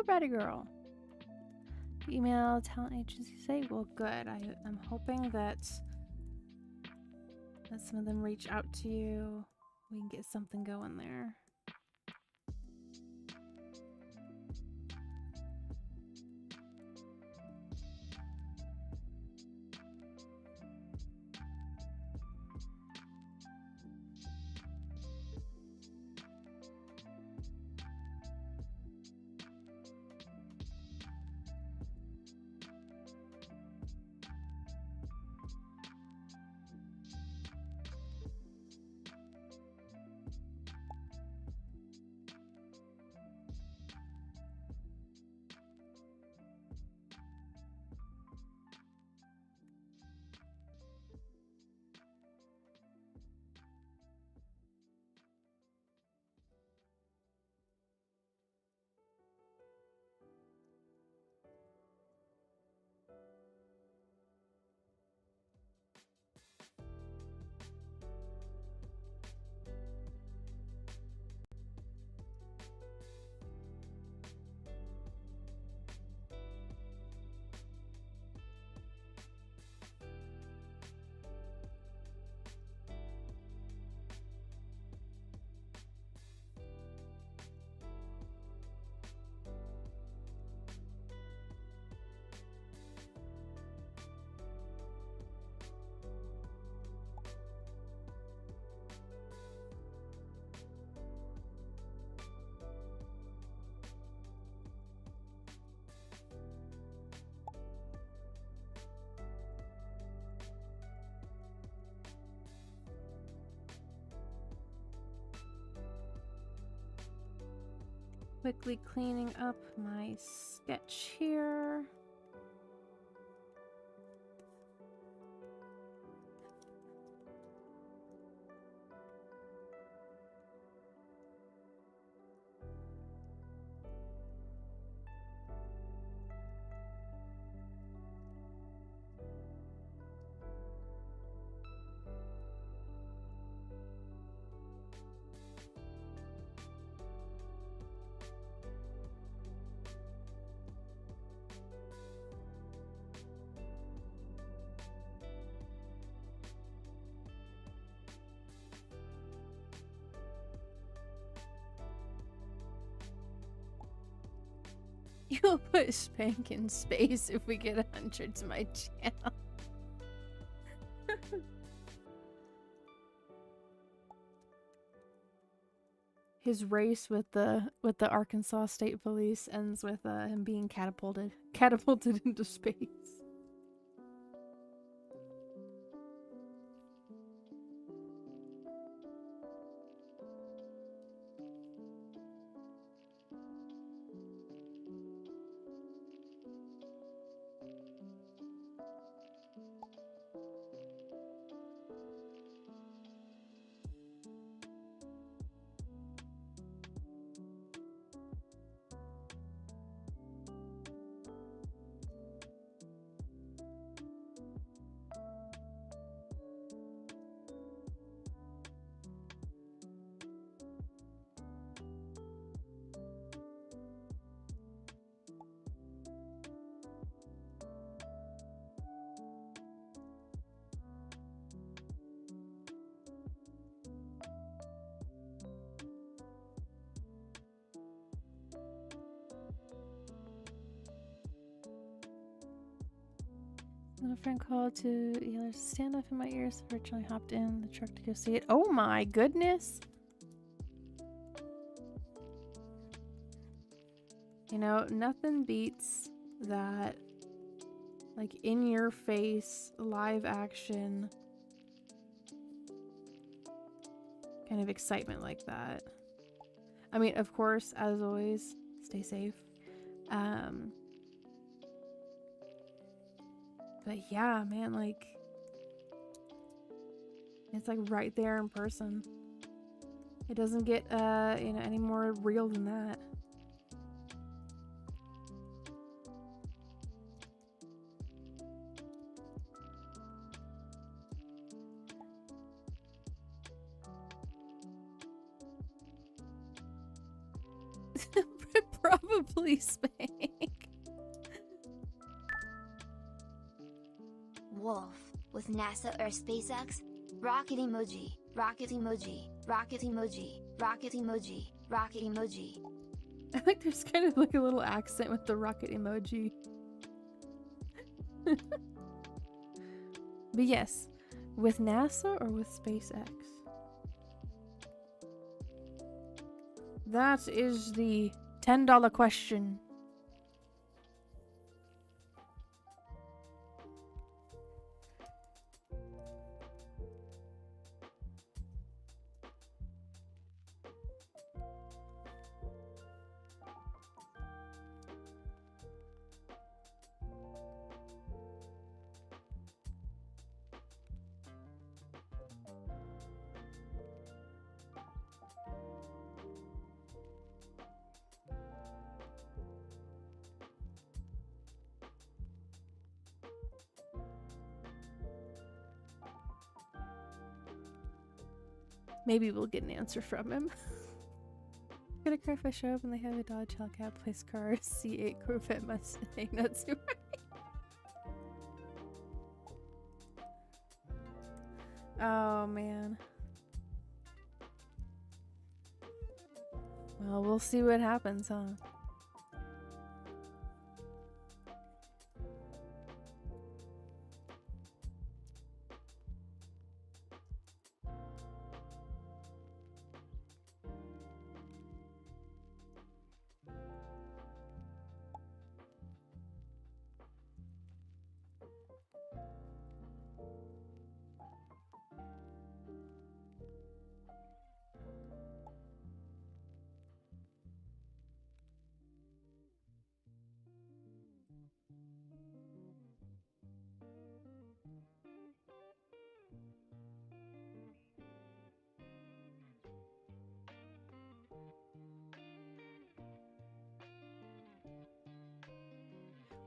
Poor baddie girl. Email talent agency say, well, good. I'm hoping that some of them reach out to you. We can get something going there. Quickly cleaning up my sketch here. You'll put Spank in space if we get 100 to my channel. His race with the Arkansas State Police ends with him being catapulted into space. A friend called to yell stand up in my ears. Originally hopped in the truck to go see it. Oh my goodness. You know, nothing beats that, like, in your face, live action kind of excitement like that. I mean, of course, as always, stay safe. But yeah, man, like, it's like right there in person. It doesn't get, you know, any more real than that. Probably Spank. wolf, with NASA or SpaceX? Rocket emoji, rocket emoji, rocket emoji, rocket emoji, rocket emoji. I think there's kind of like a little accent with the rocket emoji. But yes, with NASA or with SpaceX? That is the $10 question. Maybe we'll get an answer from him. Gonna cry if I show up and they have a Dodge Hellcat place car, C8 Corvette Mustang. That's right. Oh man. Well, we'll see what happens, huh?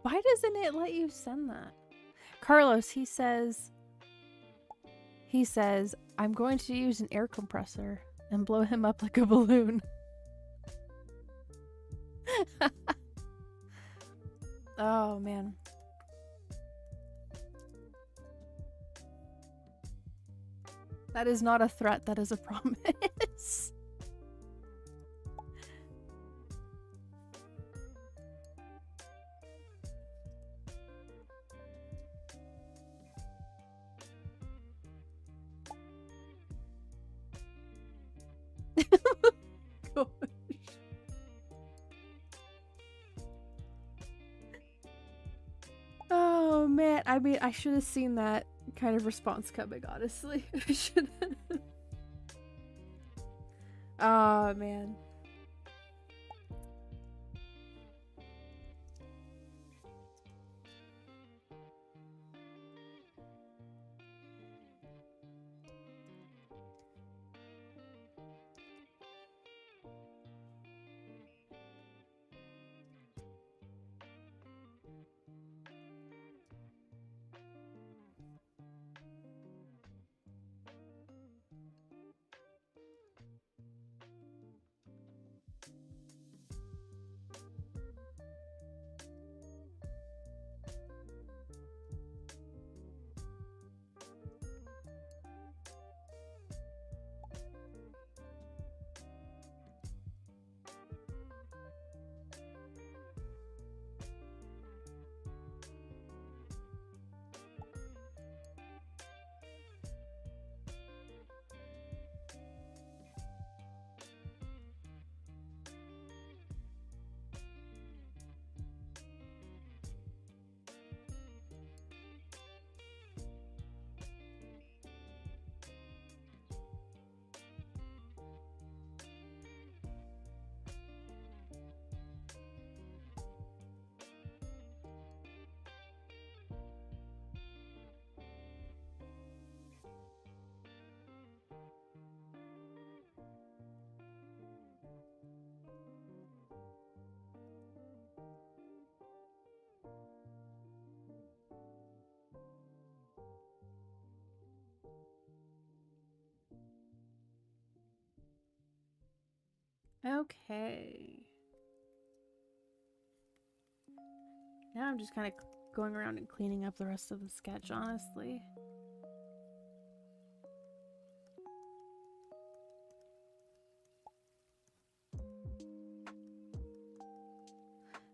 Why doesn't it let you send that? Carlos, he says, I'm going to use an air compressor and blow him up like a balloon. Oh, man. That is not a threat, that is a promise. Gosh. Oh man, I mean, I should have seen that kind of response coming, honestly. I should have. Oh man. Okay. Now I'm just kind of going around and cleaning up the rest of the sketch, honestly.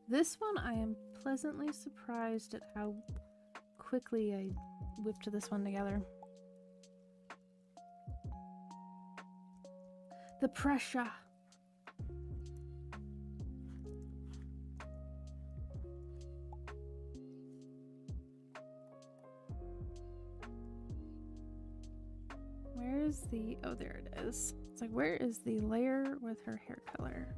This one, I am pleasantly surprised at how quickly I whipped this one together. The pressure. Where is the... Oh, there it is. It's like, where is the layer with her hair color?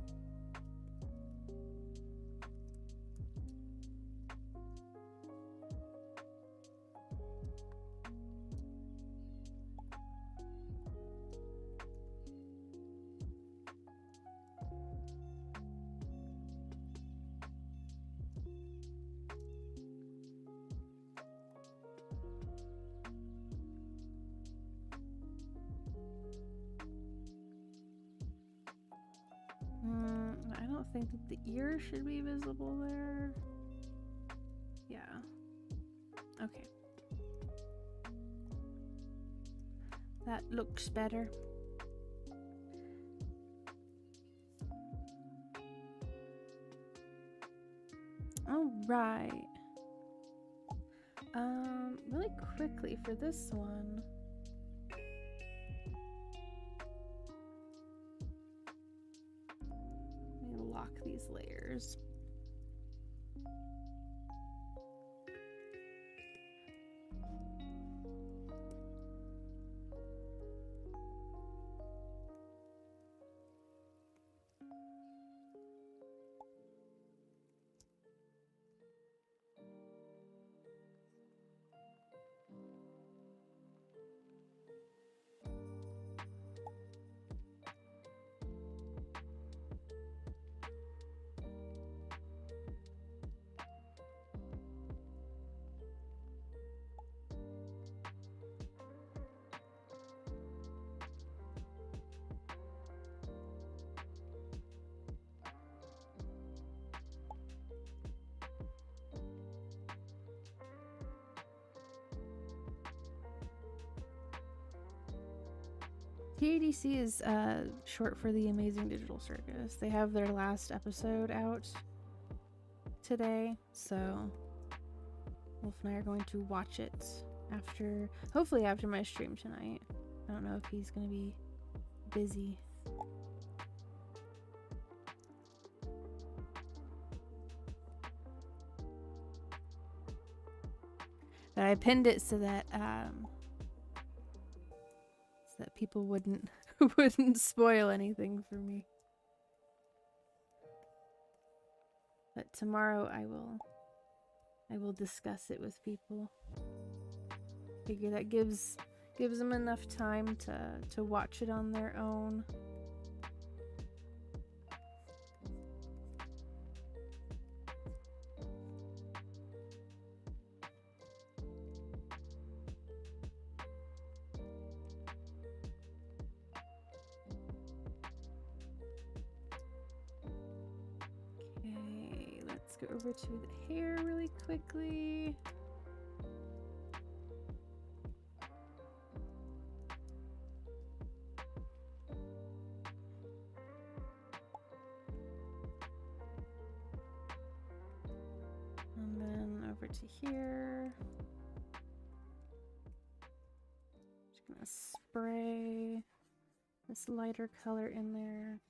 I don't think that the ear should be visible there. Yeah. Okay. That looks better. All right. Really quickly for this one. Let me lock these layers. TADC is short for the Amazing Digital Circus. They have their last episode out today, so Wolf and I are going to watch it after, hopefully after my stream tonight. I don't know if he's going to be busy. But I pinned it so that people wouldn't spoil anything for me. But tomorrow I will discuss it with people. Figure that gives them enough time to watch it on their own. Go over to the hair really quickly. And then over to here. Just gonna spray this lighter color in there.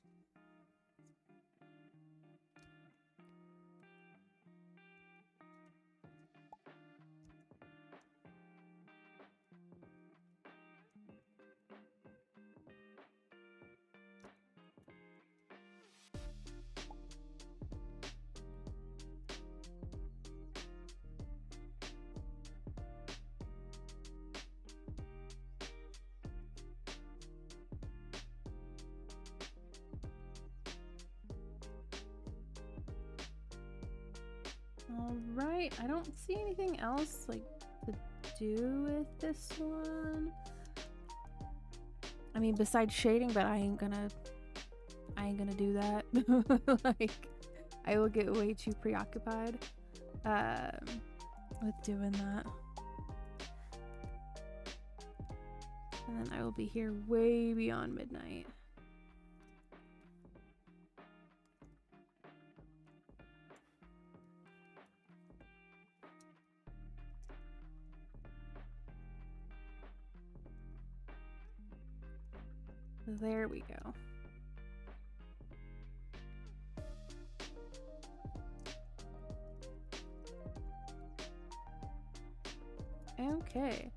Alright, I don't see anything else like to do with this one. I mean, besides shading, but I ain't gonna do that. Like, I will get way too preoccupied. with doing that. And then I will be here way beyond midnight. There we go. Okay.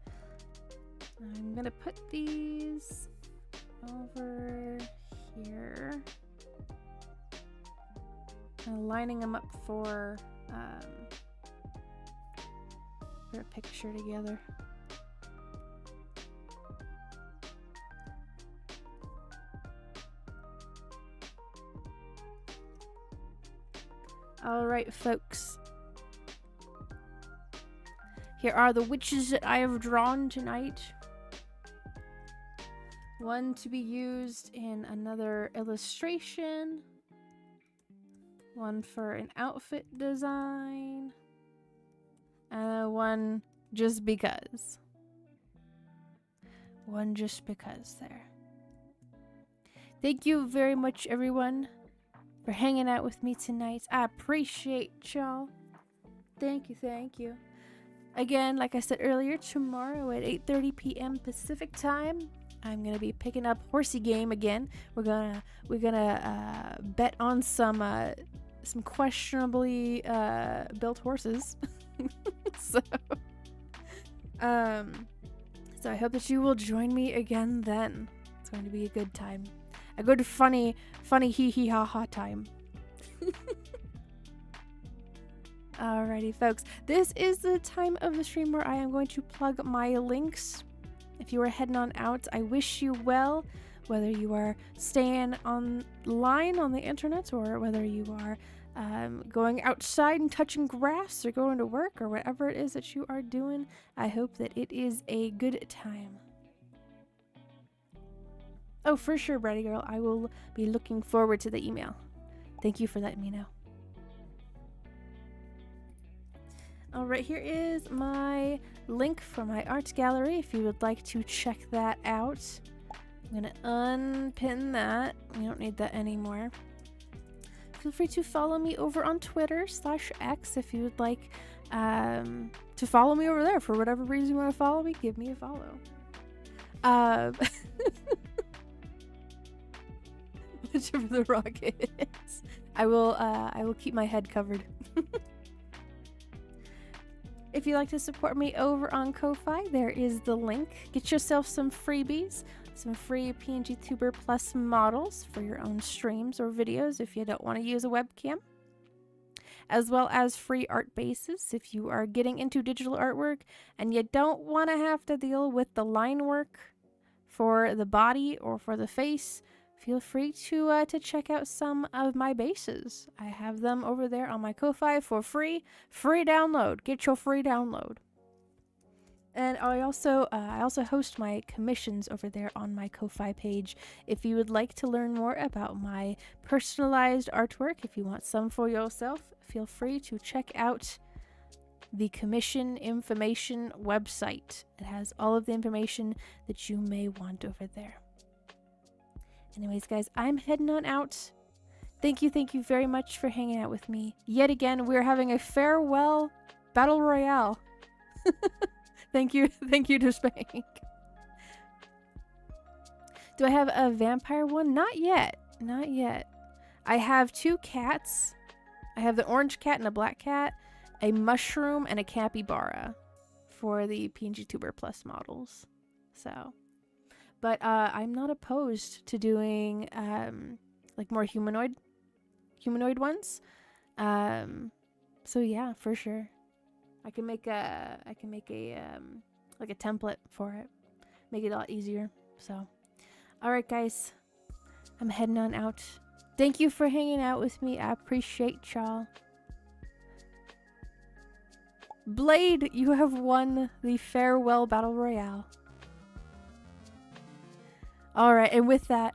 I'm gonna put these over here. I'm lining them up for a picture together. Alright, folks. Here are the witches that I have drawn tonight. One to be used in another illustration. One for an outfit design. And one just because. One just because there. Thank you very much, everyone, for hanging out with me tonight. I appreciate y'all. Thank you, thank you. Again, like I said earlier, tomorrow at 8:30 p.m. Pacific time, I'm gonna be picking up Horsey Game again. We're gonna bet on some questionably built horses. so I hope that you will join me again then. It's going to be a good time. A good funny hee hee ha ha time. Alrighty, folks. This is the time of the stream where I am going to plug my links. If you are heading on out, I wish you well, whether you are staying online on the internet or whether you are going outside and touching grass or going to work or whatever it is that you are doing. I hope that it is a good time. Oh, for sure, Bratty Girl. I will be looking forward to the email. Thank you for letting me know. Alright, here is my link for my art gallery if you would like to check that out. I'm going to unpin that. We don't need that anymore. Feel free to follow me over on Twitter/X if you would like to follow me over there. For whatever reason you want to follow me, give me a follow. Whichever the rocket is. I will keep my head covered. If you'd like to support me over on Ko-Fi, there is the link. Get yourself some freebies, some free PNG Tuber Plus models for your own streams or videos if you don't want to use a webcam, as well as free art bases if you are getting into digital artwork and you don't want to have to deal with the line work for the body or for the face. Feel free to check out some of my bases. I have them over there on my Ko-Fi for free. Free download. Get your free download. And I also host my commissions over there on my Ko-Fi page. If you would like to learn more about my personalized artwork, if you want some for yourself, feel free to check out the commission information website. It has all of the information that you may want over there. Anyways, guys, I'm heading on out. Thank you very much for hanging out with me. Yet again, we're having a farewell battle royale. Thank you to Spank. Do I have a vampire one? Not yet. I have 2 cats. I have the orange cat and a black cat, a mushroom, and a capybara for the PNG Tuber Plus models. So... But I'm not opposed to doing like more humanoid ones. So yeah, for sure. I can make a like a template for it. Make it a lot easier. So, all right, guys, I'm heading on out. Thank you for hanging out with me. I appreciate y'all. Blade, you have won the farewell battle royale. Alright, and with that,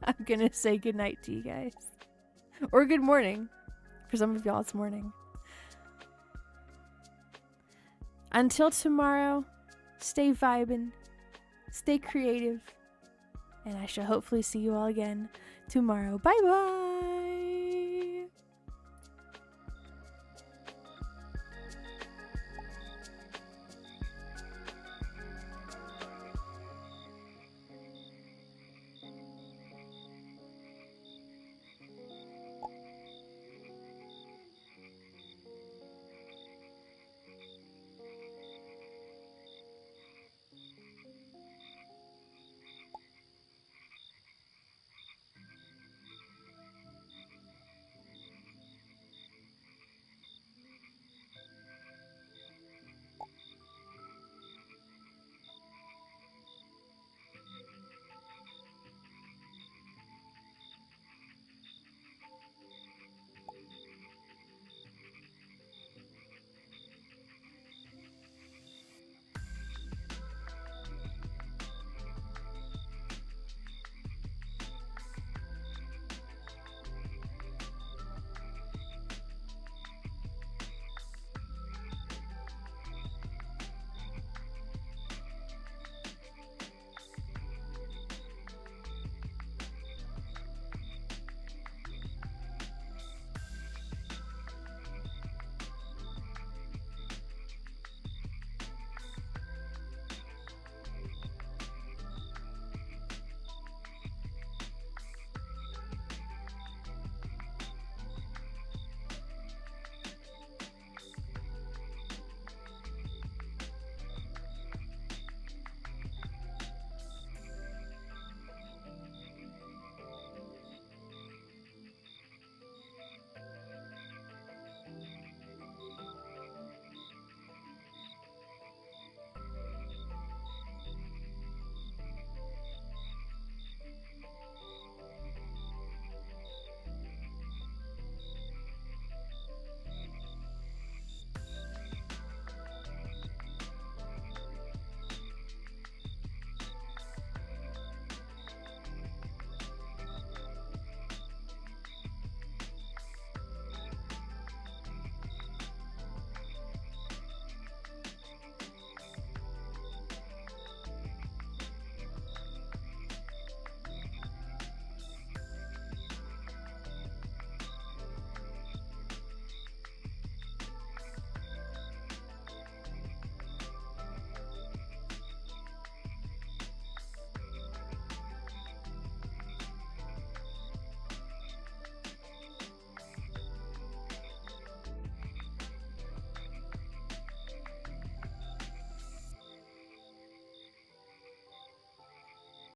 I'm gonna say goodnight to you guys. Or good morning. For some of y'all, it's morning. Until tomorrow, stay vibin', stay creative, and I shall hopefully see you all again tomorrow. Bye bye!